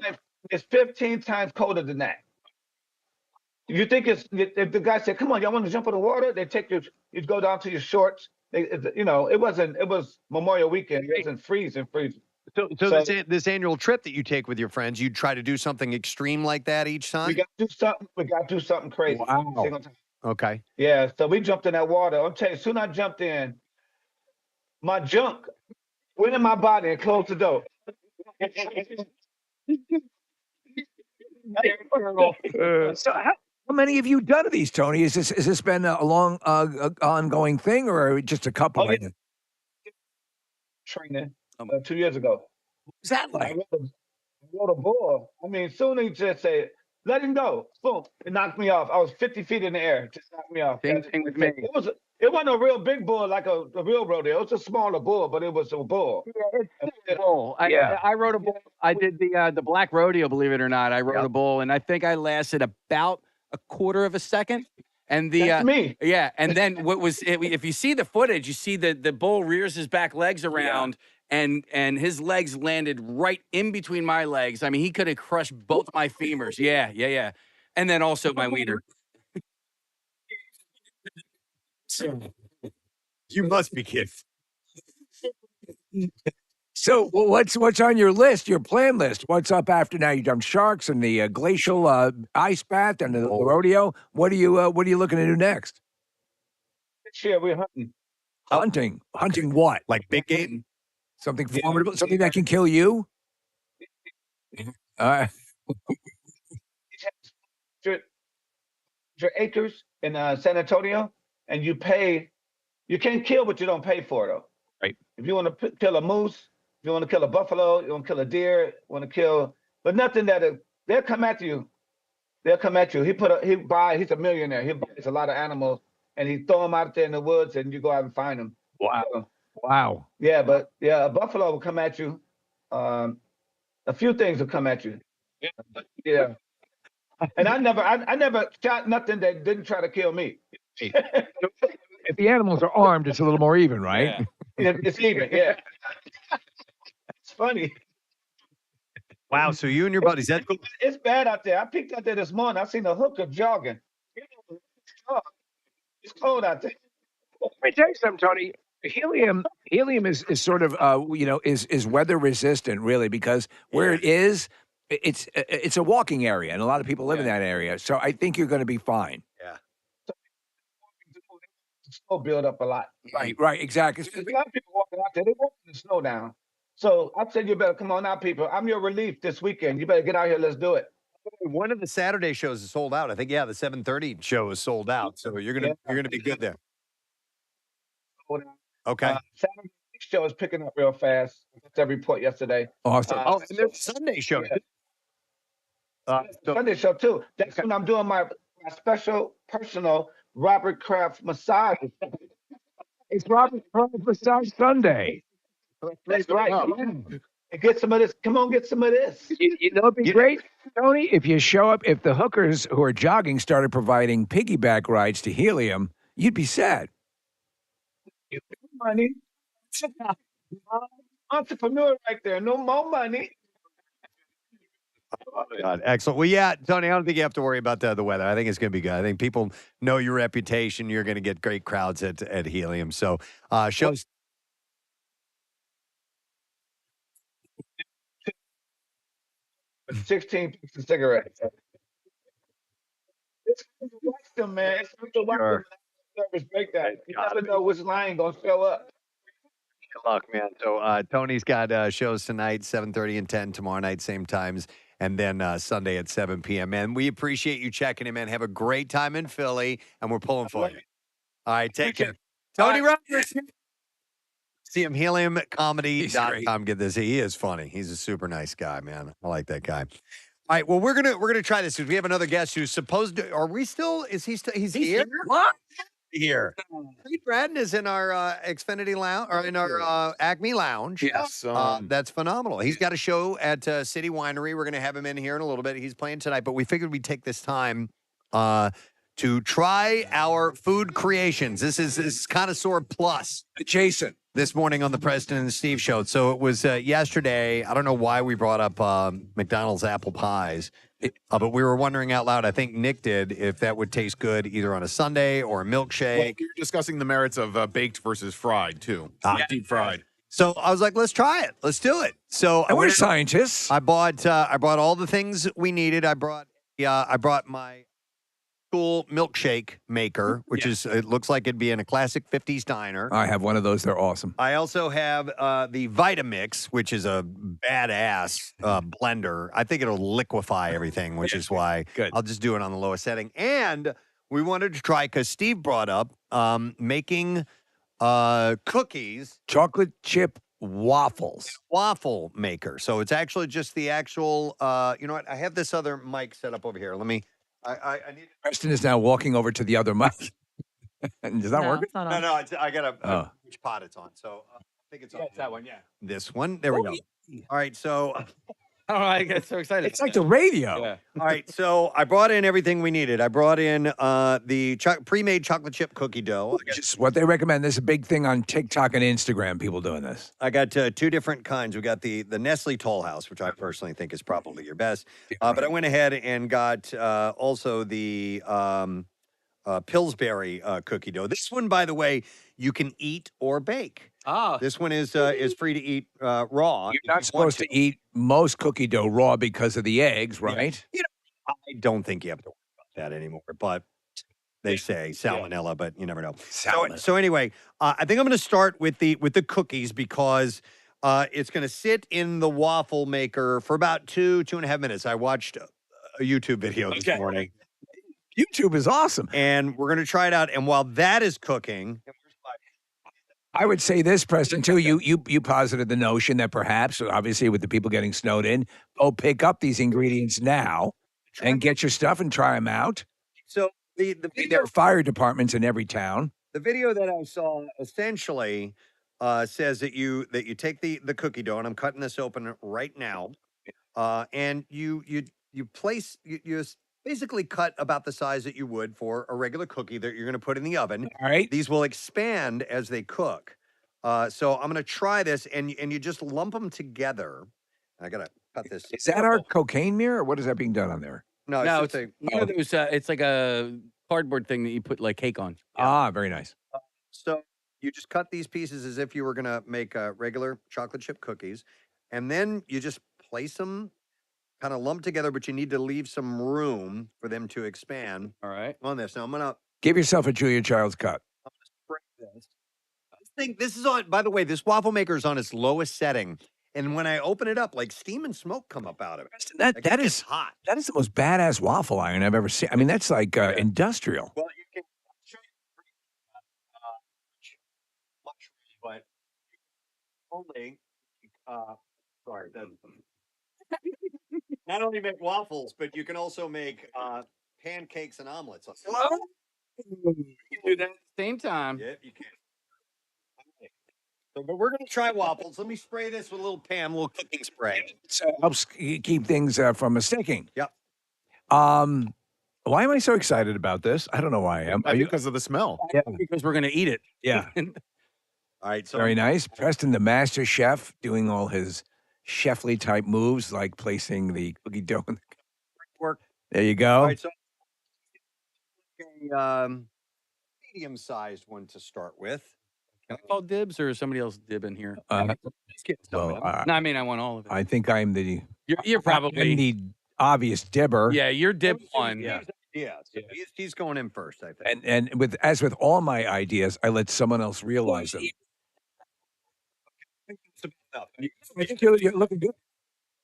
It's 15 times colder than that. You think if the guy said, "Come on, y'all want to jump in the water?" They take you go down to your shorts. It was Memorial Weekend. It wasn't freezing. So this annual trip that you take with your friends, you try to do something extreme like that each time? We got to do something crazy. Wow. Okay. Yeah, so we jumped in that water. I'll tell you, as soon as I jumped in, my junk went in my body and closed the door. So how many have you done of these, Tony? Has this been a long, ongoing thing, or just a couple? Oh, yeah. Training 2 years ago. What was that like? I rode a bull. I mean, soon he just said, "Let him go." Boom! It knocked me off. I was 50 feet in the air. Just knocked me off. Same thing with me. It wasn't a real big bull like a real rodeo. It was a smaller bull, but it was a bull. Yeah, it's a bull. I rode a bull. I did the black rodeo, believe it or not. I rode a bull, and I think I lasted about a quarter of a second. And That's me. Yeah, and then if you see the footage, you see the bull rears his back legs around. And his legs landed right in between my legs. I mean, he could have crushed both my femurs. Yeah. And then also my wiener. You must be kidding. So what's on your list, your plan list? What's up after now? You've done sharks and the glacial ice bath and the rodeo. What are you looking to do next? This year we're hunting. Hunting what? Like big game? Something formidable, something that can kill you? Your acres in San Antonio, and you can't kill what you don't pay for, though. Right. If you want to kill a moose, if you want to kill a buffalo, you want to kill a deer, but nothing they'll come at you. They'll come at you. He's a millionaire. He buys a lot of animals, and he throw them out there in the woods, and you go out and find them. Wow. Wow. Yeah, but a buffalo will come at you. A few things will come at you. Yeah. And I never shot nothing that didn't try to kill me. if the animals are armed, it's a little more even, right? It's even, yeah. It's funny. Wow. So you and your buddies, that It's bad out there. I peeked out there this morning. I seen a hooker jogging. It's cold out there. Let me tell you something, Tony. Helium is sort of is weather resistant, really, because where it is, it's a walking area, and a lot of people live in that area. So I think you're going to be fine. Yeah. Snow build up a lot. Right, exactly. There's a lot of people walking out there. They walking the snow down. So I said, you better come on out, people. I'm your relief this weekend. You better get out here. Let's do it. One of the Saturday shows is sold out. I think, the 7:30 show is sold out. So you're gonna be good there. Okay. Saturday show is picking up real fast. That's that report yesterday. Awesome. And there's a Sunday show. Sunday show too. That's when I'm doing my special personal Robert Kraft massage. It's Robert Kraft Massage Sunday. That's right. And get some of this. Come on, get some of this. You know, it'd be great, Tony, if you show up. If the hookers who are jogging started providing piggyback rides to Helium, you'd be sad. Money. Entrepreneur right there. No more money. Oh, God. Excellent. Well, Tony, I don't think you have to worry about the weather. I think it's going to be good. I think people know your reputation. You're going to get great crowds at Helium. So shows. $16 packs of cigarettes. It's to watch them, man. It's to watch them. Service breakdown. You never know which line gonna show up. Good luck, man. So Tony's got shows tonight, 7:30 and 10 tomorrow night, same times, and then Sunday at 7 p.m. Man, we appreciate you checking in, man. Have a great time in Philly, and we're pulling for you. All right, take care. Tony Rogers. See him, heliumcomedy.com. Get this. He is funny. He's a super nice guy, man. I like that guy. All right, well, we're gonna try this because we have another guest who's supposed to. Are we still? Is he still? He's here. What? Here. Bratton is in our Xfinity Lounge or in our Acme Lounge. Yes. That's phenomenal. He's got a show at City Winery. We're going to have him in here in a little bit. He's playing tonight, but we figured we'd take this time to try our food creations. This is Connoisseur Plus. Jason. This morning on the Preston and Steve show. So it was yesterday. I don't know why we brought up McDonald's apple pies, but we were wondering out loud, I think Nick did, if that would taste good either on a sundae or a milkshake. Well, we were discussing the merits of baked versus fried, too. Deep fried. So I was like, let's try it. Let's do it. So we're scientists. I bought all the things we needed. I brought my cool milkshake maker, which is it looks like it'd be in a classic 50s diner. I have one of those. They're awesome. I also have the Vitamix, which is a badass blender. I think it'll liquefy everything, which is why I'll just do it on the lowest setting. And we wanted to try, because Steve brought up making cookies. Chocolate chip waffles. Waffle maker. So it's actually just the actual, you know what? I have this other mic set up over here. Let me, I need. Preston is now walking over to the other mic. Does that work? No, I got which pot it's on. So I think it's on. It's that one, yeah. This one. There we go. All right. So. I don't know. I get so excited. It's like the radio. Yeah. All right. So I brought in everything we needed. I brought in the pre-made chocolate chip cookie dough. Which is what they recommend. There's a big thing on TikTok and Instagram, people doing this. I got two different kinds. We got the Nestle Toll House, which I personally think is probably your best. But I went ahead and got also the Pillsbury cookie dough. This one, by the way, you can eat or bake. Oh. This one is free to eat raw. You're not supposed to eat most cookie dough raw because of the eggs, right? Yeah. I don't think you have to worry about that anymore, but they say salmonella, but you never know. So anyway, I think I'm going to start with the cookies because it's going to sit in the waffle maker for about 2.5 minutes. I watched a YouTube video this morning. YouTube is awesome. And we're going to try it out. And while that is cooking, I would say this, Preston, too. You posited the notion that perhaps, obviously, with the people getting snowed in, pick up these ingredients now and get your stuff and try them out. So the video, there are fire departments in every town. The video that I saw essentially says that you take the cookie dough, and I'm cutting this open right now, and you place you basically cut about the size that you would for a regular cookie that you're going to put in the oven. All right. These will expand as they cook. So I'm going to try this, and you just lump them together. I got to cut this. Is that our cocaine mirror, or what is that being done on there? No, No, it's it's just one of those. It's like a cardboard thing that you put like cake on. Ah, very nice. So you just cut these pieces as if you were going to make regular chocolate chip cookies, and then you just place them kind of lumped together, but you need to leave some room for them to expand. All right. On this. Now I'm going to Give yourself a Julia Child's cut. spray this. This is on, by the way, this waffle maker is on its lowest setting. And when I open it up, like steam and smoke come up out of it. Like, That it is gets hot. That is the most badass waffle iron I've ever seen. I mean, that's like industrial. Well, you can show you much, but only, sorry, not only make waffles, but you can also make pancakes and omelets. You can do that at the same time. Yep, you can. So, but we're going to try waffles. Let me spray this with a little Pam, a little cooking spray. So it helps keep things from sticking. Yep. Why am I so excited about this? I don't know why I am. Are you? Because of the smell. Yeah. Because we're going to eat it. Yeah. All right. So Very nice. Preston, the master chef, doing all his chefly type moves, like placing the cookie dough in the work. There you go. All right. So a medium-sized one to start with. Can I call dibs or is somebody else dib in here? Well, No, I mean, I want all of it. I think I'm the. You're probably I'm the obvious dibber. Yeah, you're dib one. Yeah. So he's going in first, I think. And as with all my ideas, I let someone else realize them. I think you're looking good.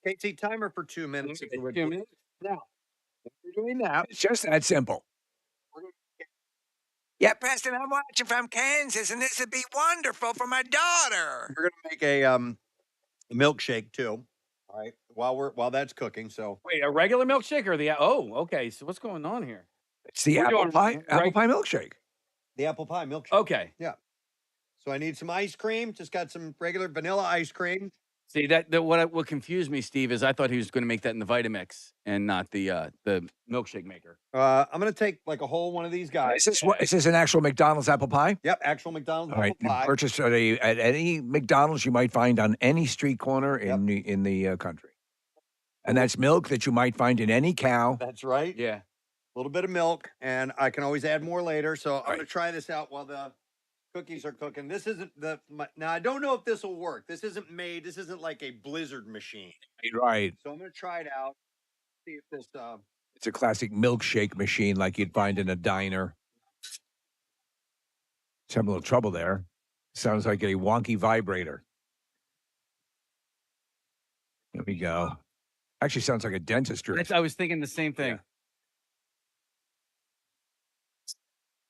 Casey, timer for 2 minutes. If you would. 2 minutes. Now, if you're doing that, It's just that simple. Yeah, Preston, I'm watching from Kansas, and this would be wonderful for my daughter. we're going to make a milkshake too. All right, while that's cooking. So Wait, a regular milkshake or the? Oh, okay. So what's going on here? It's the We're apple doing pie reg- milkshake. the apple pie milkshake. Okay. Yeah. So I need some ice cream. Just got some regular vanilla ice cream. See what confused me, Steve, is I thought he was going to make that in the Vitamix and not the milkshake maker. I'm going to take like a whole one of these guys. Is this an actual McDonald's apple pie? Yep, actual McDonald's All right, apple pie. purchased at any McDonald's you might find on any street corner in the country, and that's milk that you might find in any cow. That's right. Yeah. A little bit of milk, and I can always add more later. So I'm going to try this out while the cookies are cooking. This isn't now. I don't know if this will work. This isn't like a Blizzard machine. Right. So I'm going to try it out. See if this. It's a classic milkshake machine like you'd find in a diner. It's having a little trouble there. Sounds like a wonky vibrator. There we go. Actually, sounds like a dentistry. I was thinking the same thing.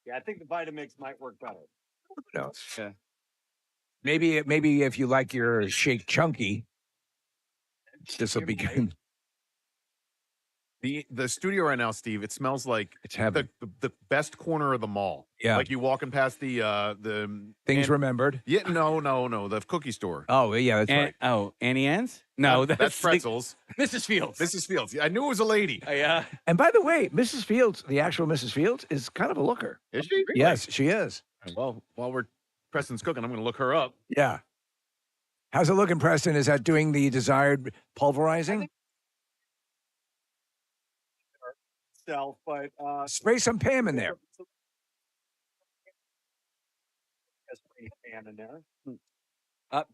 Yeah, I think the Vitamix might work better. Who knows? Yeah. Maybe if you like your shake chunky, this will be good. The studio right now, Steve, it smells like it's heaven. The best corner of the mall. Yeah. Like you walking past the Things remembered. Yeah, no, the cookie store. Oh, yeah, that's right. Oh, Annie Ann's? No, that's pretzels. Mrs. Fields. Mrs. Fields. I knew it was a lady. Yeah. And by the way, Mrs. Fields, the actual Mrs. Fields, is kind of a looker. Is she? Yes, she is. Well, while Preston's cooking, I'm going to look her up. Yeah. How's it looking, Preston? Is that doing the desired pulverizing? But spray some Pam in there. Pam in there.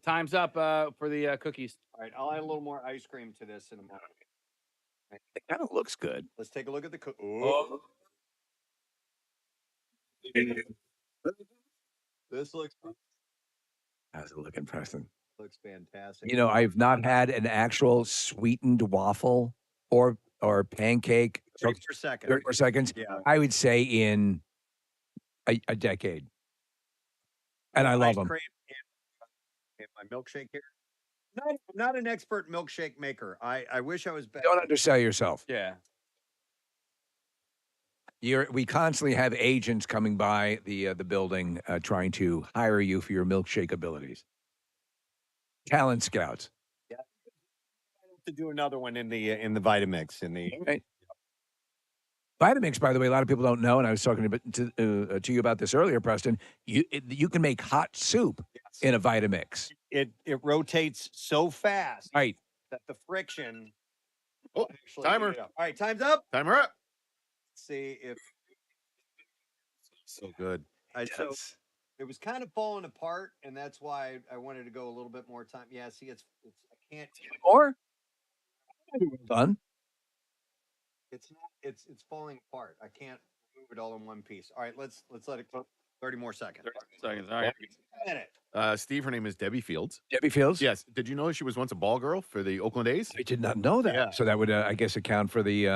Time's up for the cookies. All right, I'll add a little more ice cream to this in a moment. It kind of looks good. Let's take a look at the cookie. This looks. How's it looking, Preston? Looks fantastic. You know, I've not had an actual sweetened waffle or pancake. 30 per second. 30 seconds. Yeah. I would say in a decade. And I love them. In my milkshake here. I'm not an expert milkshake maker. I wish I was better. Don't undersell yourself. Yeah. We constantly have agents coming by the building trying to hire you for your milkshake abilities. Talent scouts. Yeah. I have to do another one in the Vitamix in the. Right. Vitamix, by the way, a lot of people don't know, and I was talking to you about this earlier, Preston. You can make hot soup in a Vitamix. It rotates so fast Right. that the friction. Oh, actually timer. heat it up. All right, time's up. Timer up. Let's see if So good. so it was kind of falling apart, and that's why I wanted to go a little bit more time. Yeah, see, it's I can't. Or done. It's not. It's falling apart. I can't move it all in one piece. All right, let's let it go. 30 more seconds. 30 seconds. All right. A minute. Steve, her name is Debbie Fields. Debbie Fields? Yes. Did you know she was once a ball girl for the Oakland A's? I did not know that. Yeah. So that would, I guess, account for the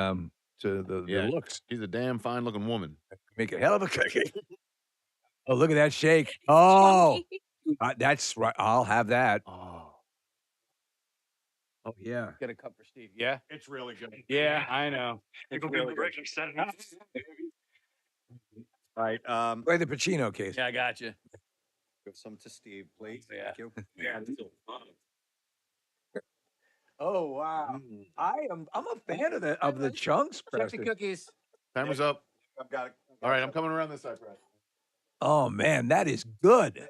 looks. She's a damn fine looking woman. Make a hell of a cookie. Oh, look at that shake. Oh, that's right. I'll have that. Oh, yeah. Get a cup for Steve. Yeah. It's really good. Yeah, I know. It's really good. All right. Play the Pacino case. Yeah, I got you. Give some to Steve, please. Yeah. Thank you. Yeah. Oh wow! I'm a fan of the chunks. Preston. Cookies. Timer's up. I've got it. All right, I'm coming around this side, Brad. Oh man, that is good.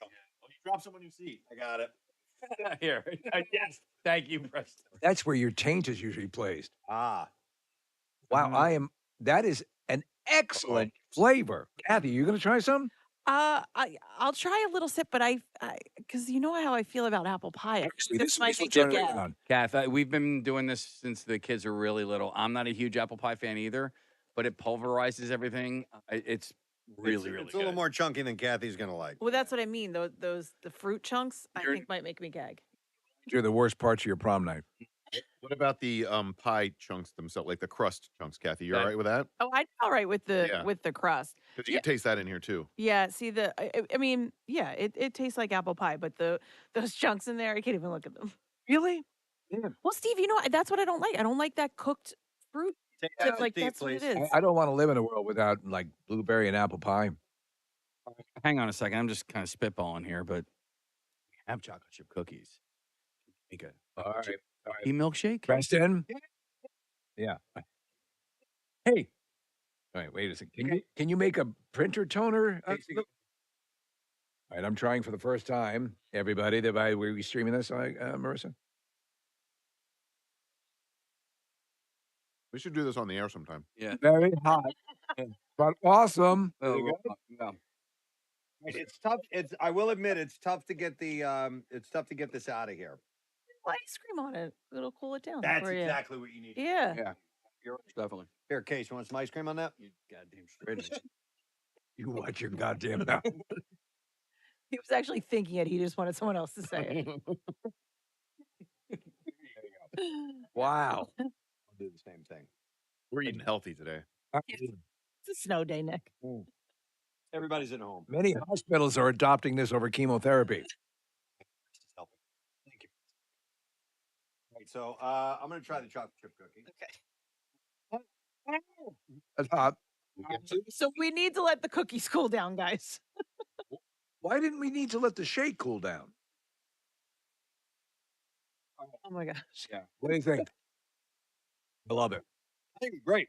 Oh, you drop some on your seat. I got it. Here. Yes. Thank you, Preston. That's where your taint is usually placed. Ah. Wow, that is an excellent flavor. Kathy, you going to try some? I'll try a little sip, but because you know how I feel about apple pie. Actually, This might will be turn good. it around. Kath, we've been doing this since the kids are really little. I'm not a huge apple pie fan either, but it pulverizes everything. It's really It's good. a little more chunky than Kathy's gonna like. Well, that's what I mean. The fruit chunks, I think might make me gag. You're the worst parts of your prom night. What about the pie chunks themselves, like the crust chunks, Kathy? You all right with that? Oh, I'm all right with the crust. Because you can taste that in here too. Yeah, see I mean, yeah, it tastes like apple pie, but those chunks in there, I can't even look at them. Really? Yeah. Well, Steve, you know that's what I don't like. I don't like that cooked fruit. that, Like Steve, that's what it please. is. I don't want to live in a world without like blueberry and apple pie. Hang on a second. I'm just kind of spitballing here, but we have chocolate chip cookies. Make a All right. milkshake. Preston? Yeah. Hey. All right, wait a second. Can you make a printer toner? All right, I'm trying for the first time. Everybody, were we streaming this, Marissa? We should do this on the air sometime. Yeah. Very hot, but awesome. It's tough. I will admit it's tough to get this out of here. Ice cream on it. It'll cool it down. That's for you. exactly what you need. Yeah. Yeah. You're definitely. Here, Case, you want some ice cream on that? You goddamn straight. You watch your goddamn mouth. He was actually thinking it. He just wanted someone else to say it. Wow. I'll do the same thing. We're eating healthy today. It's a snow day, Nick. Everybody's at home. Many hospitals are adopting this over chemotherapy. Thank you. Right, so I'm going to try the chocolate chip cookie. Okay. That's hot. So we need to let the cookies cool down, guys. Why didn't we need to let the shake cool down? Oh my gosh. Yeah. What do you think? I love it. I think it's great.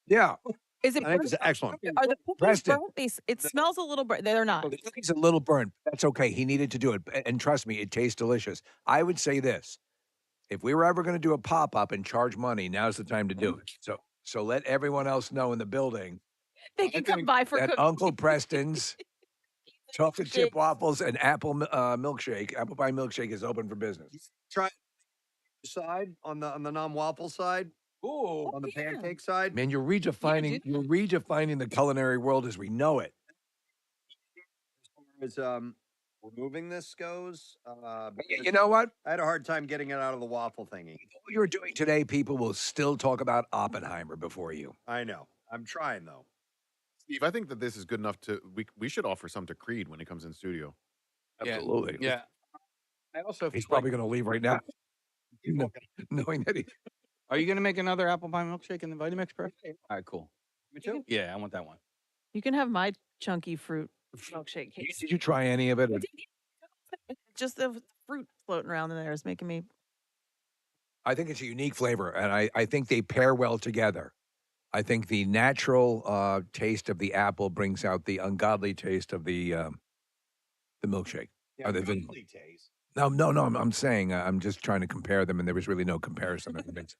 Yeah. Is it? I think it's excellent. Are the cookies Preston. burnt? It smells a little burnt. They're not. The cookie's a little burnt. That's okay. He needed to do it. And trust me, it tastes delicious. I would say this. If we were ever going to do a pop-up and charge money, now's the time to do it. So let everyone else know in the building They can come by for that cookies. Uncle Preston's chocolate chip waffles and apple milkshake, apple pie milkshake is open for business. Try the side on the non-waffle side. Ooh. On the pancake side. Man, you're redefining the culinary world as we know it. As far as removing this goes, You know what? I had a hard time getting it out of the waffle thingy. What you're doing today, people will still talk about Oppenheimer before you. I know. I'm trying though. Steve, I think that this is good enough to we should offer some to Creed when he comes in studio. Absolutely. Yeah. I also He's probably going to leave right now, knowing that he. Are you going to make another apple pie milkshake in the Vitamix press? All right, cool. Me too. Yeah, I want that one. You can have my chunky fruit milkshake case. Did you try any of it? Or? Just the fruit floating around in there is making me. I think it's a unique flavor, and I think they pair well together. I think the natural taste of the apple brings out the ungodly taste of the milkshake. Yeah, Or the ungodly taste. No. I'm saying I'm just trying to compare them, and there was really no comparison. This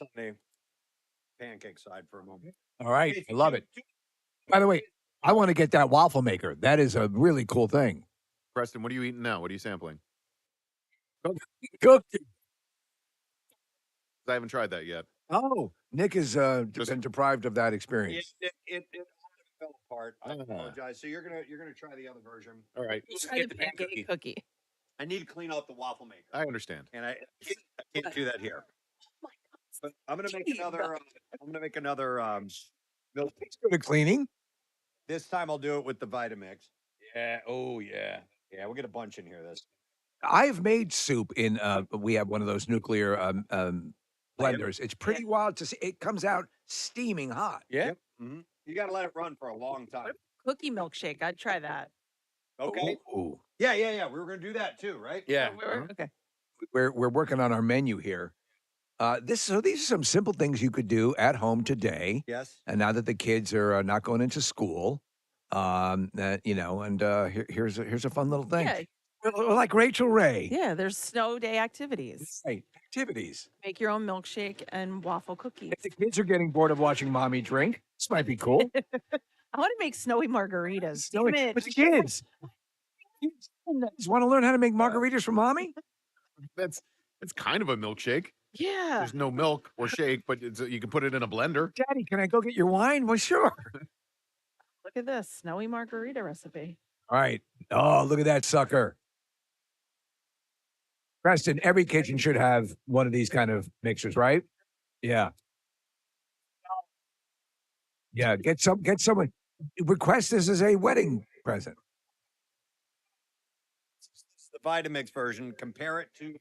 on the pancake side for a moment. All right, I love it. By the way, I want to get that waffle maker. That is a really cool thing. Preston, what are you eating now? What are you sampling? Cookie. I haven't tried that yet. Oh, Nick has been deprived of that experience. It fell apart. I apologize. So you're gonna try the other version. All right. Try the pancake cookie. I need to clean off the waffle maker. I understand. And I can't do that here. Oh my God. But I'm gonna make another. I'm gonna make another. Milk. It's good at cleaning. This time I'll do it with the Vitamix. Yeah. Oh yeah. Yeah, we'll get a bunch in here. This. I've made soup in. We have one of those nuclear blenders. It's pretty wild to see. It comes out steaming hot. Yeah. Yep. Mm-hmm. You got to let it run for a long time. Cookie milkshake. I'd try that. Okay. Ooh. Yeah. We were gonna do that too, right? Yeah. Okay. We're working on our menu here. These are some simple things you could do at home today. Yes. And now that the kids are not going into school, here's a fun little thing. Yeah. Like Rachel Ray. Yeah, there's snow day activities. Right. Activities. Make your own milkshake and waffle cookies. If the kids are getting bored of watching mommy drink, this might be cool. I want to make snowy margaritas. Snowy, Damn it. with the kids. Just want to learn how to make margaritas for mommy? That's kind of a milkshake. Yeah. There's no milk or shake, but you can put it in a blender. Daddy, can I go get your wine? Well, sure. Look at this snowy margarita recipe. All right. Oh, look at that sucker. Preston, every kitchen should have one of these kind of mixers, right? Yeah. Yeah, get someone. Request this as a wedding present. It's the Vitamix version. Compare it to.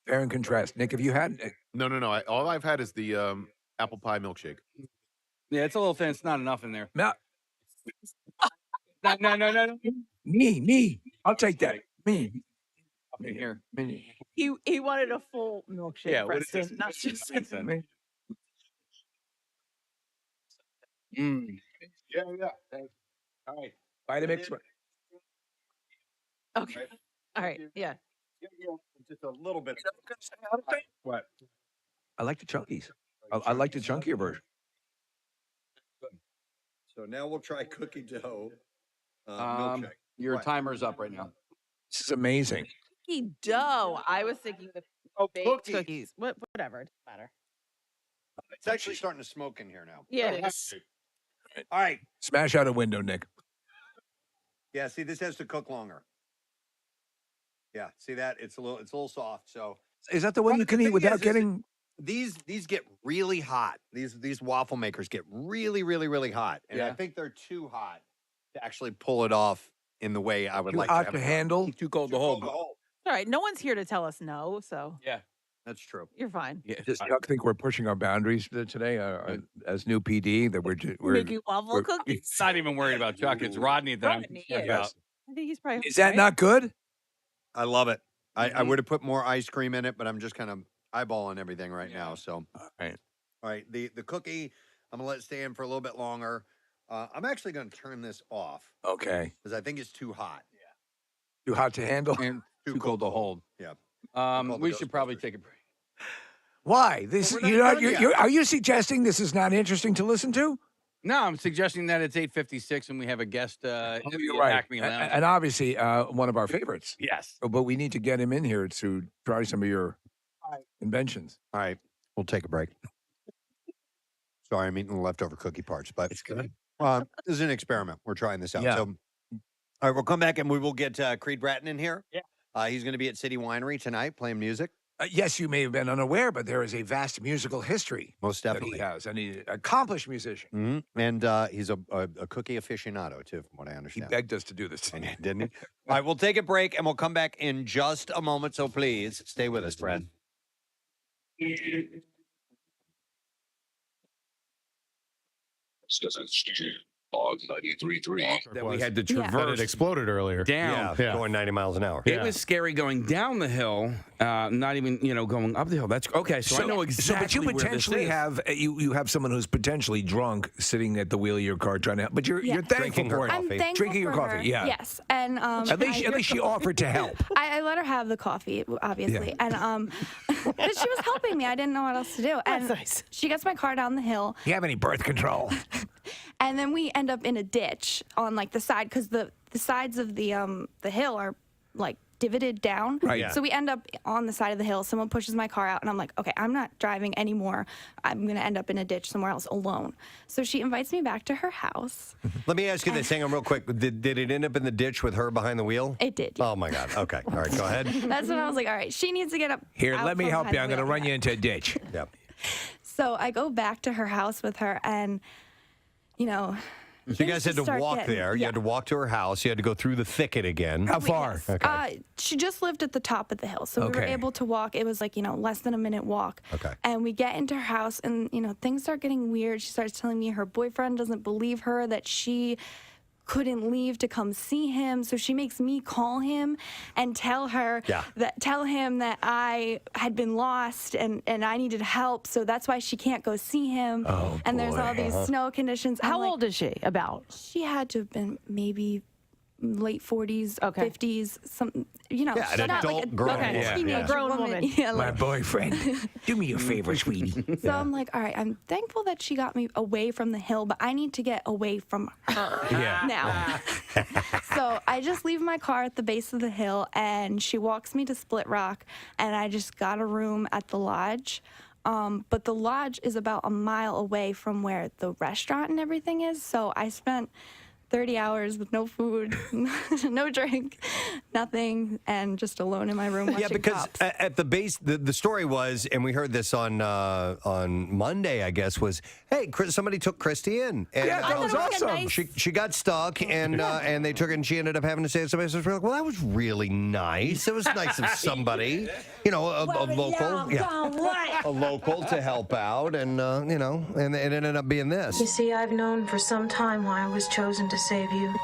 Compare and contrast. Nick, have you had it? No. All I've had is the apple pie milkshake. Yeah, it's a little thin. It's not enough in there. No. No. Me. I'll take that. Me. In here. He wanted a full milkshake, Yeah, what is Preston, this? not just Me. Yeah. All right. Vitamix. Okay. All right. Yeah. Just a little bit. What? I like the chunkies. I like the chunkier version. So now we'll try cookie dough milkshake. Your timer's up right now. This is amazing. Cookie dough. I was thinking the baked cookies. Whatever. It doesn't matter. It's actually starting to smoke in here now. Yeah. It is. All right. Smash out a window, Nick. Yeah. See, this has to cook longer. Yeah. See that? It's a little soft. So Is that the one you can eat without getting? These get really hot. These waffle makers get really, really, really hot, and I think they're too hot to actually pull it off in the way I would Too like hot to have to it. handle? Too cold to hold. All right. No one's here to tell us no, so Yeah. That's true. you're fine. Yeah. Does Chuck think we're pushing our boundaries today as new PD? That we're Making waffle cookies. It's not even worried about Chuck. It's Rodney that I'm Rodney, concerned yeah. about. I think he's probably. Is that right? not good? I love it. I would have put more ice cream in it, but I'm just kind of eyeballing everything right now. So, all right. The cookie, I'm gonna let it stand for a little bit longer. I'm actually gonna turn this off. Okay. Because I think it's too hot. Too hot to handle? And too cold to hold. Yeah. We should probably take a break. Why? This Well, we're you're not not, done you're, yet. are you suggesting this is not interesting to listen to? No, I'm suggesting that it's 8:56 and we have a guest You're at right. Acme Lounge. And obviously one of our favorites. Yes. But we need to get him in here to try some of your inventions. All right. We'll take a break. Sorry, I'm eating the leftover cookie parts, but it's good. This is an experiment. We're trying this out. Yeah. So, all right, we'll come back and we will get Creed Bratton in here. Yeah. He's going to be at City Winery tonight playing music. Yes, you may have been unaware, but there is a vast musical history Most that definitely. he has, and he's an accomplished musician. Mm-hmm. And he's a cookie aficionado, too, from what I He understand. begged us to do this. Didn't he? All right, we'll take a break and we'll come back in just a moment. So please stay with us, Fred. Dog 93.3. That we had to That traverse it exploded earlier. down. Yeah, going 90 miles an hour. It was scary going down the hill, not even going up the hill. That's okay. So I know exactly. But you where this potentially is. have you have someone who's potentially drunk sitting at the wheel of your car trying to help. But you're thankful Drinking her for it. coffee. I'm thankful Drinking your for coffee, her. yeah. Yes, and At least she offered to help. I let her have the coffee, obviously, and but she was helping me. I didn't know what else to do. And she gets my car down the hill. You have any birth control? And then we end up in a ditch on like the side because the sides of the hill are like divoted down. Right. Yeah. So we end up on the side of the hill. Someone pushes my car out, and I'm like, okay, I'm not driving anymore. I'm gonna end up in a ditch somewhere else alone. So she invites me back to her house. Let me ask you this. Hang on real quick. Did it end up in the ditch with her behind the wheel? It did. Oh, my God. Okay. All right. Go ahead. That's when I was like, all right, she needs to get up. Here, out let me from help you. behind I'm the going to wheel. run you into a ditch. Yep. So I go back to her house with her, and So you guys had to walk there. You had to walk to her house. You had to go through the thicket again. How far? Okay. She just lived at the top of the hill, so we were Okay. able to walk. It was like less than a minute walk. Okay. And we get into her house, and things start getting weird. She starts telling me her boyfriend doesn't believe her, that she couldn't leave to come see him, so she makes me call him and tell him that I had been lost and I needed help, so that's why she can't go see him. Oh, and there's all these snow conditions. How old is she? About? She had to have been maybe late 40s, 50s, something. Yeah, an she's not adult like a grown woman. teenage Yeah. grown woman. Yeah, My like, boyfriend. Do me a favor, sweetie. so I'm like, all right, I'm thankful that she got me away from the hill, but I need to get away from her now. So I just leave my car at the base of the hill, and she walks me to Split Rock, and I just got a room at the lodge. But the lodge is about a mile away from where the restaurant and everything is. So I spent 30 hours with no food, no drink, nothing, and just alone in my room watching Yeah, because cops. at the base, the story was, and we heard this on Monday, I guess, was, hey, somebody took Christy in. And Yeah, that was awesome. She got stuck, and they took her, and she ended up having to stay at somebody's house. We're like, well, that was really nice. It was nice of somebody, a local, a local to help out, and and it ended up being this. You see, I've known for some time why I was chosen to save you.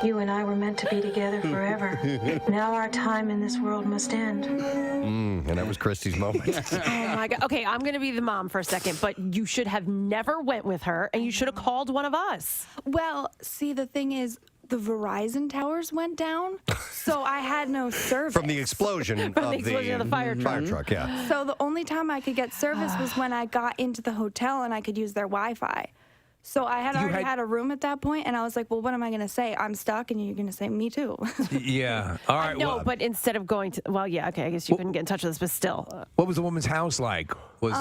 You and I were meant to be together forever. Now our time in this world must end. And that was Christy's moment. Oh my God. Okay, I'm going to be the mom for a second, but you should have never went with her, and you should have called one of us. Well, see, the thing is, the Verizon towers went down, so I had no service. From the explosion From the explosion of the fire truck. Fire truck, yeah. So the only time I could get service was when I got into the hotel and I could use their Wi-Fi. So I had already had a room at that point, and I was like, well, what am I going to say? I'm stuck, and you're going to say, me too. Yeah. All right. No, well, but instead of going to, I guess you couldn't get in touch with us, but still. what was the woman's house like? Was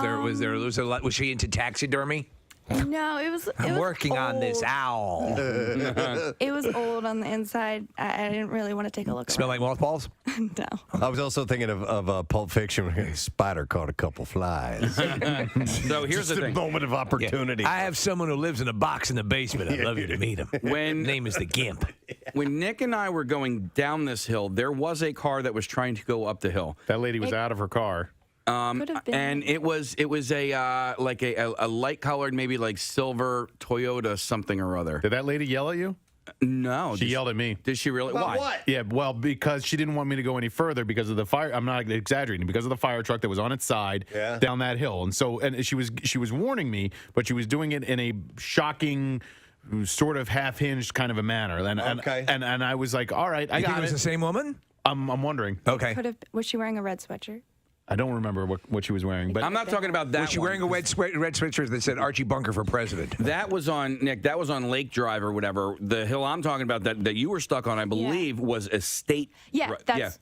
she into taxidermy? No, it was. I'm working on this owl. It was old on the inside. I didn't really want to take a look. Smell like mothballs? No. I was also thinking of Pulp Fiction where a spider caught a couple flies. So here's Just the a thing. moment of opportunity. I have someone who lives in a box in the basement. I'd love you to meet him. Name is the Gimp. When Nick and I were going down this hill, there was a car that was trying to go up the hill. That lady was out of her car. And it was a like a light colored, maybe like silver Toyota something or other. Did that lady yell at you? No. She yelled at me. Did she really? About Why? what? Yeah, well, because she didn't want me to go any further because of the fire. I'm not exaggerating. Because of the fire truck that was on its side down that hill, and she was warning me, but she was doing it in a shocking, sort of half-hinged kind of a manner. And I was like, all right, I You got think it was the same woman? I'm wondering. Okay. Was she wearing a red sweatshirt? I don't remember what she was wearing, but I'm not talking about that. Was she wearing a red sweatshirt that said Archie Bunker for president? That was on Nick. That was on Lake Drive or whatever. The hill I'm talking about that you were stuck on, I believe, was Estate. Yeah,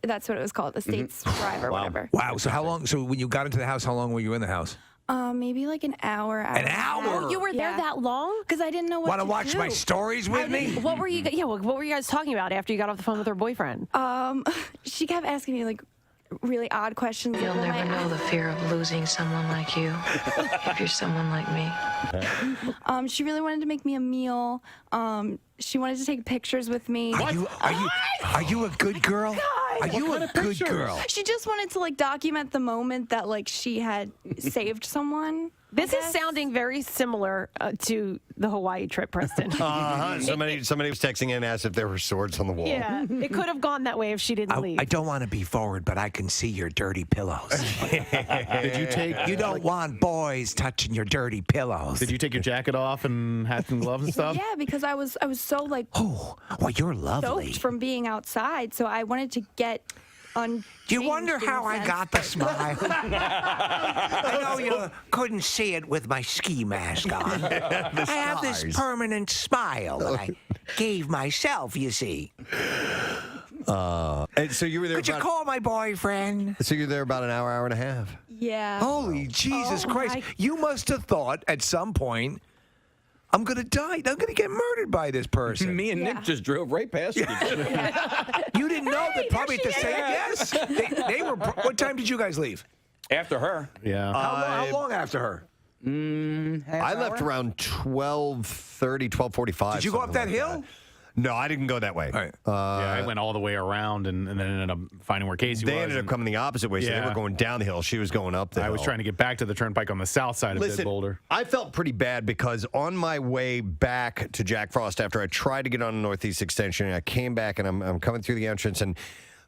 that's what it was called, Estates Drive or whatever. Wow. So how long? So when you got into the house, how long were you in the house? Maybe like an hour. An hour? You were there that long? Because I didn't know what Want to to watch do. my stories with me? What were you? Yeah. What were you guys talking about after you got off the phone with her boyfriend? She kept asking me like really odd questions. You'll never know the fear of losing someone like you if you're someone like me. She really wanted to make me a meal. She wanted to take pictures with me. Are you a good girl? Are you a good girl? She just wanted to like document the moment that like she had saved someone. This is sounding very similar to the Hawaii trip, Preston. Somebody was texting in and asked if there were swords on the wall. Yeah, it could have gone that way if she didn't leave. I don't want to be forward, but I can see your dirty pillows. Did you take? You don't want boys touching your dirty pillows. Did you take your jacket off and hat and gloves and stuff? Yeah, because I was so like well, you're lovely. soaked from being outside, so I wanted to get on. Do you wonder how I got the smile? I know you couldn't see it with my ski mask on. I have this permanent smile that I gave myself, you see. And so you were there. Could you call my boyfriend? So you're there about an hour and a half. Yeah. Holy Jesus Christ. You must have thought at some point, I'm going to die. I'm going to get murdered by this person. Me and Nick just drove right past you. You didn't know that probably at the same. Yes. They were. What time did you guys leave? After her. Yeah. How long after her? I left around 12:30, 12:45. Did you go up that hill? No, I didn't go that way. Yeah, I went all the way around and then ended up finding where Casey was. They ended up coming the opposite way, so they were going down the hill. She was going up the hill. I was trying to get back to the turnpike on the south side of Big Boulder. I felt pretty bad because on my way back to Jack Frost after I tried to get on the Northeast Extension, I came back and I'm coming through the entrance and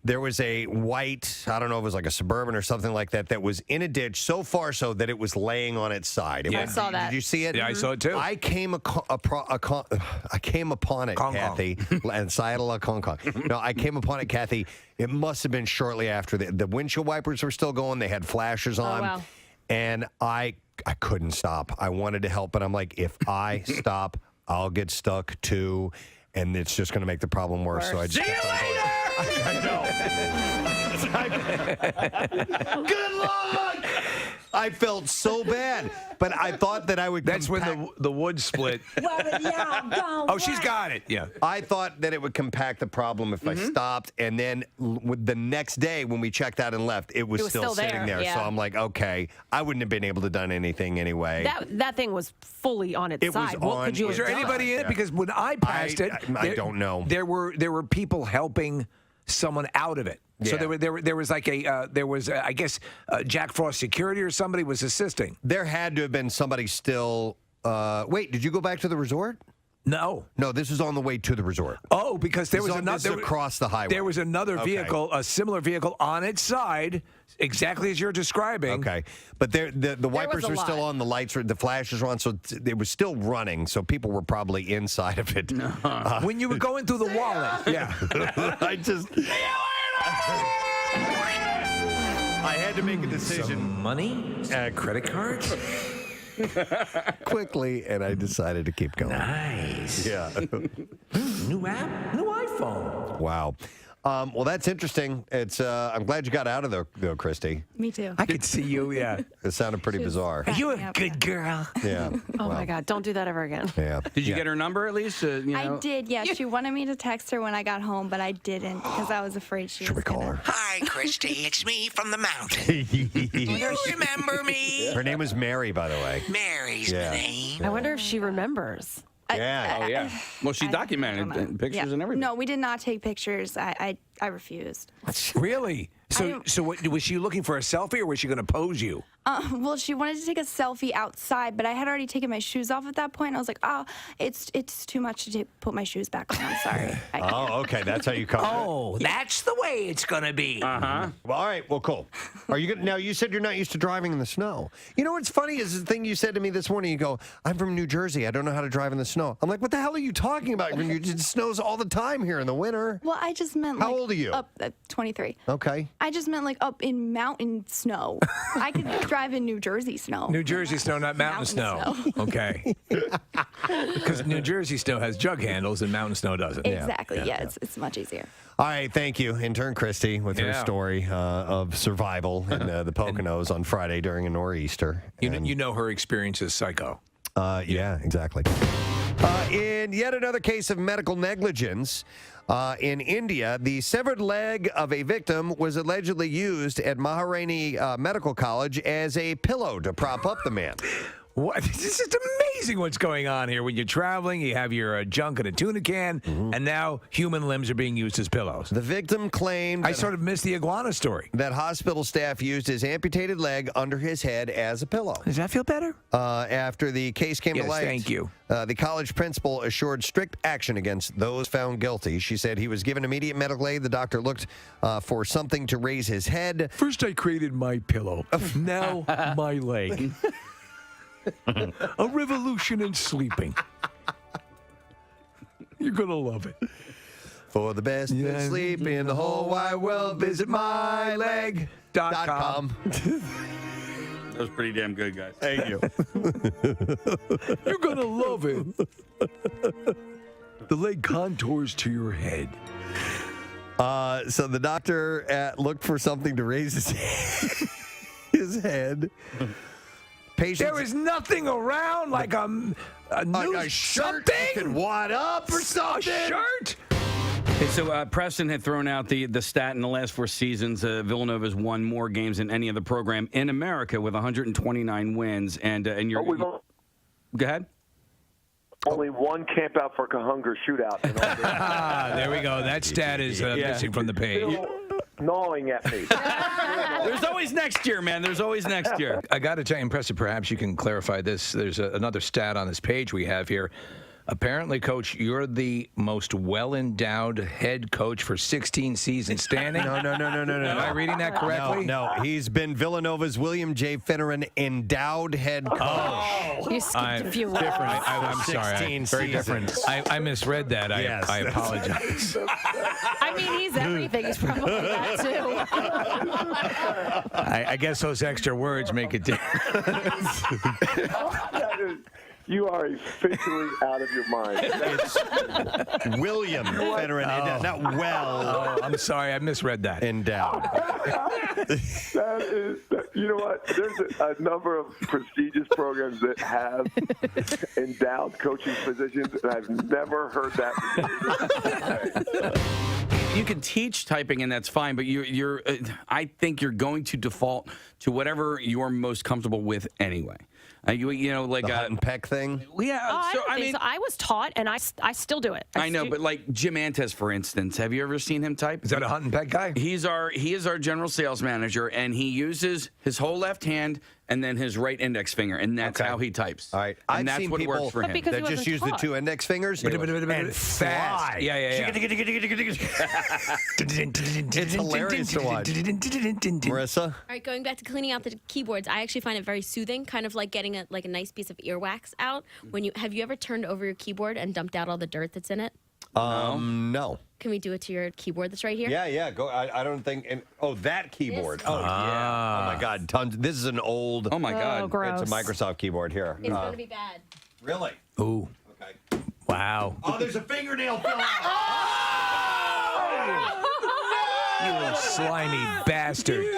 there was a white, I don't know if it was like a Suburban or something like that, that was in a ditch so far so that it was laying on its side. I saw that. Did you see it? Yeah, I saw it too. I came upon it, Kathy, and Seattle, Hong Kong. No, I came upon it, Kathy. It must have been shortly after the windshield wipers were still going. They had flashers on. Wow. And I couldn't stop. I wanted to help, but I'm like, if I stop, I'll get stuck too, and it's just going to make the problem worse. So I just kept on going. I know. Good luck. I felt so bad, but I thought that I would. That's when the wood split. Oh, she's got it. Yeah. I thought that it would compact the problem if I stopped, and then the next day when we checked out and left, it was still sitting there. Yeah. So I'm like, okay, I wouldn't have been able to done anything anyway. That thing was fully on its side. What could you Was have there done? anybody in it? Because when I passed it, I don't know. There were people helping someone out of it. So Yeah. there was like I guess Jack Frost security or somebody was assisting. There had to have been somebody still. Wait, did you go back to the resort? No, this is on the way to the resort. Oh, because there was this is across the highway. There was another vehicle, a similar vehicle on its side, exactly as you're describing. Okay, but the wipers were still on, the lights were, the flashes were on, so it was still running. So people were probably inside of it. When you were going through the wallet, yeah. I just. I had to make a decision. Some money, credit cards. Quickly, and I decided to keep going. Nice. Yeah. New app, new iPhone. Wow. Well, that's interesting. It's. I'm glad you got out of there, though, Christy. Me too. I could see you. Yeah. It sounded pretty bizarre. Are you a good girl? Yeah. Oh my God! Don't do that ever again. Yeah. Did you get her number at least? I did, yeah. She wanted me to text her when I got home, but I didn't because I was afraid she was call her? Hi, Christy. It's me from the mountain. Remember me? Her name was Mary, by the way. Mary's Yeah. my name. I wonder if she remembers. Yeah. Oh yeah. Well, she documented pictures and everything. No, we did not take pictures. I refused. Really? So what, was she looking for a selfie or was she going to pose you? Well, she wanted to take a selfie outside, but I had already taken my shoes off at that point. I was like, oh, it's too much to put my shoes back on. I'm sorry. Oh, okay. That's how you come. Oh, that's the way it's going to be. Well, all right. Well, cool. Are you now? You said you're not used to driving in the snow. You know what's funny is the thing you said to me this morning. You go, "I'm from New Jersey. I don't know how to drive in the snow." I'm like, "What the hell are you talking about? It snows all the time here in the winter." Well, I just meant. How old are you? Up 23. Okay. I just meant like up in mountain snow. I could drive in New Jersey snow. New Jersey snow, not mountain snow. Okay. Because New Jersey snow has jug handles and mountain snow doesn't. Exactly. Yeah, it's much easier. All right, thank you, intern Christy, with her story of survival in the Poconos on Friday during a nor'easter. You know her experience as psycho. Yeah, exactly. In yet another case of medical negligence, in India, the severed leg of a victim was allegedly used at Maharani Medical College as a pillow to prop up the man. What? This is amazing what's going on here. When you're traveling, you have your junk in a tuna can, and now human limbs are being used as pillows. The victim claimed... I sort of missed the iguana story. That hospital staff used his amputated leg under his head as a pillow. Does that feel better? After the case came to light, thank you. The college principal assured strict action against those found guilty. She said he was given immediate medical aid. The doctor looked for something to raise his head. First, I created my pillow. Now, my leg. A revolution in sleeping. You're going to love it. For the best sleep in the whole wide world, visit myleg.com. That was pretty damn good, guys. Thank you. You're going to love it. The leg contours to your head. So the doctor looked for something to raise his head. Patients, there was nothing around like a shirt you could wad up or something. A shirt? Okay, so Preston had thrown out the stat in the last 4 seasons. Villanova's won more games than any other program in America with 129 wins. And you're... go ahead. Only one camp out for Kahunga shootout. There we go. That stat is missing from the page. Still gnawing at me. There's always next year, man. There's always next year. I got to tell you, impressive. Perhaps you can clarify this. There's another stat on this page we have here. Apparently, Coach, you're the most well-endowed head coach for 16 seasons standing. No. Am I reading that correctly? No. He's been Villanova's William J. Finneran endowed head coach. Oh, you skipped a few words. Different. I'm sorry. Very different. I misread that. Yes. I apologize. I mean, he's everything. He's probably that too. I guess those extra words make it different. You are officially out of your mind. It's William Finneran, not well. Oh, I'm sorry, I misread that. Endowed. You know what? There's a number of prestigious programs that have endowed coaching positions, and I've never heard that. You can teach typing, and that's fine, but you're I think you're going to default to whatever you're most comfortable with anyway. You know, like the hunt and peck thing. Yeah, I was taught, and I still do it. I know, but like Jim Antes, for instance, have you ever seen him type? Is that a hunt and peck guy? He is our general sales manager, and he uses his whole left hand and then his right index finger, and that's how he types. All right, and I've that's seen what people works for him. that just use the 2 index fingers and fly. Yeah. It's hilarious to watch. Marissa? All right, going back to cleaning out the keyboards, I actually find it very soothing, kind of like getting a nice piece of earwax out. Have you ever turned over your keyboard and dumped out all the dirt that's in it? No. Can we do it to your keyboard that's right here? Yeah. Go. I don't think. That keyboard. Yeah. Oh my God. Tons. This is an old. Oh my God. Gross. It's a Microsoft keyboard here. It's going to be bad. Really? Ooh. Okay. Wow. Oh, there's a fingernail fell out. You little slimy bastard. A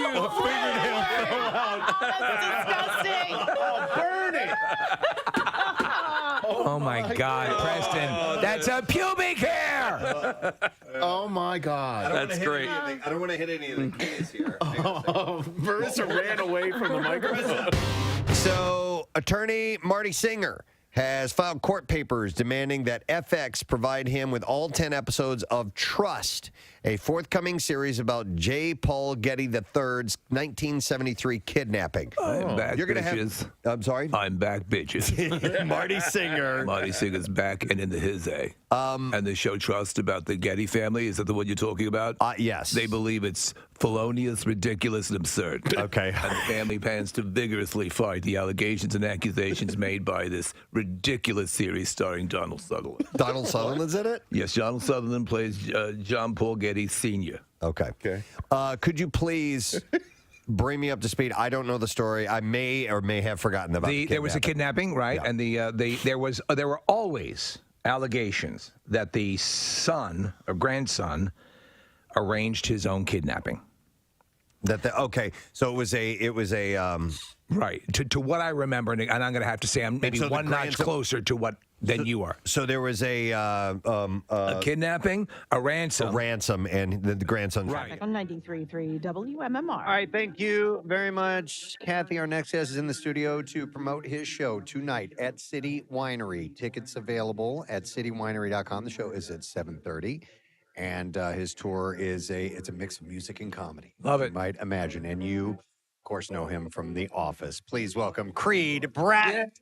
fingernail fell out. That's disgusting. Burn it. Oh my God, Preston. That's a pubic hair. Oh my God. That's great. I don't want to hit any of the keys here. Marissa ran away from the microphone. So, attorney Marty Singer has filed court papers demanding that FX provide him with all 10 episodes of Trust, a forthcoming series about J. Paul Getty III's 1973 kidnapping. I'm back, You're gonna bitches. have. I'm sorry. I'm back, bitches. Marty Singer. Marty Singer's back and into his A. And the show Trust about the Getty family, is that the one you're talking about? Yes. They believe it's felonious, ridiculous, and absurd. Okay. And the family plans to vigorously fight the allegations and accusations made by this ridiculous series starring Donald Sutherland. Donald Sutherland's in it? Yes, Donald Sutherland plays John Paul Getty Sr. Okay. Could you please bring me up to speed? I don't know the story. I may or may have forgotten about the There was a kidnapping, right? Yeah. And there were always allegations that the son or grandson arranged his own kidnapping. Okay, so it was a Right. To what I remember, and I'm going to have to say I'm maybe so the one notch grandson- closer to what than you are. So there was a kidnapping, a ransom, and the grandson's Back on 93.3 WMMR. All right, thank you very much, Kathy. Our next guest is in the studio to promote his show tonight at City Winery. Tickets available at citywinery.com. The show is at 7:30, and his tour is it's a mix of music and comedy. Love it. it. You might imagine, and you, of course, know him from The Office. Please welcome Creed Bratton.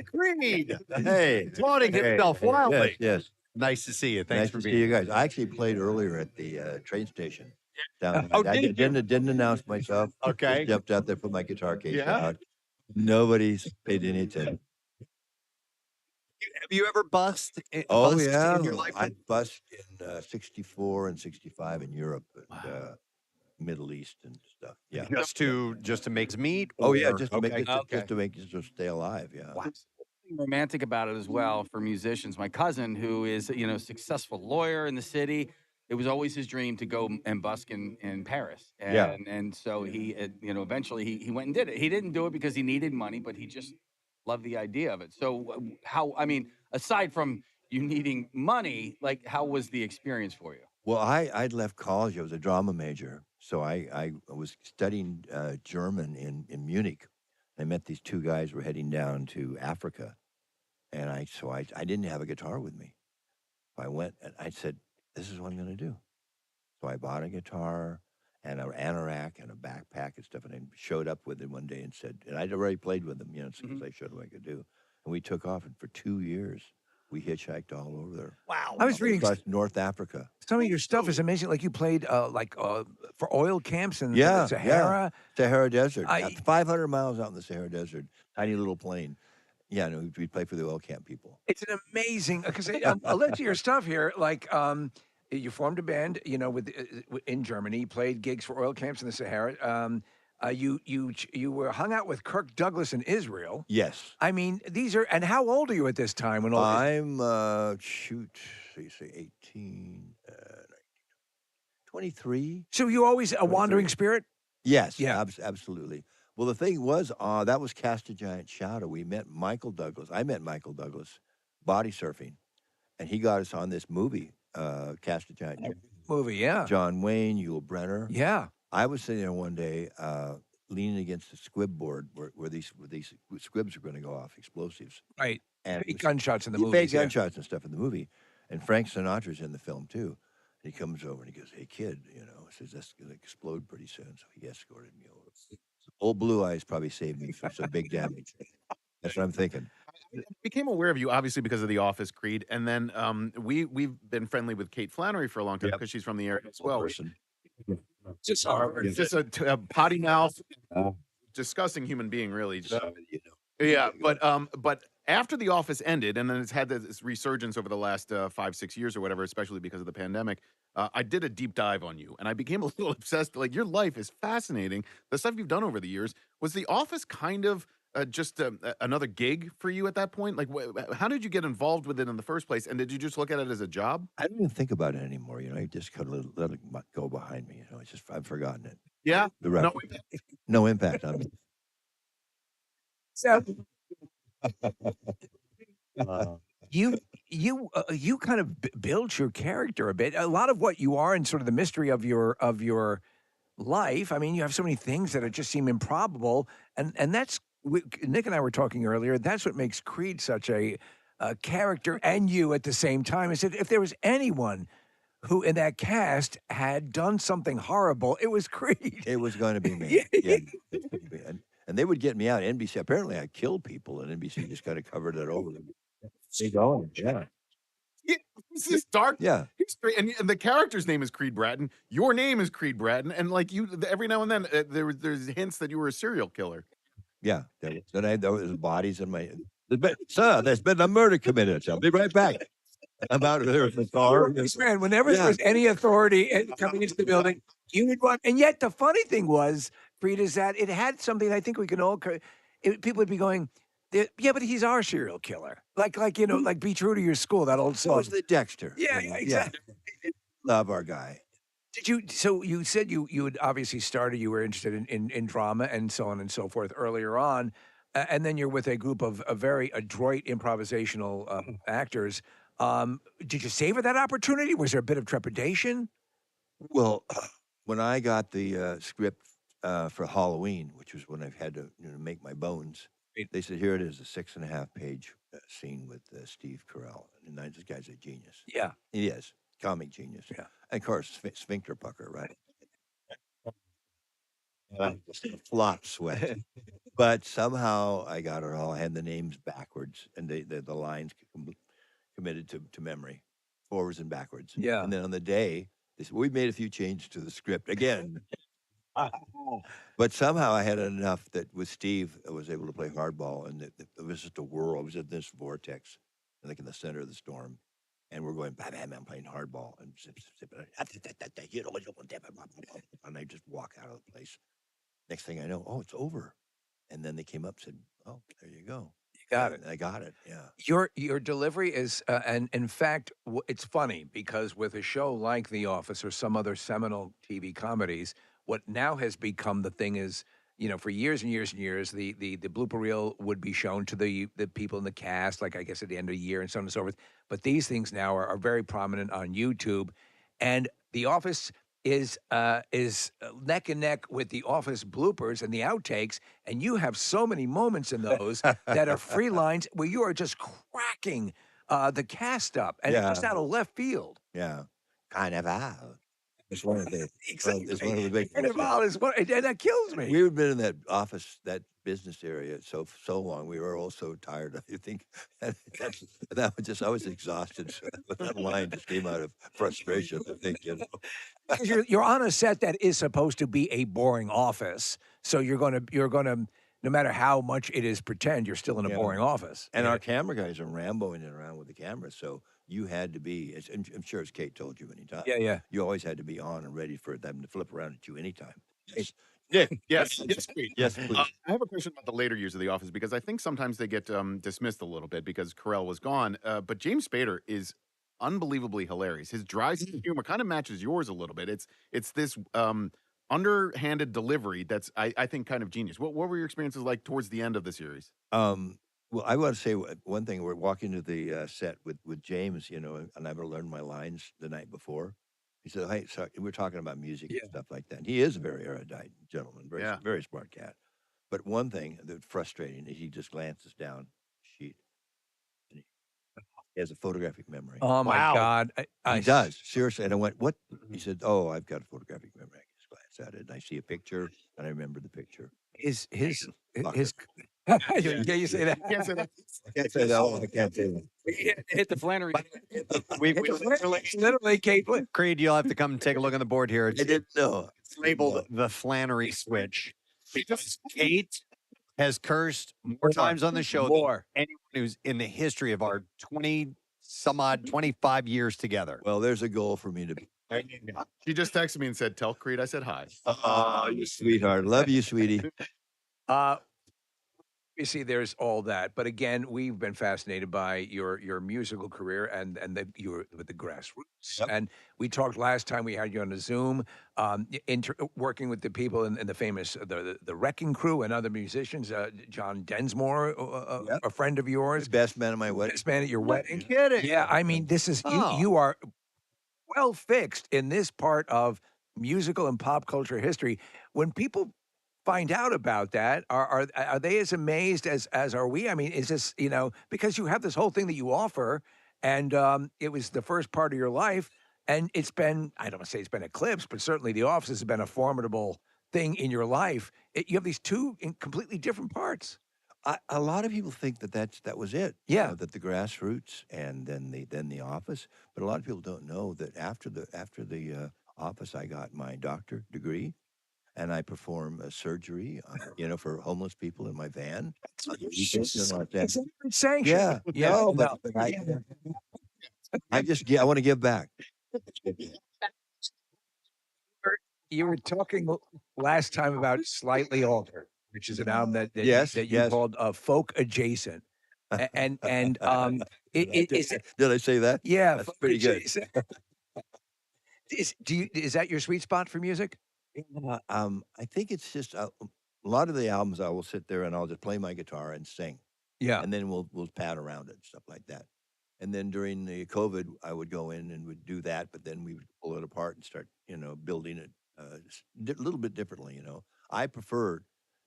Creed. Hey. Applauding himself wildly. Yes. Nice to see you. Nice Thanks for to being see you here. guys. I actually played earlier at the train station. Down Oh, I did you? didn't announce myself. Okay. Just jumped out there, put my guitar case Yeah. out. Nobody's paid any attention. Have you ever bust in Yeah, your life? I bust in 64 and 65 in Europe and Middle East and stuff. Yeah, Just to make meat? Oh yeah, or- just to make okay. just to stay alive. Yeah. Something romantic about it as well for musicians. My cousin, who is a successful lawyer in the city, it was always his dream to go and busk in Paris. And so he eventually he went and did it. He didn't do it because he needed money, but he just loved the idea of it. So aside from you needing money, like how was the experience for you? Well, I'd left college. I was a drama major, so I was studying German in Munich. I met these two guys who were heading down to Africa, and I didn't have a guitar with me. I went and I said, "This is what I'm going to do." So I bought a guitar and an anorak and a backpack and stuff, and I showed up with it one day and said, and I'd already played with them, since I showed them what I could do, and we took off, and for 2 years we hitchhiked all over there. Wow! I was reading across North Africa. some of your stuff is amazing. Like you played for oil camps in Yeah, the Sahara. Sahara Desert. 500 miles out in the Sahara Desert, tiny little plane. Yeah, no, we'd play for the oil camp people. It's an amazing because I looked at your stuff here. Like you formed a band, in Germany. You played gigs for oil camps in the Sahara. You were hung out with Kirk Douglas in Israel. Yes. I mean, these are. And how old are you at this time? When I'm so you say 18, 23. So you always a wandering spirit? Yes. Yeah. Absolutely. Well, the thing was, that was Cast a Giant Shadow. We met Michael Douglas. I met Michael Douglas body surfing, and he got us on this movie, Cast a Giant Shadow. Movie, yeah. John Wayne, Yul Brynner. Yeah. I was sitting there one day, leaning against the squib board where these squibs were going to go off, explosives. Right. And Fake gunshots in the movie. Fake gunshots and stuff in the movie. And Frank Sinatra's in the film too. And he comes over and he goes, "Hey kid, says that's going to explode pretty soon." So he escorted me over. Old Blue Eyes probably saved me from some big damage. That's what I'm thinking. I became aware of you obviously because of The Office, Creed, and then we've been friendly with Kate Flannery for a long time because she's from the area as well. Just a potty mouth, disgusting human being, really. Yeah, but after The Office ended, and then it's had this resurgence over the last 5-6 years or whatever, especially because of the pandemic. I did a deep dive on you, and I became a little obsessed. Like, your life is fascinating. The stuff you've done over the years. Was The Office kind of just another gig for you at that point? Like, how did you get involved with it in the first place? And did you just look at it as a job? I don't even think about it anymore. I just kind of let it go behind me. I've forgotten it. Yeah. No impact on me. So you kind of built your character a bit. A lot of what you are and sort of the mystery of your life. I mean, you have so many things that just seem improbable, and that's Nick and I were talking earlier. That's what makes Creed such a character, and you at the same time. I said if there was anyone who in that cast had done something horrible, it was Creed. It was going to be me. Yeah. And they would get me out. NBC, apparently I killed people, and NBC just kind of covered it over. They going, yeah. It's this dark history, and the character's name is Creed Bratton. Your name is Creed Bratton, and like you, every now and then there's hints that you were a serial killer. Yeah, then there was bodies in my. Sir, there's been a murder committed. I'll be right back. I'm out there with the car. Man, whenever there was any authority coming into the building, you would run. And yet the funny thing was, Creed, is that it had something I think we can all. People would be going, yeah, but he's our serial killer. Like Be True to Your School, that old song. It was the Dexter. Yeah, exactly. Love our guy. Did you? So you said you had obviously started. You were interested in drama and so on and so forth earlier on, and then you're with a group of very adroit improvisational actors. Did you savor that opportunity? Was there a bit of trepidation? Well, when I got the script for Halloween, which was when I had to make my bones, they said, "Here it is, a 6.5-page scene with Steve Carell." And this guy's a genius. Yeah, he is comic genius. Yeah, and of course, sphincter pucker, right? Just a flop sweat. But somehow I got it all. I had the names backwards, and the lines committed to memory, forwards and backwards. Yeah. And then on the day, they said, "We made a few changes to the script again." But somehow I had enough that with Steve, I was able to play hardball, and it was just a whirl. I was in this vortex, like in the center of the storm, and we're going, bam, bam, I'm playing hardball, and zip, zip, zip, and I just walk out of the place. Next thing I know, oh, it's over. And then they came up and said, "Oh, there you go. You got it. I got it." Yeah. Your delivery is, and in fact, it's funny because with a show like The Office or some other seminal TV comedies, what now has become the thing is, for years and years and years, the blooper reel would be shown to the people in the cast, like I guess at the end of the year and so on and so forth. But these things now are very prominent on YouTube, and The Office is neck and neck with The Office bloopers and the outtakes, and you have so many moments in those that are free lines where you are just cracking the cast up, and it's just out of left field. Yeah. Carnival. It's one of the Exactly. It's one of the big Carnival is what, and that kills me. We've been in that office, that business area so long. We were all so tired. I think that was just, I was exhausted. So that line just came out of frustration, I think, Because you're on a set that is supposed to be a boring office, so you're gonna no matter how much it is pretend, you're still in a boring office. And our camera guys are Ramboing it around with the camera, so you had to be, I'm sure as Kate told you many times. Yeah. You always had to be on and ready for them to flip around at you anytime. Nick, yes, please. Yes, please. I have a question about the later years of The Office because I think sometimes they get dismissed a little bit because Carell was gone. But James Spader is unbelievably hilarious. His dry sense of humor kind of matches yours a little bit. It's this underhanded delivery that's I think kind of genius. What were your experiences like towards the end of the series? Well, I want to say one thing. We're walking to the set with James, and I've learned my lines the night before. He said, "Hey, so we're talking about music and stuff like that." And he is a very erudite gentleman, very smart cat. But one thing that's frustrating is he just glances down the sheet. And he has a photographic memory. Oh my God, he does, seriously. And I went, "What?" He said, "Oh, I've got a photographic memory. I can just glance at it, and I see a picture, and I remember the picture." His yeah, you say that. You can't say that. I can't say that. Oh, I can't say that. Hit the Flannery. We literally, Kate. Creed, you'll have to come take a look on the board here. I didn't know. It's labeled the Flannery switch. Because Kate has cursed more times on the show than anyone who's in the history of our 25 years together. Well, there's a goal for me to be. She just texted me and said, "Tell Creed I said hi." Oh, you sweetheart. Love you, sweetie. You see, there's all that, but again, we've been fascinated by your musical career and you with the grassroots. And we talked last time we had you on a Zoom, working with the people in the famous the Wrecking Crew and other musicians. John Densmore, a friend of yours, best man at my wedding, best man at your wedding. Kidding? Yeah, I mean, this is you are well fixed in this part of musical and pop culture history. When people find out about that, are they as amazed as are we? I mean, is this, because you have this whole thing that you offer, and it was the first part of your life, and it's been, I don't want to say it's been eclipsed, but certainly The Office has been a formidable thing in your life. You have these two completely different parts. A lot of people think that was it. Yeah, that the grassroots and then the Office. But a lot of people don't know that after the Office, I got my doctorate degree, and I perform a surgery, for homeless people in my van. It's sanctioned. Yeah, yeah. But I want to give back. You were talking last time about Slightly Altered, which is an album that you called folk adjacent, and did I say that? Yeah, that's pretty good. Is that your sweet spot for music? I think it's just a lot of the albums. I will sit there and I'll just play my guitar and sing. Yeah, and then we'll pad around it and stuff like that. And then during the COVID, I would go in and would do that, but then we would pull it apart and start, building it a little bit differently. I prefer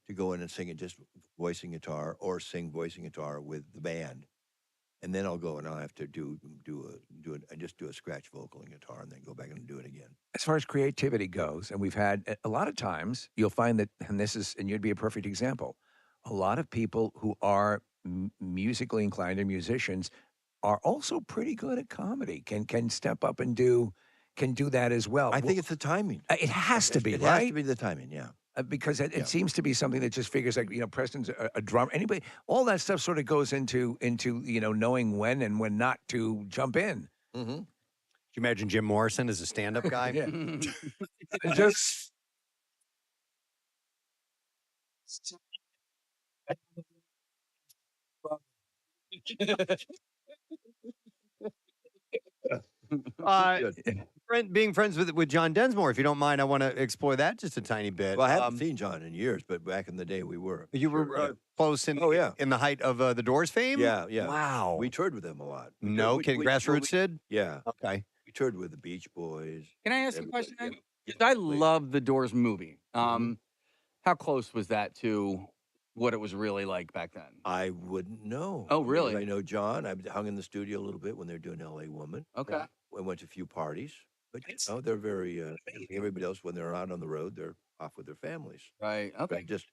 to go in and sing it just voicing guitar or sing voicing guitar with the band. And then I'll go and I'll have to do it. I just do a scratch vocal and guitar and then go back and do it again. As far as creativity goes, and we've had a lot of times, you'll find that, and you'd be a perfect example. A lot of people who are musically inclined or musicians are also pretty good at comedy. Can step up and do that as well. I think it's the timing. It has to be, It right? has to be the timing. Yeah. Because it seems to be something that just figures like, Preston's a drummer. Anybody, all that stuff sort of goes into knowing when and when not to jump in. Mm-hmm. Could you imagine Jim Morrison as a stand-up guy? Yeah. Just being friends with John Densmore, if you don't mind, I want to explore that just a tiny bit. Well, I haven't seen John in years, but back in the day we were. You were close in in the height of the Doors fame? Yeah, yeah. Wow. We toured with them a lot. No kidding. Grassroots did? Yeah. Okay. We toured with the Beach Boys. Can I ask a question? Because I love the Doors movie. How close was that to what it was really like back then? I wouldn't know. Oh, really? Because I know John. I hung in the studio a little bit when they were doing L.A. Woman. Okay. I went to a few parties. But they're very, everybody else, when they're out on the road, they're off with their families. Right. Okay. But just,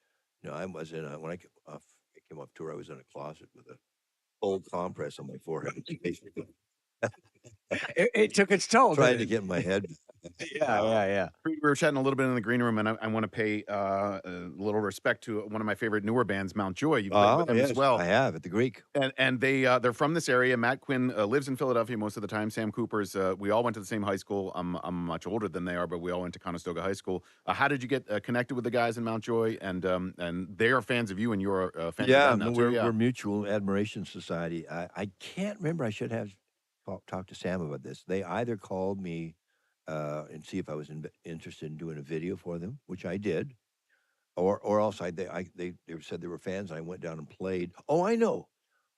I was when I came off tour, I was in a closet with a old compress on my forehead. It took its toll. Trying to get in my head. Yeah. We were chatting a little bit in the green room, and I want to pay a little respect to one of my favorite newer bands, Mount Joy. You played with them as well. I have at the Greek. And they're from this area. Matt Quinn lives in Philadelphia most of the time. Sam Cooper's. We all went to the same high school. I'm much older than they are, but we all went to Conestoga High School. How did you get connected with the guys in Mount Joy? And they are fans of you, and you're fans of them now too. We're Mutual Admiration Society. I can't remember. I should have talked to Sam about this. They either called me and see if I was interested in doing a video for them, which I did, or else they said they were fans. And I went down and played. Oh, I know.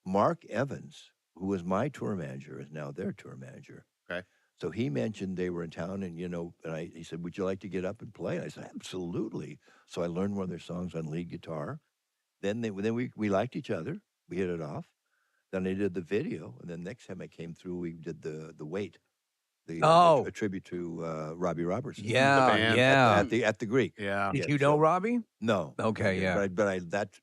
Mark Evans, who was my tour manager, is now their tour manager. Okay. So he mentioned they were in town, and he said, "Would you like to get up and play?" And I said, "Absolutely." So I learned one of their songs on lead guitar. Then we liked each other. We hit it off. Then they did the video, and then next time I came through, we did the Wait, a tribute to Robbie Robertson. Yeah, at the Greek. Yeah. Did you know Robbie? No. Okay, yeah. But that's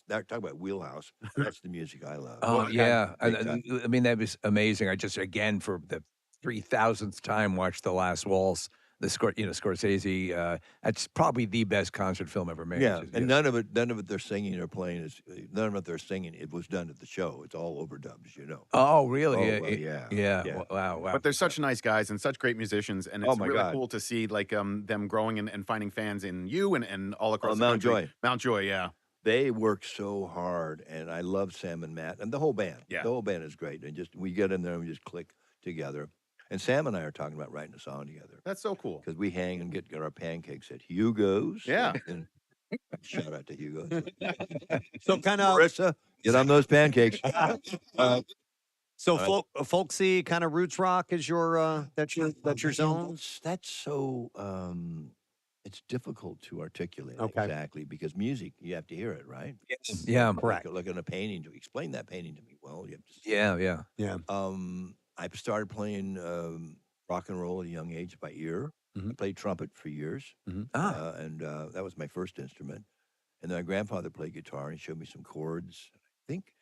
talk about wheelhouse. That's the music I love. Oh yeah, I mean that was amazing. I just again for the 3,000th time watched The Last Waltz. Scorsese. That's probably the best concert film ever made. Yeah, and none of it they're singing or playing none of it they're singing. It was done at the show. It's all overdubbed, as you know. Oh, really? Yeah. Wow. But they're such nice guys and such great musicians, and it's really cool to see like them growing and finding fans in you and all across the Mount country. Joy. Mount Joy, yeah. They work so hard, and I love Sam and Matt and the whole band. Yeah. The whole band is great, and we get in there and we just click together. And Sam and I are talking about writing a song together. That's so cool. Because we hang and get our pancakes at Hugo's. Yeah. And shout out to Hugo's. So kind of Marissa, get on those pancakes. So folksy kind of roots rock is your that's your zone. That's so it's difficult to articulate exactly because music you have to hear it, right? Yes. Yeah. Correct. Like in a painting, to explain that painting to me, well, you have to. Yeah. I started playing rock and roll at a young age by ear. I played trumpet for years, and that was my first instrument. And then my grandfather played guitar, and he showed me some chords. I think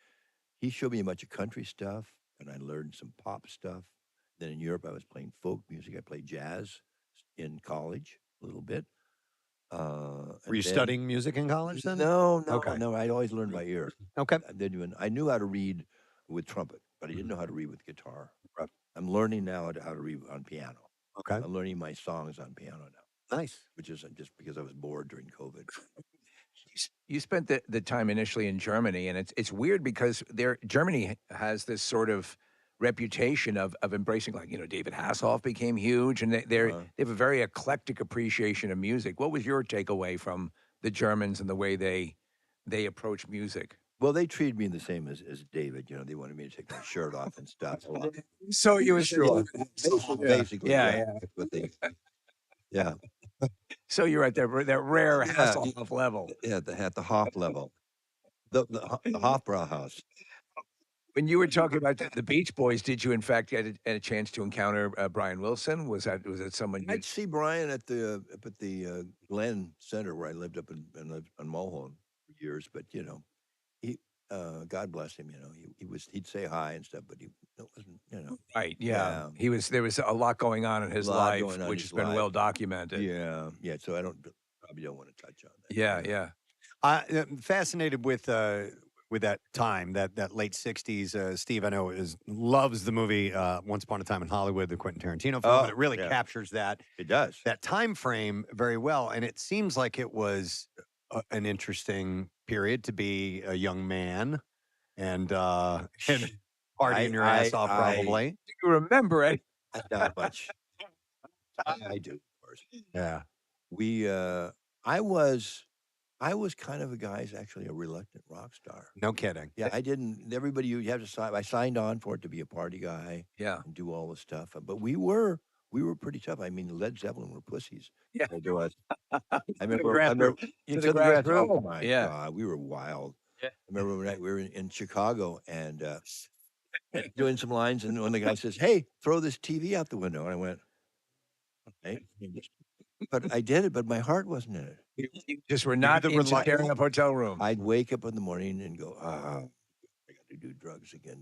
he showed me a bunch of country stuff, and I learned some pop stuff. Then in Europe, I was playing folk music. I played jazz in college a little bit. Were you studying music in college then? No. I'd always learned by ear. Okay. I knew how to read with trumpet, but I didn't know how to read with guitar. I'm learning now how to read on piano. Okay. I'm learning my songs on piano now. Nice. Which is just because I was bored during COVID. You spent the time initially in Germany, and it's weird because Germany has this sort of reputation of embracing, like, David Hasselhoff became huge, and they have a very eclectic appreciation of music. What was your takeaway from the Germans and the way they approach music? Well, they treated me the same as David. They wanted me to take my shirt off and stuff. So you were sure. Basically, Yeah. That's what they. Yeah. So you're at that rare Hasselhoff level. Yeah, at the Hoff level, the Hofbrauhaus. When you were talking about the Beach Boys, did you in fact get a chance to encounter Brian Wilson? Was that someone you? I'd see Brian up at the Glen Center where I lived up on Mulholland for years, but he, God bless him, he'd say hi and stuff, but it wasn't, Right, yeah. There was a lot going on in his life, which has been well documented. Yeah, so I probably don't want to touch on that. Yeah. I'm fascinated with that time, that late '60s. Steve, I know loves the movie Once Upon a Time in Hollywood, the Quentin Tarantino film, and it really captures that. It does that time frame very well, and it seems like it was an interesting period to be a young man and partying your ass off. Probably, do you remember it? Not much. I do, of course. Yeah, I was kind of a guy's actually a reluctant rock star. No kidding. Yeah, I didn't. Everybody, you have to sign. I signed on for it to be a party guy. Yeah, and do all the stuff. But we were pretty tough. I mean, Led Zeppelin were pussies. Yeah, they do us. I remember. Oh my God, we were wild. Yeah. I remember when we were in Chicago and doing some lines, and when the guy says, "Hey, throw this TV out the window," and I went, "Okay." But I did it, but my heart wasn't in it. You just were not in tearing up hotel room. I'd wake up in the morning and go, I got to do drugs again.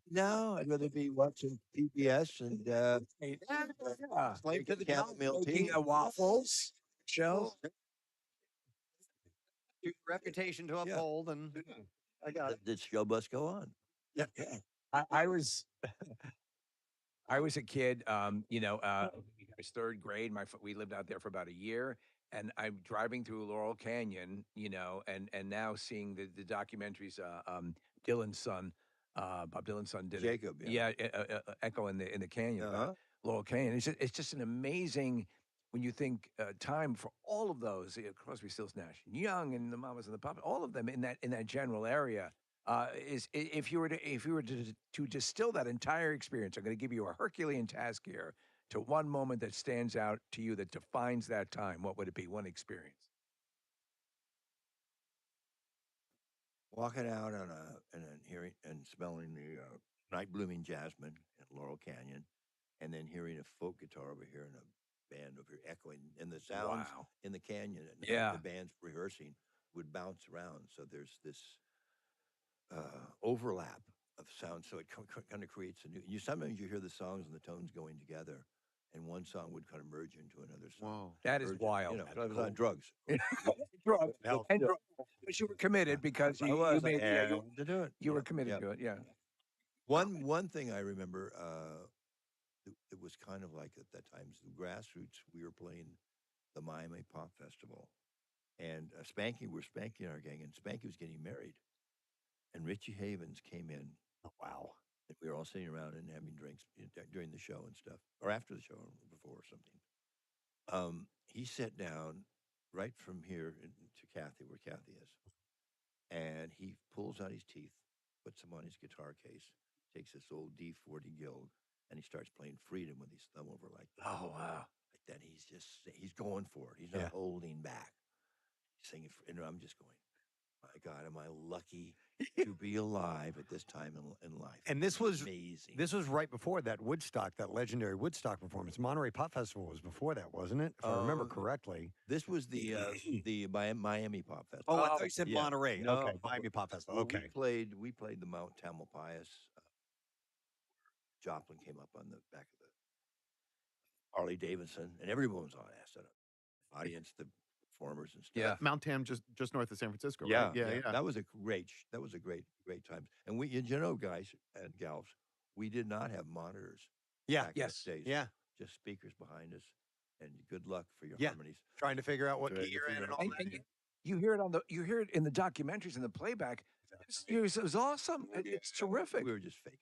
No, I'd rather be watching PBS and slave to the chamomile tea. Waffles show. Your reputation to uphold, and I got it. The show must go on. Yeah. I was a kid, I was third grade. We lived out there for about a year, and I'm driving through Laurel Canyon, and now seeing the documentaries. Dylan's son, Bob Dylan's son, did Jacob. Echo in the canyon, Laurel Canyon. It's just an amazing. When you think time for all of those, Crosby, Stills, Nash and Young, and the Mamas and the Papas, all of them in that general area. If you were to distill that entire experience, I'm going to give you a Herculean task here to one moment that stands out to you that defines that time. What would it be? One experience. Walking out and hearing and smelling the night blooming jasmine at Laurel Canyon, and then hearing a folk guitar over here and a band over here echoing, and the sounds in the canyon, and the band's rehearsing would bounce around. So there's this overlap of sound, so it kind of creates a new. Sometimes you hear the songs and the tones going together, and one song would kind of merge into another song. Whoa, that is wild. I was on drugs. Drugs. But you were committed because you were committed to it. Yeah. One thing I remember, it was kind of like at that time, the grassroots. We were playing the Miami Pop Festival, and Spanky was Spanky in our gang, and Spanky was getting married. And Richie Havens came in. Oh, wow. And we were all sitting around and having drinks during the show and stuff, or after the show, or before or something. He sat down right from here to Kathy, where Kathy is. And he pulls out his teeth, puts them on his guitar case, takes this old D40 Guild, and he starts playing Freedom with his thumb over like that. Oh, wow. Like that. He's going for it. He's not holding back. He's singing, and I'm just going, my God, am I lucky to be alive at this time in life? And this was amazing. This was right before that Woodstock, that legendary Woodstock performance. Monterey Pop Festival was before that, wasn't it? If I remember correctly. This was the Miami Pop Festival. Oh, I thought you said Monterey. No, okay, Miami Pop Festival. Okay. We played the Mount Tamalpais. Joplin came up on the back of the Harley Davidson, and everyone was on acid. Audience, the performers and stuff. Yeah, Mount Tam, just north of San Francisco. Yeah, right? Yeah. That was a great time. And we, guys and gals, we did not have monitors. Yeah. Yes. Days. Yeah. Just speakers behind us, and good luck for your Yeah. harmonies. Trying to figure out what key you're in and all that. You hear it in the documentaries and the playback. It was awesome. It's terrific. We were just faking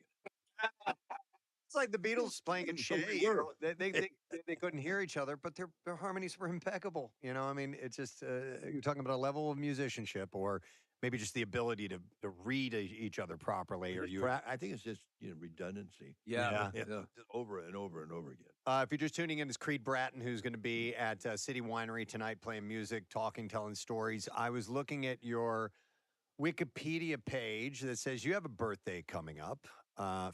It's like the Beatles playing in Shay. You know, they couldn't hear each other, but their harmonies were impeccable. You know, I mean, it's just you're talking about a level of musicianship, or maybe just the ability to read each other properly. Or I think it's just redundancy. Yeah. Just over and over and over again. If you're just tuning in, it's Creed Bratton, who's going to be at City Winery tonight, playing music, talking, telling stories. I was looking at your Wikipedia page that says you have a birthday coming up,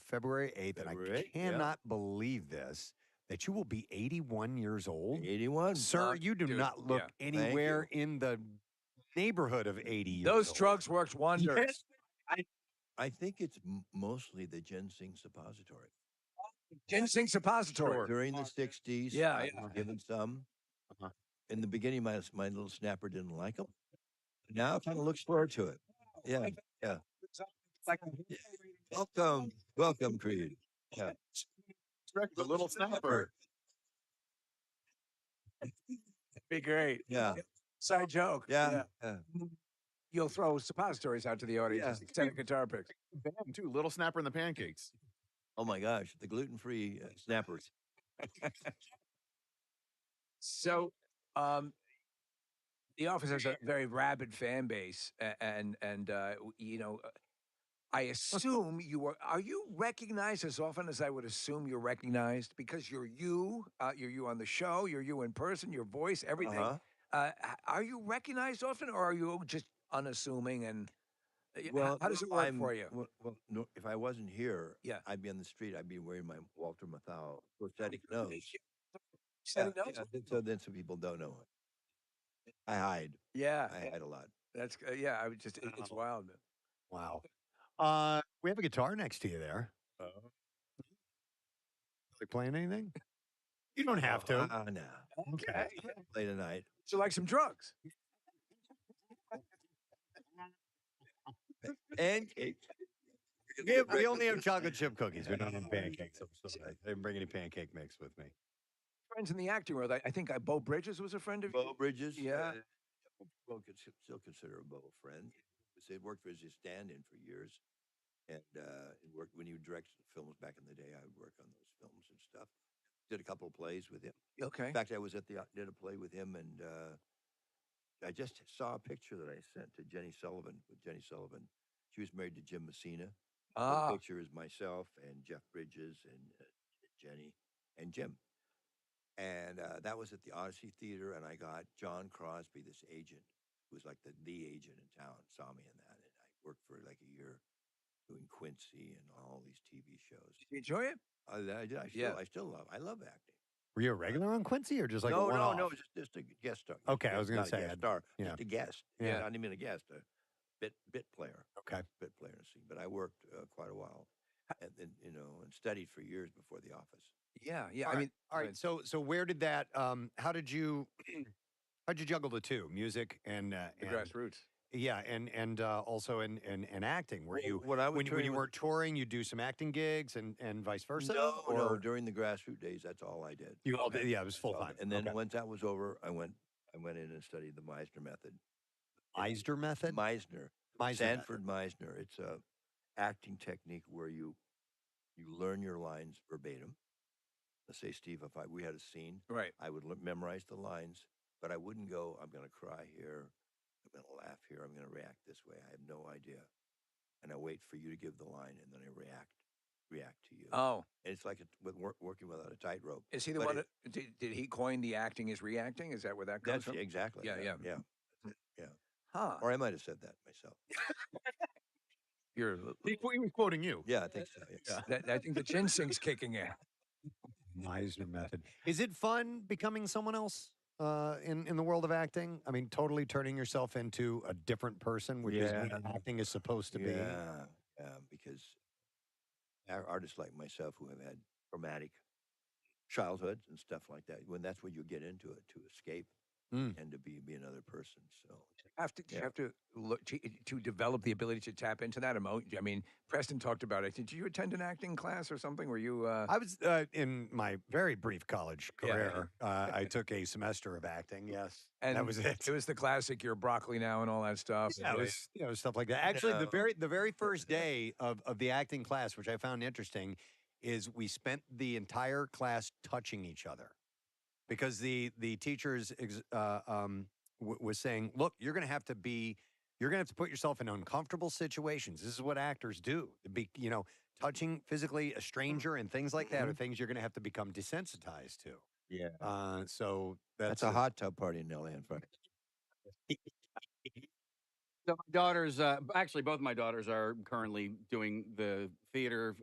February 8th, and I cannot believe this, that you will be 81 years old. 81. Sir, you do not look anywhere in the neighborhood of 80 years Those old. drugs worked wonders. I think it's mostly the ginseng suppository. Ginseng suppository. During the 60s, I was given some. In the beginning, my little snapper didn't like them. Now it kind of looks forward to it. Yeah. Welcome, Creed. Yeah. The little snapper. Be great. Yeah. Side joke. Yeah. You'll throw suppositories out to the audience instead of guitar picks. Bam, too. Little snapper in the pancakes. Oh my gosh, the gluten-free snappers. So, The Office has a very rabid fan base, and you know, I assume are you recognized as often as I would assume you're recognized, because you're you on the show, you're you in person, your voice, everything. Are you recognized often, or are you just unassuming? And how does it work for you? Well, no, if I wasn't here, I'd be on the street. I'd be wearing my Walter Matthau prosthetic nose. So then some people don't know it. I hide. Yeah, I hide a lot. That's I would just it's wild. Man. Wow. We have a guitar next to you there. Like playing anything? You don't have to. No. Okay. Play tonight. So like some drugs. Pancakes. We only have chocolate chip cookies. We don't have pancakes. I didn't bring any pancake mix with me. Friends in the acting world. I think Bo Bridges was a friend of yours. Bo Bridges. Yeah. Well, still consider a Bo a friend. He worked for his stand-in for years. And worked when he would direct films back in the day. I would work on those films and stuff. Did a couple of plays with him. Okay. In fact, I was did a play with him, and I just saw a picture that I sent to Jenny Sullivan. With Jenny Sullivan, she was married to Jim Messina. The picture is myself and Jeff Bridges and Jenny and Jim. And that was at the Odyssey Theater, and I got John Crosby, this agent, who was like the agent in town, saw me in that, and I worked for like a year doing Quincy and all these TV shows. Did you enjoy it? I did. I love acting. Were you a regular on Quincy, or just like no, just a guest star. Okay, I was going to say a guest star, yeah. just a guest. Yeah, not even a guest, a bit player. Okay, bit player in a scene. But I worked quite a while, and then and studied for years before The Office. Yeah. All right. So where did that? How did you juggle the two, music and the grassroots? Yeah, and also in acting. Were you when you weren't touring, you do some acting gigs and vice versa? No, during the grassroots days, that's all I did. You all did, yeah, it was full time. And then once that was over, I went in and studied the Meisner method. Meisner method? Meisner Sanford Meisner. It's a acting technique where you learn your lines verbatim. Let's say, Steve, if we had a scene, right, I would memorize the lines, but I wouldn't go, I'm going to cry here, I'm going to laugh here, I'm going to react this way. I have no idea. And I wait for you to give the line, and then I react to you. Oh. And it's like working without a tightrope. Is he the one did he coin the acting is reacting? Is that where that comes from? Exactly. Yeah. Huh. Or I might have said that myself. He was quoting you. Yeah, I think so. Yeah. I think the ginseng's kicking in. Meisner method. Is it fun becoming someone else in the world of acting? I mean, totally turning yourself into a different person, which is what acting is supposed to be. Yeah, because artists like myself who have had traumatic childhoods and stuff like that, when that's when you get into it to escape. and to be another person. So You have to look to develop the ability to tap into that emotion. I mean, Preston talked about it. Did you attend an acting class or something? Were you? I was in my very brief college Yeah. career. I took a semester of acting. Yes, And that was it. It was the classic. You're broccoli now and all that stuff. Yeah, it was stuff like that. Actually, the very first day of the acting class, which I found interesting, is we spent the entire class touching each other because the teachers was saying, look, you're going to have to put yourself in uncomfortable situations. This is what actors do. Touching physically a stranger and things like that are things you're going to have to become desensitized to. Yeah. So That's a hot tub party in LA in front. So my daughters, actually, both my daughters are currently doing the theater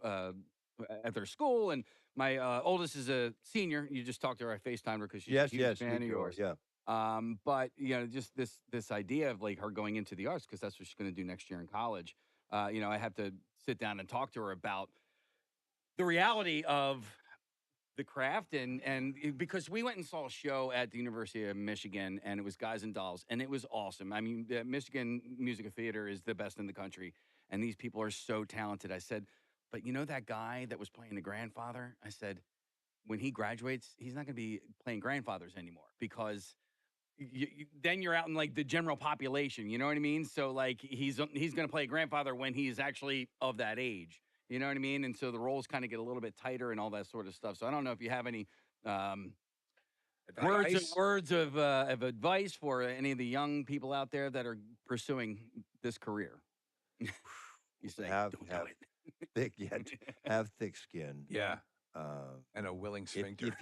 at their school, and my oldest is a senior. You just talked to her. I FaceTimed her because she's a huge fan of yours. Yeah. But just this idea of like her going into the arts because that's what she's going to do next year in college. I have to sit down and talk to her about the reality of the craft and because we went and saw a show at the University of Michigan and it was Guys and Dolls and it was awesome. I mean, the Michigan Music of Theater is the best in the country and these people are so talented. I said, but that guy that was playing the grandfather, I said, when he graduates, he's not going to be playing grandfathers anymore because then you're out in like the general population. You know what I mean? So like he's going to play a grandfather when he's actually of that age. You know what I mean? And so the roles kind of get a little bit tighter and all that sort of stuff. So I don't know if you have any words of advice for any of the young people out there that are pursuing this career. You say, have thick skin. Yeah. And a willing sphincter.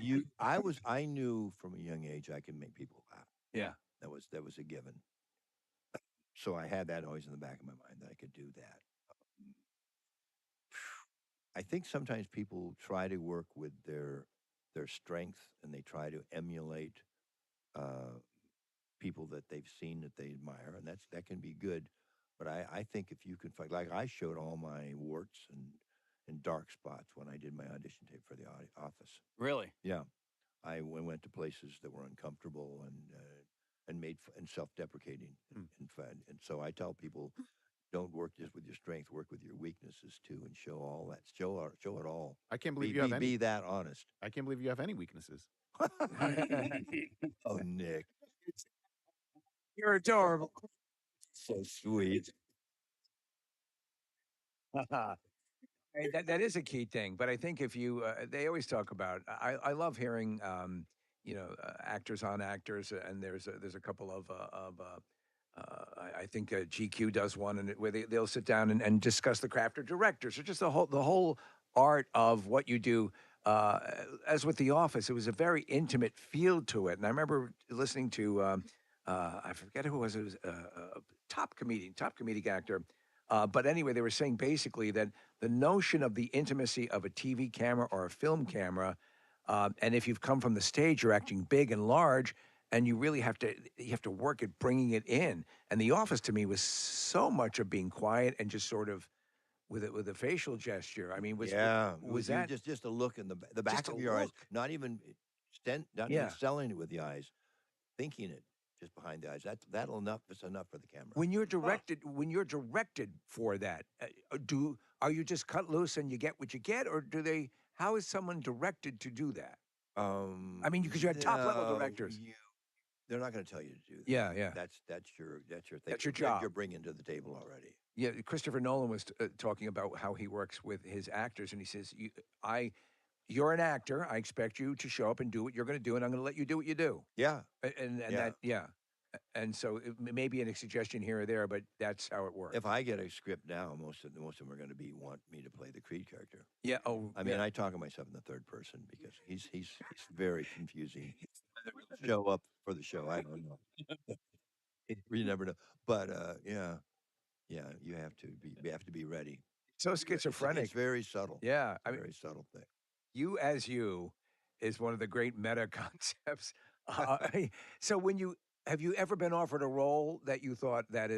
I knew from a young age I could make people laugh. Yeah. That was a given. So I had that always in the back of my mind that I could do that. I think sometimes people try to work with their strength and they try to emulate people that they've seen that they admire, and that can be good. But I think if you can find, like I showed all my warts and dark spots when I did my audition tape for the office. Really? Yeah, I went to places that were uncomfortable and made and self-deprecating, and so I tell people, don't work just with your strength, work with your weaknesses too, and show all that. Show it all. I can't believe you have any. Be that honest. I can't believe you have any weaknesses. Oh, Nick. You're adorable. So sweet. Hey, that is a key thing, but I think if you, they always talk about. I love hearing, actors on actors, and there's a couple of I think GQ does one, and where they'll sit down and discuss the craft, or directors, or just the whole art of what you do. As with The Office, it was a very intimate feel to it, and I remember listening to I forget who it was. It was a top comedic actor. But anyway, they were saying basically that the notion of the intimacy of a TV camera or a film camera, and if you've come from the stage, you're acting big and large, and you really have to work at bringing it in. And The Office to me was so much of being quiet and just sort of with a facial gesture. I mean, was that just a look in the back of your eyes, not even selling it with the eyes, thinking it. Just behind the eyes. That's enough for the camera. When you're directed for that, are you just cut loose and you get what you get, or how is someone directed to do that? I mean, because you had top level directors. They're not going to tell you to do that. Yeah. That's your thing. That's your job. You're bringing to the table already. Yeah, Christopher Nolan was talking about how he works with his actors, and he says, You're an actor. I expect you to show up and do what you're going to do, and I'm going to let you do what you do. Yeah, and so it may be a suggestion here or there, but that's how it works. If I get a script now, most of them are going to want me to play the Creed character. Yeah. I talk of myself in the third person because he's very confusing. Show up for the show. I don't know. You never know. But you have to be ready. So schizophrenic. It's very subtle. Yeah, very subtle thing. You as you is one of the great meta concepts. So have you ever been offered a role that you thought that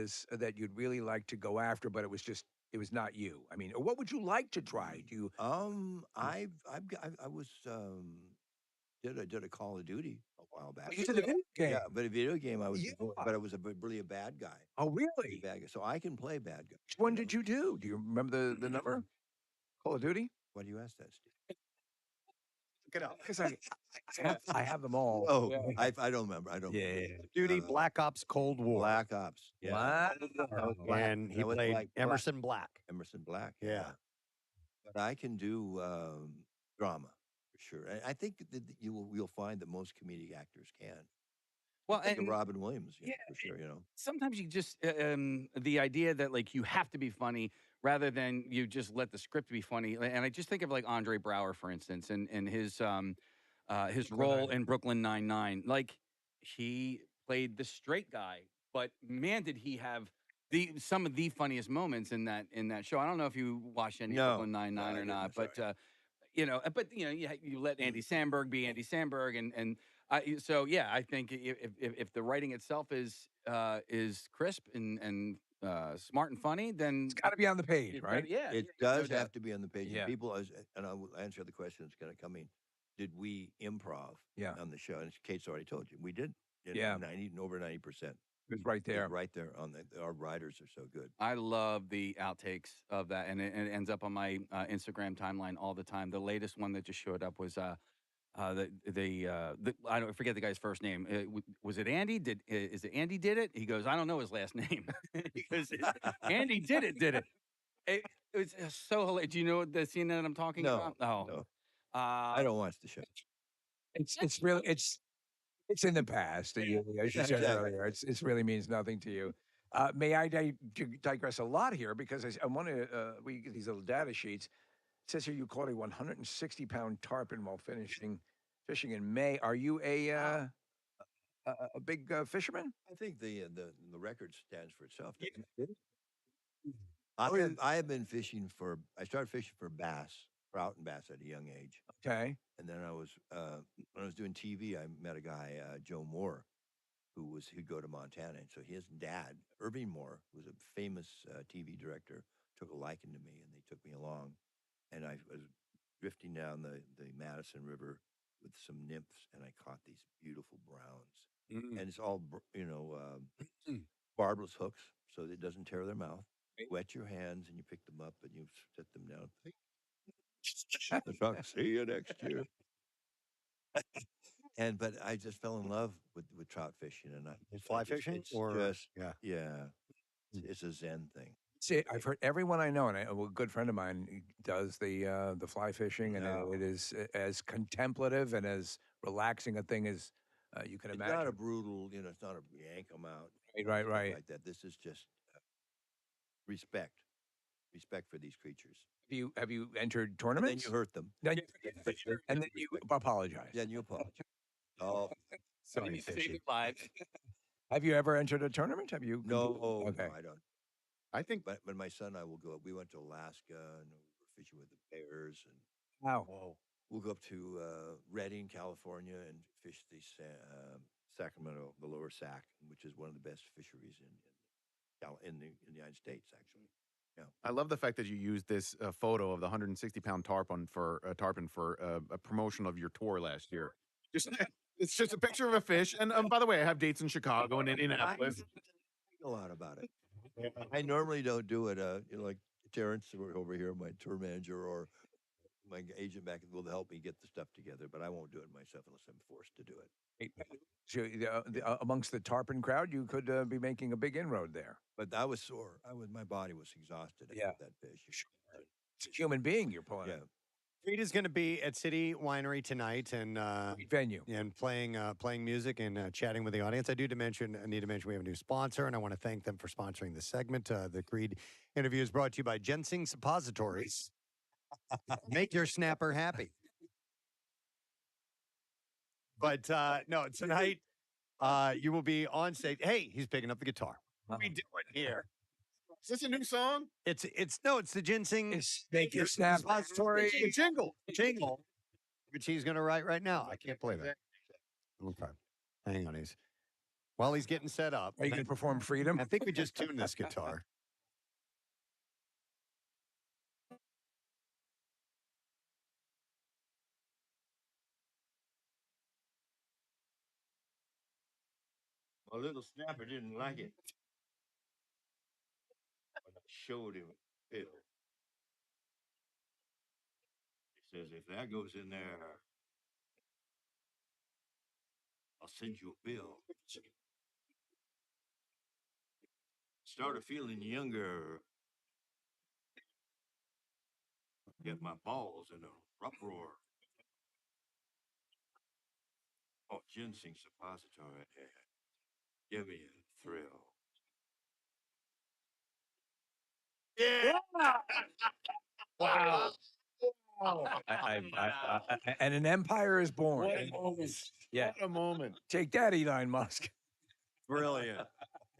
you'd really like to go after, but it was not you? I mean, what would you like to try? Do you? I was did a Call of Duty a while back. You did a video game? Yeah, but a video game, I was, but I was really a bad guy. Oh, really? Bad guy. So I can play bad guy. Which one did you do? Do you remember the number? Call of Duty? Why do you ask that, Steve? Look it up. Because I have them all. Oh, Yeah. I don't remember. I don't. remember. Duty, Black Ops, Cold War. Black Ops. Yeah. And he played Emerson Black. Emerson Black. Yeah. But I can do drama for sure. I think that you'll find that most comedic actors can. Well, Like and Robin Williams, for sure. sometimes you just the idea that like you have to be funny rather than you just let the script be funny. And I just think of like Andre Braugher, for instance, and his role in Brooklyn Nine-Nine. Like he played the straight guy, but man, did he have some of the funniest moments in that show. I don't know if you watched any Brooklyn Nine-Nine or not, but you let Andy Samberg be Andy Samberg, and I think if the writing itself is crisp and smart and funny, then it's got to be on the page, right? Yeah, It does have to be on the page. Yeah. And people, and I will answer the question that's going to come in. Did we improv on the show? And Kate's already told you. We did. Over 90%. It was right there. Right there our writers are so good. I love the outtakes of that, and it ends up on my Instagram timeline all the time. The latest one that just showed up was I don't forget the guy's first name. Was it Andy? Is it Andy did it? He goes, I don't know his last name. He goes, Andy did it. It was so hilarious. Do you know the scene that I'm talking about? No. I don't watch the show. It's really it's in the past. As you said earlier, it really means nothing to you. May I digress a lot here because I want to. We get these little data sheets. It says here you caught a 160-pound tarpon while fishing in May. Are you a big fisherman? I think the record stands for itself. I have been fishing I started fishing for bass, trout and bass at a young age. Okay. And then I was when I was doing TV, I met a guy, Joe Moore, who'd go to Montana. And so his dad, Irving Moore, who was a famous TV director, took a liking to me, and they took me along. And I was drifting down the Madison River with some nymphs, and I caught these beautiful browns. And it's all barbless hooks, so that it doesn't tear their mouth. Wet your hands, and you pick them up, and you set them down. See you next year. But I just fell in love with trout fishing, and fly fishing, it's a Zen thing. See, I've heard everyone I know, and a good friend of mine does the fly fishing, and it is as contemplative and as relaxing a thing as you can imagine. It's not a brutal, it's not a yank them out, right, like that. This is just respect for these creatures. Have you entered tournaments? And then you hurt them. And then you apologize. Then you apologize. Oh, sorry, save your lives. Have you ever entered a tournament? Have you? No, okay. No, I don't. I think, but my son and I will go. We went to Alaska and we were fishing with the bears, and we'll go up to Redding, California, and fish the Sacramento, the Lower Sac, which is one of the best fisheries in the United States, actually. Yeah. I love the fact that you used this photo of the 160-pound tarpon for a promotion of your tour last year. It's just a picture of a fish, and by the way, I have dates in Chicago and Indianapolis. A lot about it. I normally don't do it. Like Terrence over here, my tour manager, or my agent back will help me get the stuff together, but I won't do it myself unless I'm forced to do it. So, amongst the tarpon crowd, you could be making a big inroad there. But I was sore. My body was exhausted after that fish. It's a human being you're pulling. Yeah. Reed is going to be at City Winery tonight and venue and playing music and chatting with the audience. I need to mention we have a new sponsor, and I want to thank them for sponsoring this segment. The Creed interview is brought to you by Ginseng Suppositories. Make your snapper happy. But no, tonight you will be on stage. Hey, he's picking up the guitar. What are we doing here? Is this a new song? It's the Ginseng Make Your Snapper Suppository jingle, which he's going to write right now. I can't play that. Okay, hang on. While he's getting set up. Are you going to perform Freedom? I think we just tuned this guitar. My little snapper didn't like it. When I showed him a bill, he says, if that goes in there, I'll send you a bill. Started feeling younger. Get my balls in a uproar. Oh, ginseng suppository. Give me a thrill. Yeah! Wow. And an empire is born. What a moment. Yeah. What a moment. Take that, Elon Musk. Brilliant.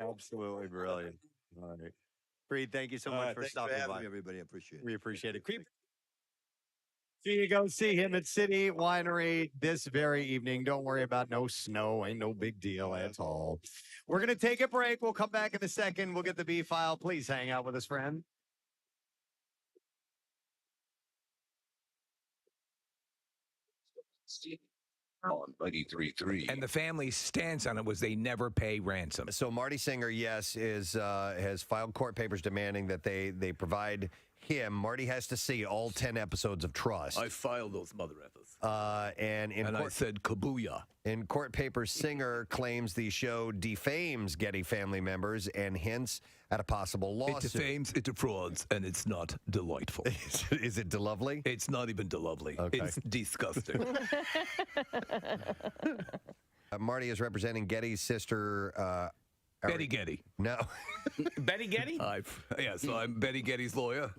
Absolutely brilliant. All right. Creed, thank you so much for Thanks stopping having by. me, everybody. I appreciate it. We appreciate it. Creed. So you go see him at City Winery this very evening. Don't worry about no snow. Ain't no big deal at all. We're going to take a break. We'll come back in a second. We'll get the B file. Please hang out with us, friend. On 93.3. And the family's stance on it was they never pay ransom. So Marty Singer, yes, has filed court papers demanding that they provide him. Marty has to see all 10 episodes of Trust. I filed those mother effers. And I said kabooyah. In court papers, Singer claims the show defames Getty family members and hints at a possible lawsuit. It defames, it defrauds, and it's not delightful. Is it delovely? It's not even delovely. Okay. It's disgusting. Marty is representing Getty's sister. Betty Getty. No. Betty Getty? So I'm Betty Getty's lawyer.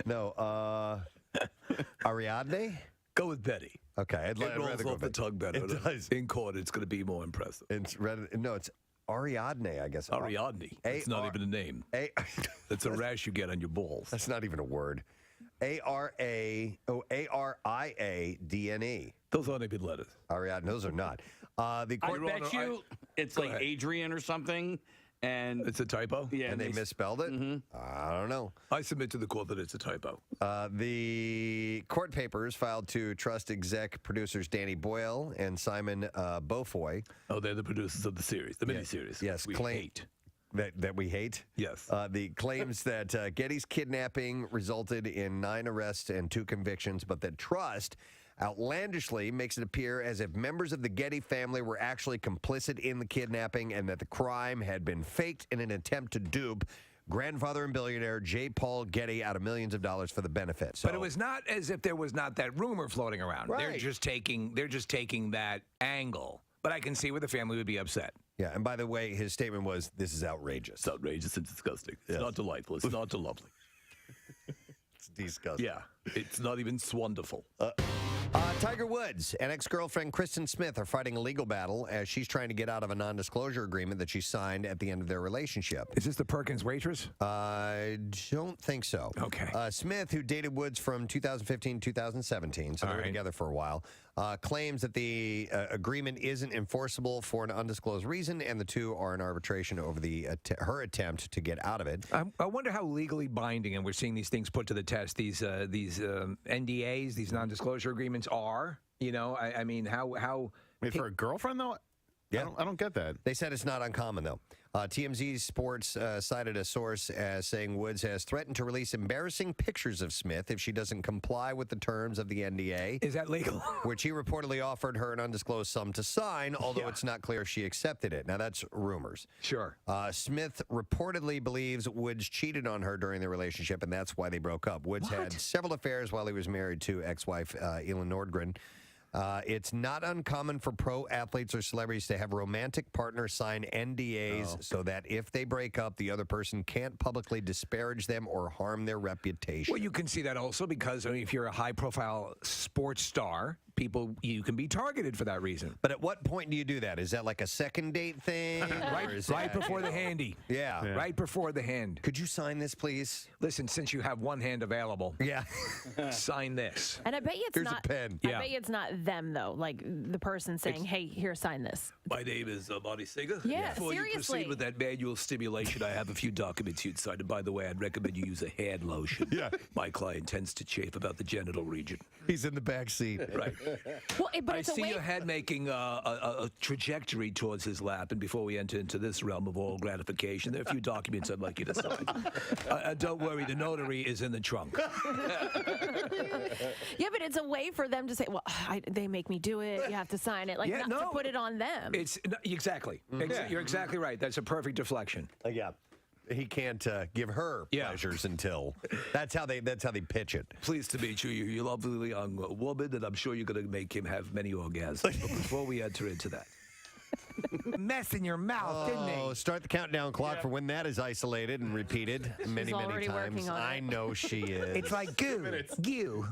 No. Ariadne? Go with Betty. Okay. It rolls off the tongue better. It does. In court, it's going to be more impressive. It's Ariadne, I guess. Ariadne. It's not even a name. It's a rash you get on your balls. That's not even a word. Ariadne. Those aren't even letters. Ariadne, those are not. I bet you it's like Adrian or something, and it's a typo. Yeah, and they misspelled it. Mm-hmm. I don't know. I submit to the court that it's a typo. The court papers filed to Trust exec producers Danny Boyle and Simon Beaufoy. Oh, they're the producers of the series, the miniseries. Yes, we hate. That we hate? Yes. The claims that Getty's kidnapping resulted in 9 arrests and 2 convictions, but that Trust outlandishly makes it appear as if members of the Getty family were actually complicit in the kidnapping and that the crime had been faked in an attempt to dupe grandfather and billionaire J. Paul Getty out of millions of dollars for the benefit. So, but it was not as if there was not that rumor floating around. Right. They're just taking that angle. But I can see where the family would be upset. Yeah, and by the way, his statement was, this is outrageous. It's outrageous and disgusting. It's not delightful. It's not lovely. It's disgusting. Yeah, it's not even swonderful. Tiger Woods and ex-girlfriend Kristen Smith are fighting a legal battle as she's trying to get out of a non-disclosure agreement that she signed at the end of their relationship. Is this the Perkins waitress? I don't think so. Okay. Smith, who dated Woods from 2015 to 2017, so they were together for a while, claims that the agreement isn't enforceable for an undisclosed reason, and the two are in arbitration over her attempt to get out of it. I wonder how legally binding, and we're seeing these things put to the test, these NDAs, these non-disclosure agreements are. You know, I mean, how Wait, for a girlfriend, though? Yeah. I don't get that. They said it's not uncommon, though. TMZ Sports cited a source as saying Woods has threatened to release embarrassing pictures of Smith if she doesn't comply with the terms of the NDA. Is that legal? Which he reportedly offered her an undisclosed sum to sign, although it's not clear if she accepted it. Now, that's rumors. Sure. Smith reportedly believes Woods cheated on her during their relationship, and that's why they broke up. Woods had several affairs while he was married to ex-wife Elin Nordgren. It's not uncommon for pro athletes or celebrities to have romantic partners sign NDAs so that if they break up, the other person can't publicly disparage them or harm their reputation. Well, you can see that also because if you're a high-profile sports star, you can be targeted for that reason. But at what point do you do that? Is that like a second date thing? right before the handy. Yeah. Right before the hand. Could you sign this, please? Listen, since you have one hand available, sign this. And I bet you it's Here's not. a pen. I bet you it's not them though. Like the person saying, "Hey, here, sign this." My name is Marty Singer. Yeah, Before you seriously. proceed with that manual stimulation, I have a few documents you'd sign. And by the way, I'd recommend you use a hand lotion. Yeah. My client tends to chafe about the genital region. He's in the back seat. Right. But I it's a see way. your head making a trajectory towards his lap. And before we enter into this realm of oral gratification, there are a few documents I'd like you to sign. Don't worry, the notary is in the trunk. Yeah, but it's a way for them to say, well, they make me do it. You have to sign it. Like, not to put it on them. Exactly. You're exactly right. That's a perfect deflection. Yeah. He can't give her pleasures until that's how they pitch it. Pleased to meet you. You're a lovely young woman, and I'm sure you're going to make him have many orgasms. But before we enter into that, mess in your mouth, didn't he? Start the countdown clock for when that is isolated and repeated many already times. working on it. I know she is. It's like goo. Goo.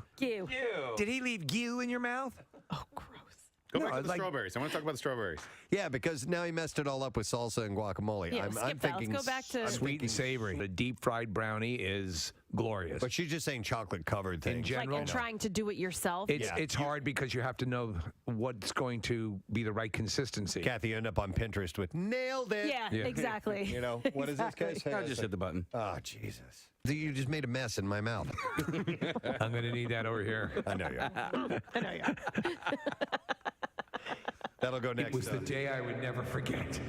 Did he leave goo in your mouth? Go back to the strawberries. I want to talk about the strawberries. Yeah, because now he messed it all up with salsa and guacamole. Yeah, I'm thinking Let's go back to sweet and savory. The deep fried brownie is glorious. But she's just saying chocolate covered things. In general, and trying to do it yourself. It's hard because you have to know what's going to be the right consistency. Kathy, you end up on Pinterest with nailed it. Yeah, exactly. You know, what is this, guys? I just hit the button. Oh, Jesus. You just made a mess in my mouth. I'm going to need that over here. I know you are. I know you are. That'll go next. It was the day I would never forget.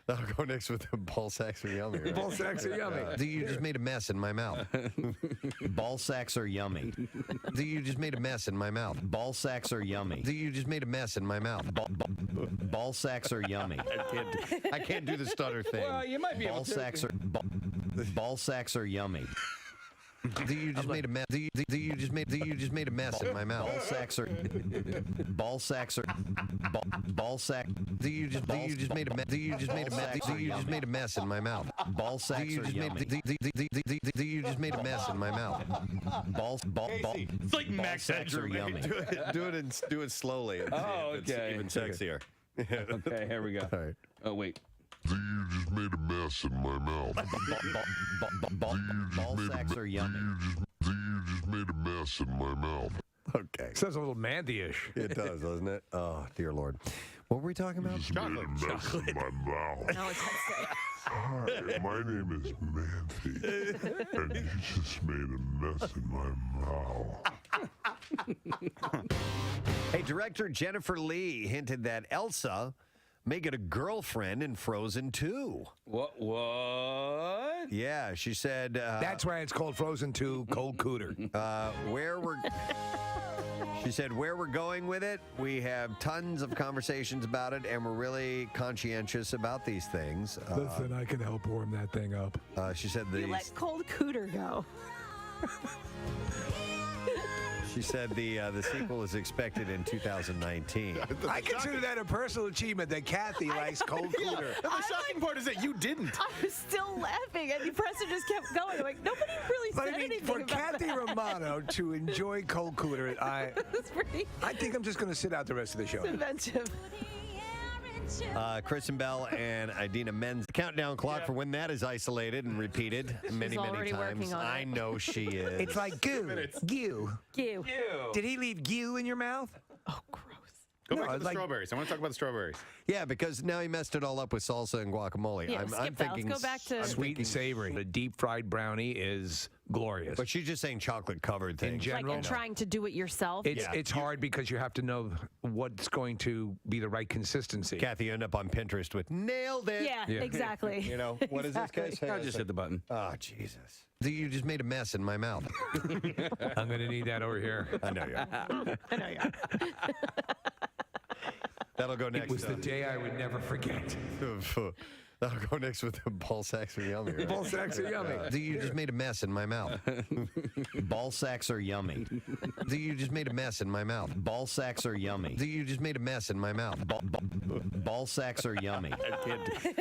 That'll go next with the ball sacks are yummy. Right? Ball sacks are yummy. You just made a mess in my mouth. Ball sacks are yummy. You just made a mess in my mouth. Ball sacks are yummy. You just made a mess in my mouth. Ball sacks are yummy. I can't do the stutter thing. Well, you might be able to. Ball sacks are yummy. You just made a mess. You just made a mess in my mouth. Ball sacks are. Ball sack. You just made a mess. You just made a mess in my mouth. Ball sacks are yummy. You just made a mess in my mouth. It's like Max sacks are yummy. Do it slowly. Oh, okay. Even sexier. Okay, here we go. All right. Oh, wait. You just made a mess in my mouth. Ball sacks are yummy. You just made a mess in my mouth. Okay. Sounds a little Mandy-ish. It does, doesn't it? Oh, dear Lord. What were we talking about? Just made a mess in my mouth. No, it's Hi, my name is Mandy, and you just made a mess in my mouth. Hey, director Jennifer Lee hinted that Elsa may get a girlfriend in Frozen 2. What? Yeah, she said... That's why it's called Frozen 2 Cold Cooter. She said, where we're going with it, we have tons of conversations about it, and we're really conscientious about these things. Listen, I can help warm that thing up. She said You let cold cooter go. She said the sequel is expected in 2019. I consider that a personal achievement that Kathy likes cold cooter. The shocking part is that you didn't. I was still laughing, and Preston just kept going. I'm like, nobody really But said I mean, anything for about Kathy that. Romano to enjoy cold cooter, I think I'm just going to sit out the rest of the show. Inventive. Kristen Bell and Idina Men's countdown clock for when that is isolated and repeated many already times. working on it. I know she is. It's like goo. Goo. Goo. Did he leave goo in your mouth? Go back to the strawberries. I want to talk about the strawberries. Yeah, because now he messed it all up with salsa and guacamole. Yeah, I'm skip that. Let's thinking go back to- Sweet and savory. The deep fried brownie is glorious. But she's just saying chocolate covered things. In general, Like, and trying to do it yourself. it's hard because you have to know what's going to be the right consistency. Kathy, you end up on Pinterest with nailed it. Yeah, exactly. You know, what is this, guys? I just hit the button. Oh, Jesus. You just made a mess in my mouth. I'm going to need that over here. I know you are. I know you are. That'll go next. It was the day I would never forget. That'll go next with the ball sacks are yummy. Right? Ball sacks are yummy. You just made a mess in my mouth. Ball sacks are yummy. You just made a mess in my mouth. Ball sacks are yummy. You just made a mess in my mouth. Ball sacks are yummy.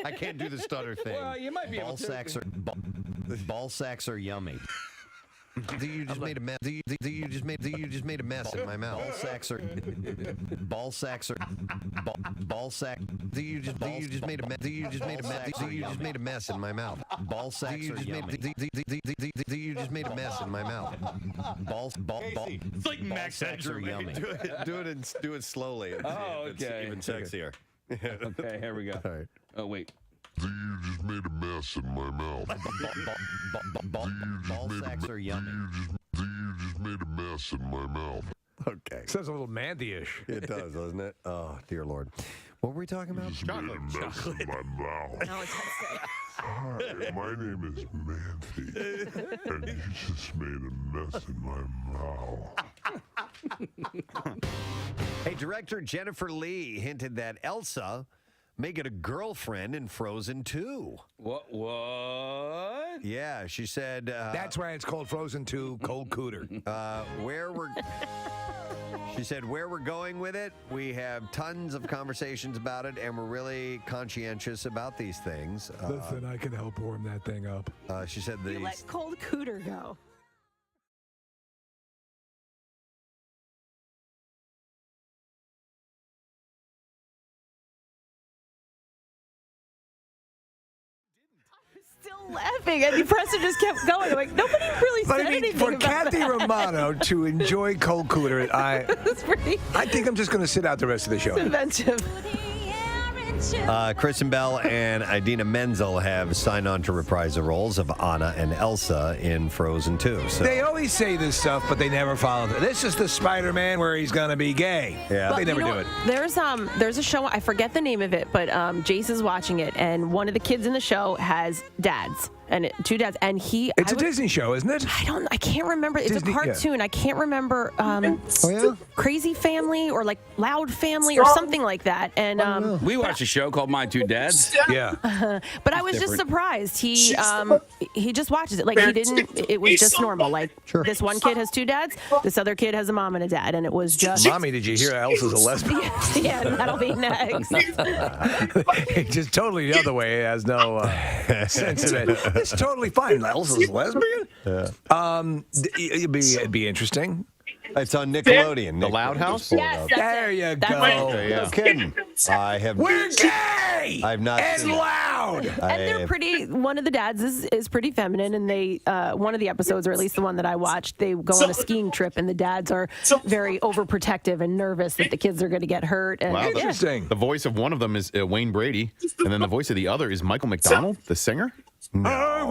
I can't do the stutter thing. Well, you might be able to. Ball sacks are yummy. You just made a mess. You just made a mess in my mouth. Ball sacks are. You just made a mess. You just made a mess in my mouth. Ball sacks are yummy. You just made a mess in my mouth. It's like Max sacks are yummy. Do it slowly. Oh, okay. Even sexier. Okay, here we go. All right. Oh, wait. You just made a mess in my mouth. Ball sacks are yummy. You just made a mess in my mouth. Okay. Sounds a little Mandy-ish. It does, doesn't it? Oh, dear Lord. What were we talking about? Chocolate. In my mouth. Hi, my name is Mandy, and you just made a mess in my mouth. Hey, director Jennifer Lee hinted that Elsa may get a girlfriend in Frozen 2. What? Yeah, she said... That's why it's called Frozen 2 Cold Cooter. She said, where we're going with it, we have tons of conversations about it, and we're really conscientious about these things. Listen, I can help warm that thing up. She said You let Cold Cooter go. Still laughing. I mean, Preston just kept going. I'm like, nobody really said anything for about Kathy that. Romano to enjoy Cold Cooter, I think I'm just going to sit out the rest of the show. It's inventive. Kristen Bell and Idina Menzel have signed on to reprise the roles of Anna and Elsa in Frozen 2. So. They always say this stuff, but they never follow it. This is the Spider-Man where he's going to be gay. Yeah. They never do it. There's a show, I forget the name of it, but Jace is watching it, and one of the kids in the show has dads. And two dads, and It's a Disney show, isn't it? I can't remember. It's Disney, a cartoon. yeah. I can't remember. Crazy Family or like Loud Family or something like that. And we watched a show called My Two Dads. Yeah. But I was just surprised. He just watches it. Like he didn't. It was just normal. Like this one kid has two dads. This other kid has a mom and a dad, and it was just. Mommy, did you hear Elsa's a lesbian? Yeah, that'll be next. Just totally the other way. It has no sense of it. It's totally fine. Elsa's a lesbian? Yeah. It'd be interesting. It's on Nickelodeon. The Loud House? Yes, there you go. No kidding. I have. We're gay! I've not and seen loud! And they're pretty. One of the dads is pretty feminine, and they one of the episodes, or at least the one that I watched, they go on a skiing trip, and the dads are very overprotective and nervous that the kids are going to get hurt. And, Wow, interesting. The voice of one of them is Wayne Brady, and then the voice of the other is Michael McDonald, the singer. I'm in love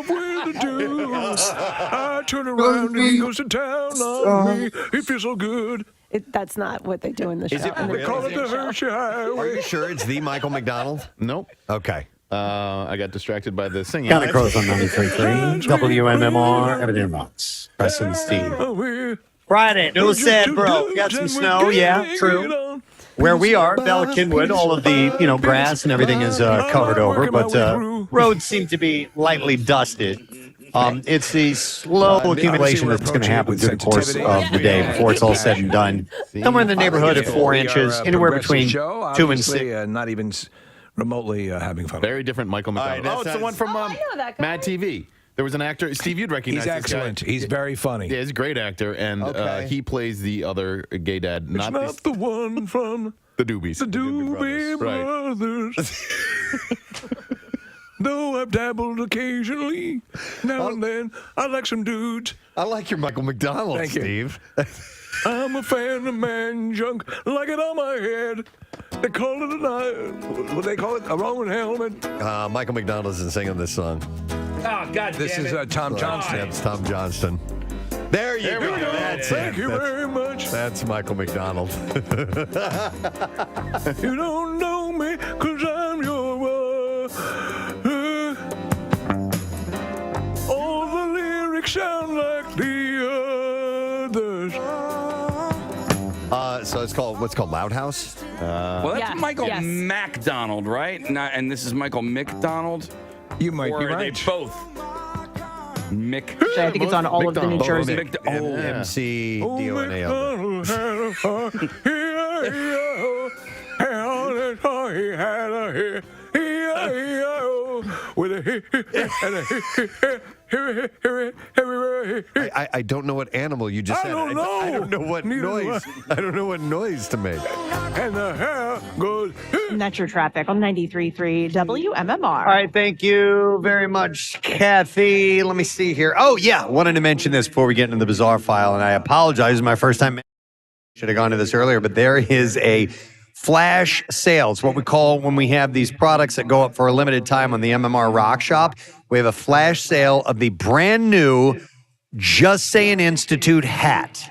with the dude. I turn around and he goes to town on me. It feels so good. That's not what they do in the show. Is it They call it the Hershey Highway. Are you sure it's the Michael McDonald? Nope. Okay. I got distracted by the singing. County Crows on 93.3. WMMR. Everything Rocks. Preston, Steve. Friday. No sad, bro. Got some snow. Yeah, true. Where we are, Bella Kinwood, all of the grass and everything is covered over, but roads seem to be lightly dusted. It's the slow accumulation that's going to happen through the course of the day before it's all said and done. Somewhere in the neighborhood of 4 inches, anywhere between 2 and 6. Not even remotely having fun. Very different Michael McDonald. It's the one from Mad TV. There was an actor, Steve, you'd recognize He's this excellent. guy. He's very funny. Yeah, he's a great actor, and he plays the other gay dad. It's not the one from the Doobies. The Doobie Brothers. Though I've dabbled occasionally, now and then, I like some dudes. I like your Michael McDonald, Thank you. Steve. I'm a fan of man junk, like it on my head. They call it what do they call it? A Roman helmet. Michael McDonald isn't singing this song. Oh, God This damn is it. Tom Johnston. Yeah, it's Tom Johnston. There you go. That's Thank it. you very much. That's Michael McDonald. You don't know me, 'cause I'm your all the lyrics sound like the others. So it's called, what's it called, Loud House? Well, that's Michael MacDonald, right? And this is Michael McDonald? You might or be are right. they both? Mick. I think it's on all of the New Jersey. McDonald. I don't know what animal you just said. I don't know what noise. I don't know what noise to make. And the hair goes. Metro traffic on 93.3 WMMR. All right, thank you very much, Kathy. Let me see here. Oh, yeah, wanted to mention this before we get into the bizarre file, and I apologize. It's my first time. Should have gone to this earlier, but there is a flash sale. It's what we call when we have these products that go up for a limited time on the MMR Rock Shop. We have a flash sale of the brand new Just Saying Institute hat.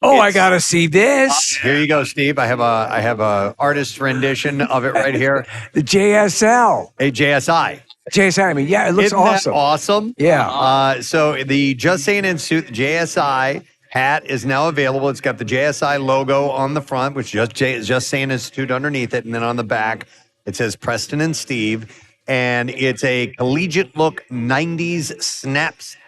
Oh, I gotta see this. Here you go, Steve. I have a artist rendition of it right here. The JSL. A JSI. JSI. I mean, yeah, it looks Isn't that awesome. awesome? Yeah. So the Just Saying Institute, the JSI hat is now available. It's got the JSI logo on the front, which Just Saying Institute underneath it, and then on the back it says Preston and Steve, and it's a collegiate look 90s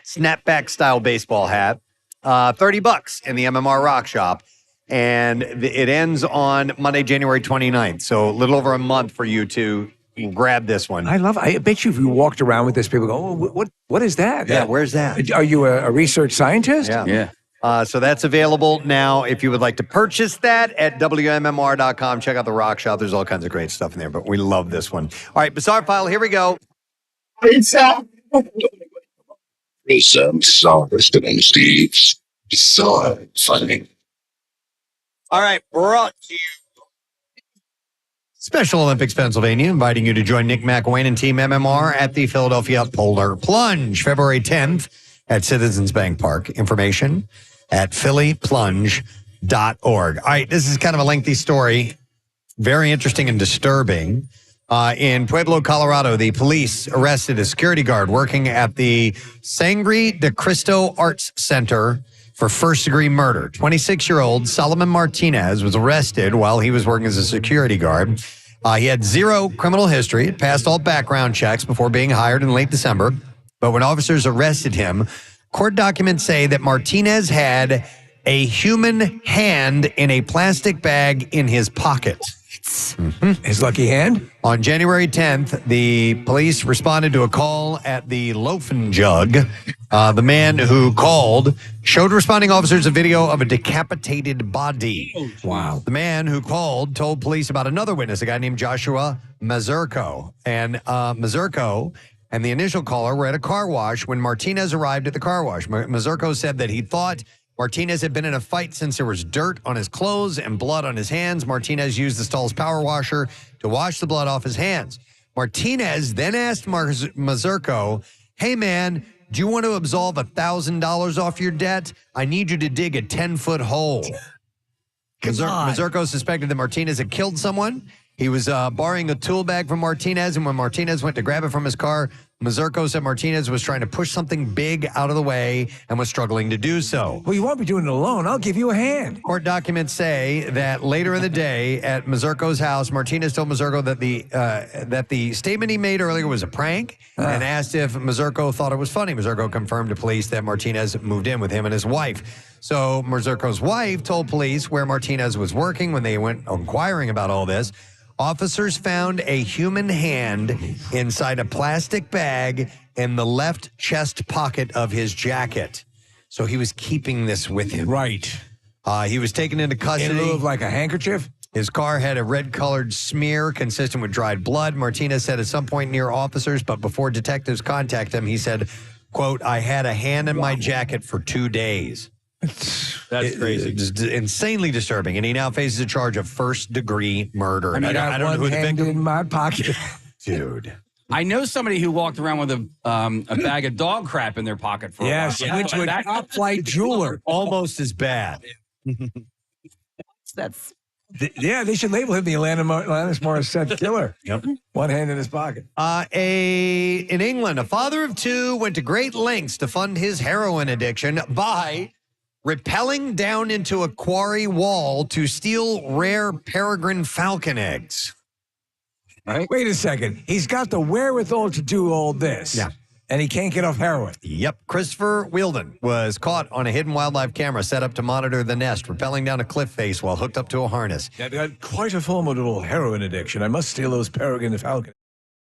snapback style baseball hat. $30 in the MMR Rock Shop. And it ends on Monday, January 29th. So a little over a month for you to grab this one. I love it. I bet you if you walked around with this, people go, oh, what is that? Yeah, where's that? Are you a research scientist? Yeah. So that's available now. If you would like to purchase that at WMMR.com, check out the Rock Shop. There's all kinds of great stuff in there, but we love this one. All right, Bizarre File, here we go. Preston and Steve's Bizarre File. All right, brought to you. Special Olympics Pennsylvania, inviting you to join Nick McElwain and Team MMR at the Philadelphia Polar Plunge, February 10th at Citizens Bank Park. Information at phillyplunge.org. All right, this is kind of a lengthy story, very interesting and disturbing. In Pueblo, Colorado, the police arrested a security guard working at the Sangre de Cristo Arts Center for first-degree murder. 26-year-old Solomon Martinez was arrested while he was working as a security guard. He had zero criminal history, passed all background checks before being hired in late December. But when officers arrested him, court documents say that Martinez had a human hand in a plastic bag in his pocket. His lucky hand? On January 10th, the police responded to a call at the Loaf and Jug. The man who called showed responding officers a video of a decapitated body. Wow. The man who called told police about another witness, a guy named Joshua Mazurko. And Mazurko and the initial caller were at a car wash when Martinez arrived at the car wash. Mazurko said that he thought Martinez had been in a fight since there was dirt on his clothes and blood on his hands. Martinez used the stall's power washer to wash the blood off his hands. Martinez then asked Mazurko, hey, man, do you want to absolve $1,000 off your debt? I need you to dig a 10-foot hole. Mazurko suspected that Martinez had killed someone. He was borrowing a tool bag from Martinez, and when Martinez went to grab it from his car, Mazurko said Martinez was trying to push something big out of the way and was struggling to do so. Well, you won't be doing it alone. I'll give you a hand. Court documents say that later in the day at Mazurko's house, Martinez told Mazurko that the statement he made earlier was a prank and asked if Mazurko thought it was funny. Mazurko confirmed to police that Martinez moved in with him and his wife. So Mazurko's wife told police where Martinez was working when they went inquiring about all this. Officers found a human hand inside a plastic bag in the left chest pocket of his jacket. So he was keeping this with him. Right. He was taken into custody. In lieu of like a handkerchief? His car had a red-colored smear consistent with dried blood. Martinez said at some point near officers, but before detectives contacted him, he said, quote, I had a hand in my jacket for 2 days. That's crazy. It's insanely disturbing, and he now faces a charge of first-degree murder. I mean, I don't know who the victim in my pocket. Dude. I know somebody who walked around with a bag of dog crap in their pocket for a while. Went to a top-flight jeweler. Almost as bad. That's... Yeah, they should label him the Alanis Morissette killer. Yep. One hand in his pocket. In England, a father of two went to great lengths to fund his heroin addiction by rappelling down into a quarry wall to steal rare peregrine falcon eggs. Right? Wait a second. He's got the wherewithal to do all this. Yeah. And he can't get off heroin. Yep. Christopher Wheeldon was caught on a hidden wildlife camera set up to monitor the nest, rappelling down a cliff face while hooked up to a harness. I've got quite a formidable heroin addiction. I must steal those peregrine falcons.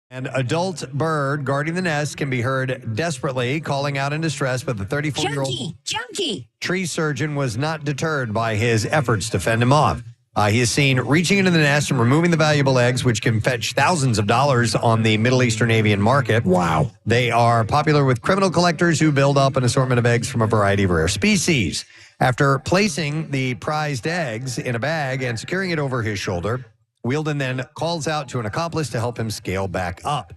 An adult bird guarding the nest can be heard desperately calling out in distress, but the 34-year-old Junkie! tree surgeon was not deterred by his efforts to fend him off. He is seen reaching into the nest and removing the valuable eggs, which can fetch thousands of dollars on the Middle Eastern avian market. Wow. They are popular with criminal collectors who build up an assortment of eggs from a variety of rare species. After placing the prized eggs in a bag and securing it over his shoulder, Wielden then calls out to an accomplice to help him scale back up.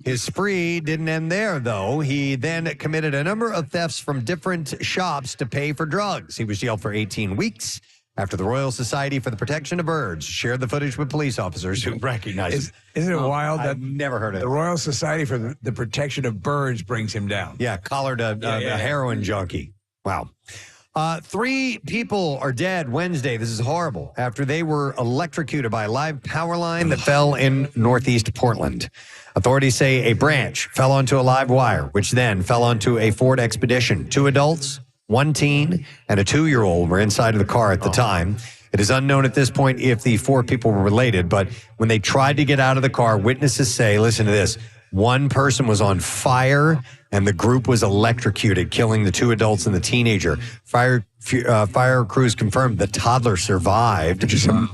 His spree didn't end there, though. He then committed a number of thefts from different shops to pay for drugs. He was jailed for 18 weeks after the Royal Society for the Protection of Birds shared the footage with police officers who recognized him. Isn't it wild that I've never heard of it? The Royal Society for the Protection of Birds brings him down? Yeah, collared a heroin junkie. Wow. 3 people are dead Wednesday. This is horrible. After they were electrocuted by a live power line that fell in northeast Portland. Authorities say a branch fell onto a live wire, which then fell onto a Ford Expedition. 2 adults, 1 teen, and a 2-year-old were inside of the car at the time. It is unknown at this point if the 4 people were related, but when they tried to get out of the car, witnesses say, listen to this, one person was on fire and the group was electrocuted, killing the 2 adults and the teenager. Fire crews confirmed the toddler survived.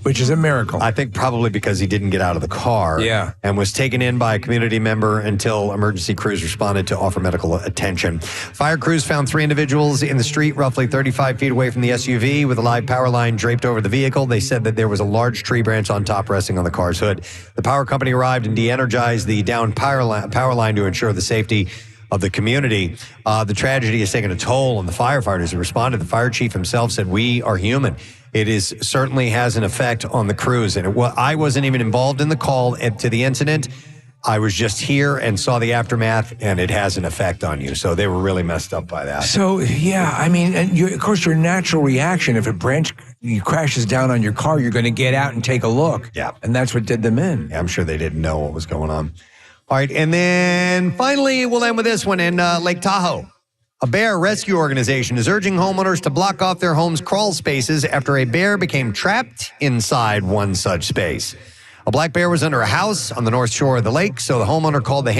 Which is a miracle. I think probably because he didn't get out of the car. Yeah. And was taken in by a community member until emergency crews responded to offer medical attention. Fire crews found 3 individuals in the street roughly 35 feet away from the SUV with a live power line draped over the vehicle. They said that there was a large tree branch on top resting on the car's hood. The power company arrived and de-energized the downed power line to ensure the safety of the community. The tragedy has taken a toll on the firefighters who responded. The fire chief himself said, we are human. It certainly has an effect on the crews. And I wasn't even involved in the call to the incident. I was just here and saw the aftermath, and it has an effect on you. So they were really messed up by that. So, yeah, I mean, and of course, your natural reaction, if a branch crashes down on your car, you're going to get out and take a look. Yeah. And that's what did them in. Yeah, I'm sure they didn't know what was going on. All right, and then finally, we'll end with this one in Lake Tahoe. A bear rescue organization is urging homeowners to block off their home's crawl spaces after a bear became trapped inside one such space. A black bear was under a house on the north shore of the lake, so the homeowner called his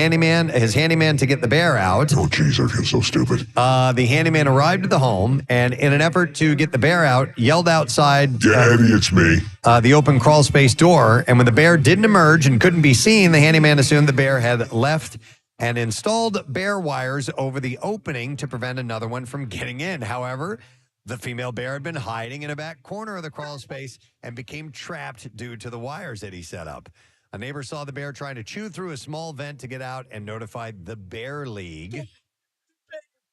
handyman to get the bear out. Oh, jeez, I feel so stupid. The handyman arrived at the home and, in an effort to get the bear out, yelled outside Daddy, it's me. The open crawl space door. And when the bear didn't emerge and couldn't be seen, the handyman assumed the bear had left and installed bear wires over the opening to prevent another one from getting in. However, the female bear had been hiding in a back corner of the crawl space and became trapped due to the wires that he set up. A neighbor saw the bear trying to chew through a small vent to get out and notified the Bear League.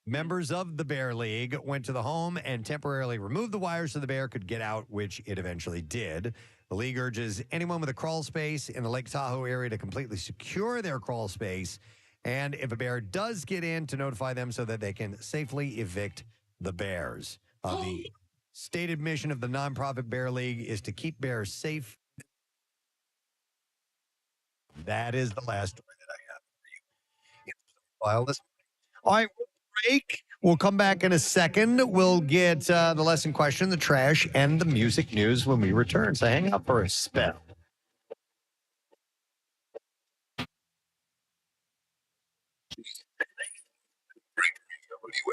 Members of the Bear League went to the home and temporarily removed the wires so the bear could get out, which it eventually did. The league urges anyone with a crawl space in the Lake Tahoe area to completely secure their crawl space, and if a bear does get in, to notify them so that they can safely evict the bears. The stated mission of the nonprofit Bear League is to keep bears safe. That is the last story that I have for you. File this. All right, we'll break. We'll come back in a second. We'll get the lesson question, the trash, and the music news when we return. So hang out for a spell.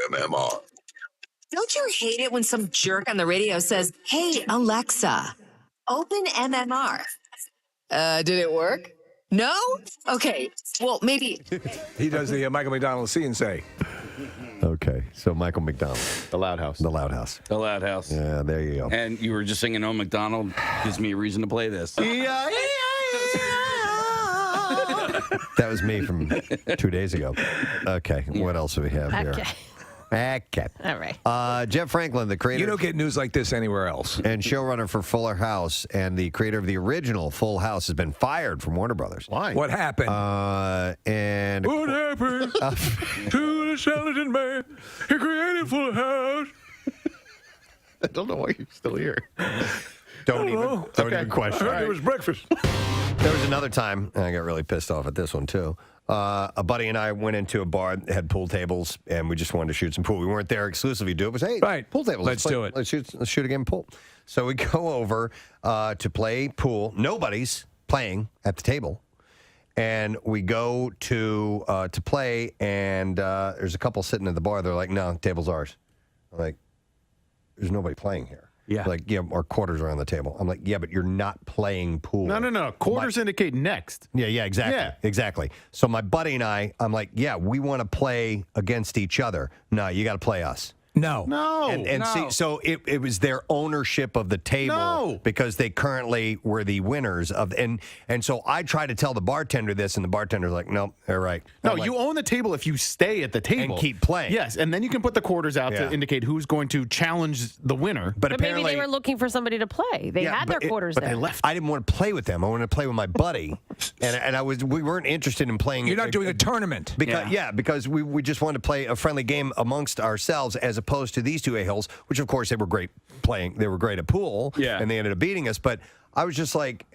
WMMR. Don't you hate it when some jerk on the radio says, "Hey, Alexa, open MMR"? Did it work? No? Okay, well, maybe. He does the Michael McDonald see and say. Okay, so Michael McDonald. The Loud House. The Loud House. The Loud House. Yeah, there you go. And you were just singing, "Oh, McDonald," gives me a reason to play this. That was me from 2 days ago. Okay, what else do we have here? Okay. All right. Jeff Franklin, the creator. You don't get news like this anywhere else. And showrunner for Fuller House and the creator of the original Full House has been fired from Warner Brothers. Why? What happened? And what happened to the talented man who created Full House? I don't know why you're still here. Don't even question. I heard it was breakfast. There was another time, and I got really pissed off at this one too. A buddy and I went into a bar that had pool tables, and we just wanted to shoot some pool. We weren't there exclusively to do it. It was, hey, pool tables. Let's do it. Let's shoot a game of pool. So we go over to play pool. Nobody's playing at the table. And we go to play, and there's a couple sitting at the bar. They're like, no, the table's ours. I'm like, there's nobody playing here. Yeah. Like, yeah, our quarters are on the table. I'm like, yeah, but you're not playing pool. No. Quarters indicate next. Yeah, exactly. Yeah. Exactly. So my buddy and I'm like, yeah, we want to play against each other. No, you got to play us. No. And see, so it was their ownership of the table because they currently were the winners of and so I tried to tell the bartender this, and the bartender's like, "No, they're right." No, I'm like, you own the table if you stay at the table and keep playing. Yes, and then you can put the quarters out to indicate who's going to challenge the winner. But maybe they were looking for somebody to play. They had their quarters there. They left. I didn't want to play with them. I wanted to play with my buddy, and we weren't interested in playing. You're not doing a tournament. Because we just wanted to play a friendly game amongst ourselves, as opposed to these two a-holes, which of course they were great playing. They were great at pool, and they ended up beating us. But I was just like,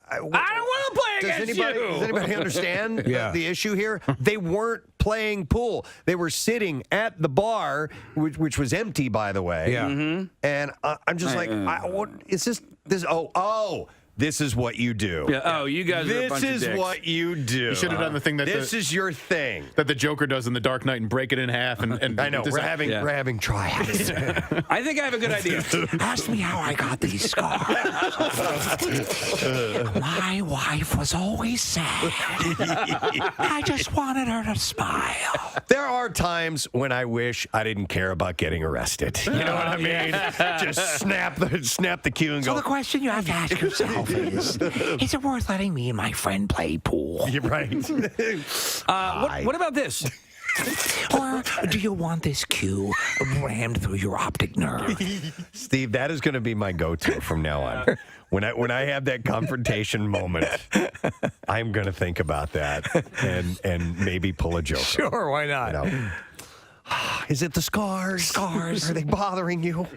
I don't want to play against you. Does anybody understand the issue here? They weren't playing pool. They were sitting at the bar, which was empty, by the way. Yeah. And I'm just like, what is this? This is what you do. Yeah. Oh, you guys are a bunch of This is dicks. what you do. You should have done the thing that this is your thing that the Joker does in The Dark Knight and break it in half. And I know we're having tryouts. I think I have a good idea. Ask me how I got these scars. My wife was always sad. I just wanted her to smile. There are times when I wish I didn't care about getting arrested. You know what I mean? Just snap the cue and So go. the question you have to ask yourself is it worth letting me and my friend play pool? You're right. What about this? Or do you want this cue rammed through your optic nerve? Steve, that is going to be my go-to from now on. When I have that confrontation moment, I'm going to think about that and maybe pull a joke. Sure, why not? You know? Is it the scars? Scars. Are they bothering you?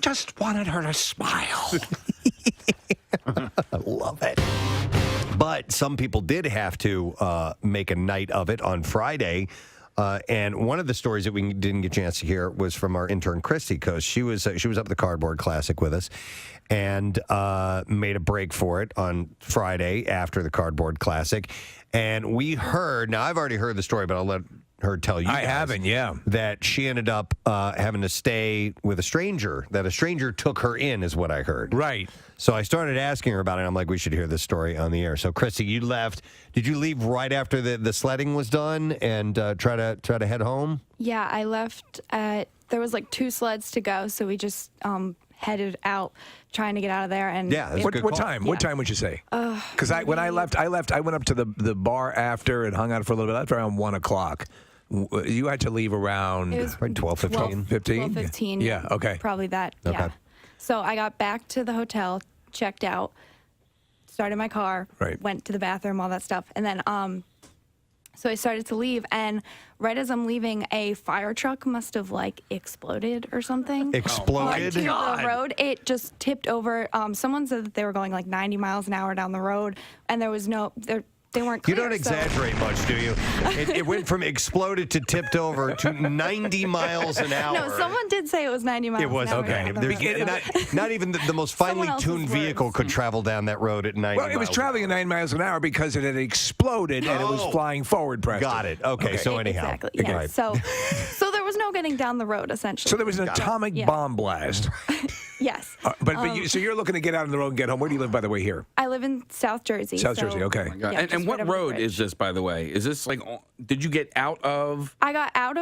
Just wanted her to smile. I love it. But some people did have to make a night of it on Friday. And one of the stories that we didn't get a chance to hear was from our intern Christy, because she was up at the Cardboard Classic with us and made a break for it on Friday after the Cardboard Classic. And we heard, now I've already heard the story, but I'll let her tell you. I haven't, that she ended up having to stay with a stranger, that a stranger took her in, is what I heard. Right. So I started asking her about it. I'm like, we should hear this story on the air. So, Christy, you left. Did you leave right after the sledding was done and try to head home? Yeah, I left there was like 2 sleds to go, so we just headed out trying to get out of there. And what time? What time would you say? Because when I left, I went up to the bar after and hung out for a little bit. I left around 1 o'clock. You had to leave around 12:15. 12:15. Yeah. Okay. Probably that. Okay. Yeah. So I got back to the hotel, checked out, started my car, went to the bathroom, all that stuff, and then so I started to leave, and right as I'm leaving, a fire truck must have like exploded or something. Exploded? Onto the road. It just tipped over. Someone said that they were going like 90 miles an hour down the road, and there was they weren't clear. You don't exaggerate much, do you? It went from exploded to tipped over to 90 miles an hour. No, someone did say it was 90 miles It was an hour. okay. There's not even the most finely tuned vehicle could travel down that road at 90 Well, it was miles. traveling at 9 miles an hour because it had exploded and it was flying forward, Preston. Got it. Okay, so anyhow. Exactly. Yeah. Right. So there was no getting down the road, essentially. So there was an atomic bomb blast. Yes. So you're looking to get out on the road and get home. Where do you live, by the way, here? I live in South Jersey. South Jersey, okay. Oh my God. And what road is this, by the way? Is this like, did you get out of? I got out of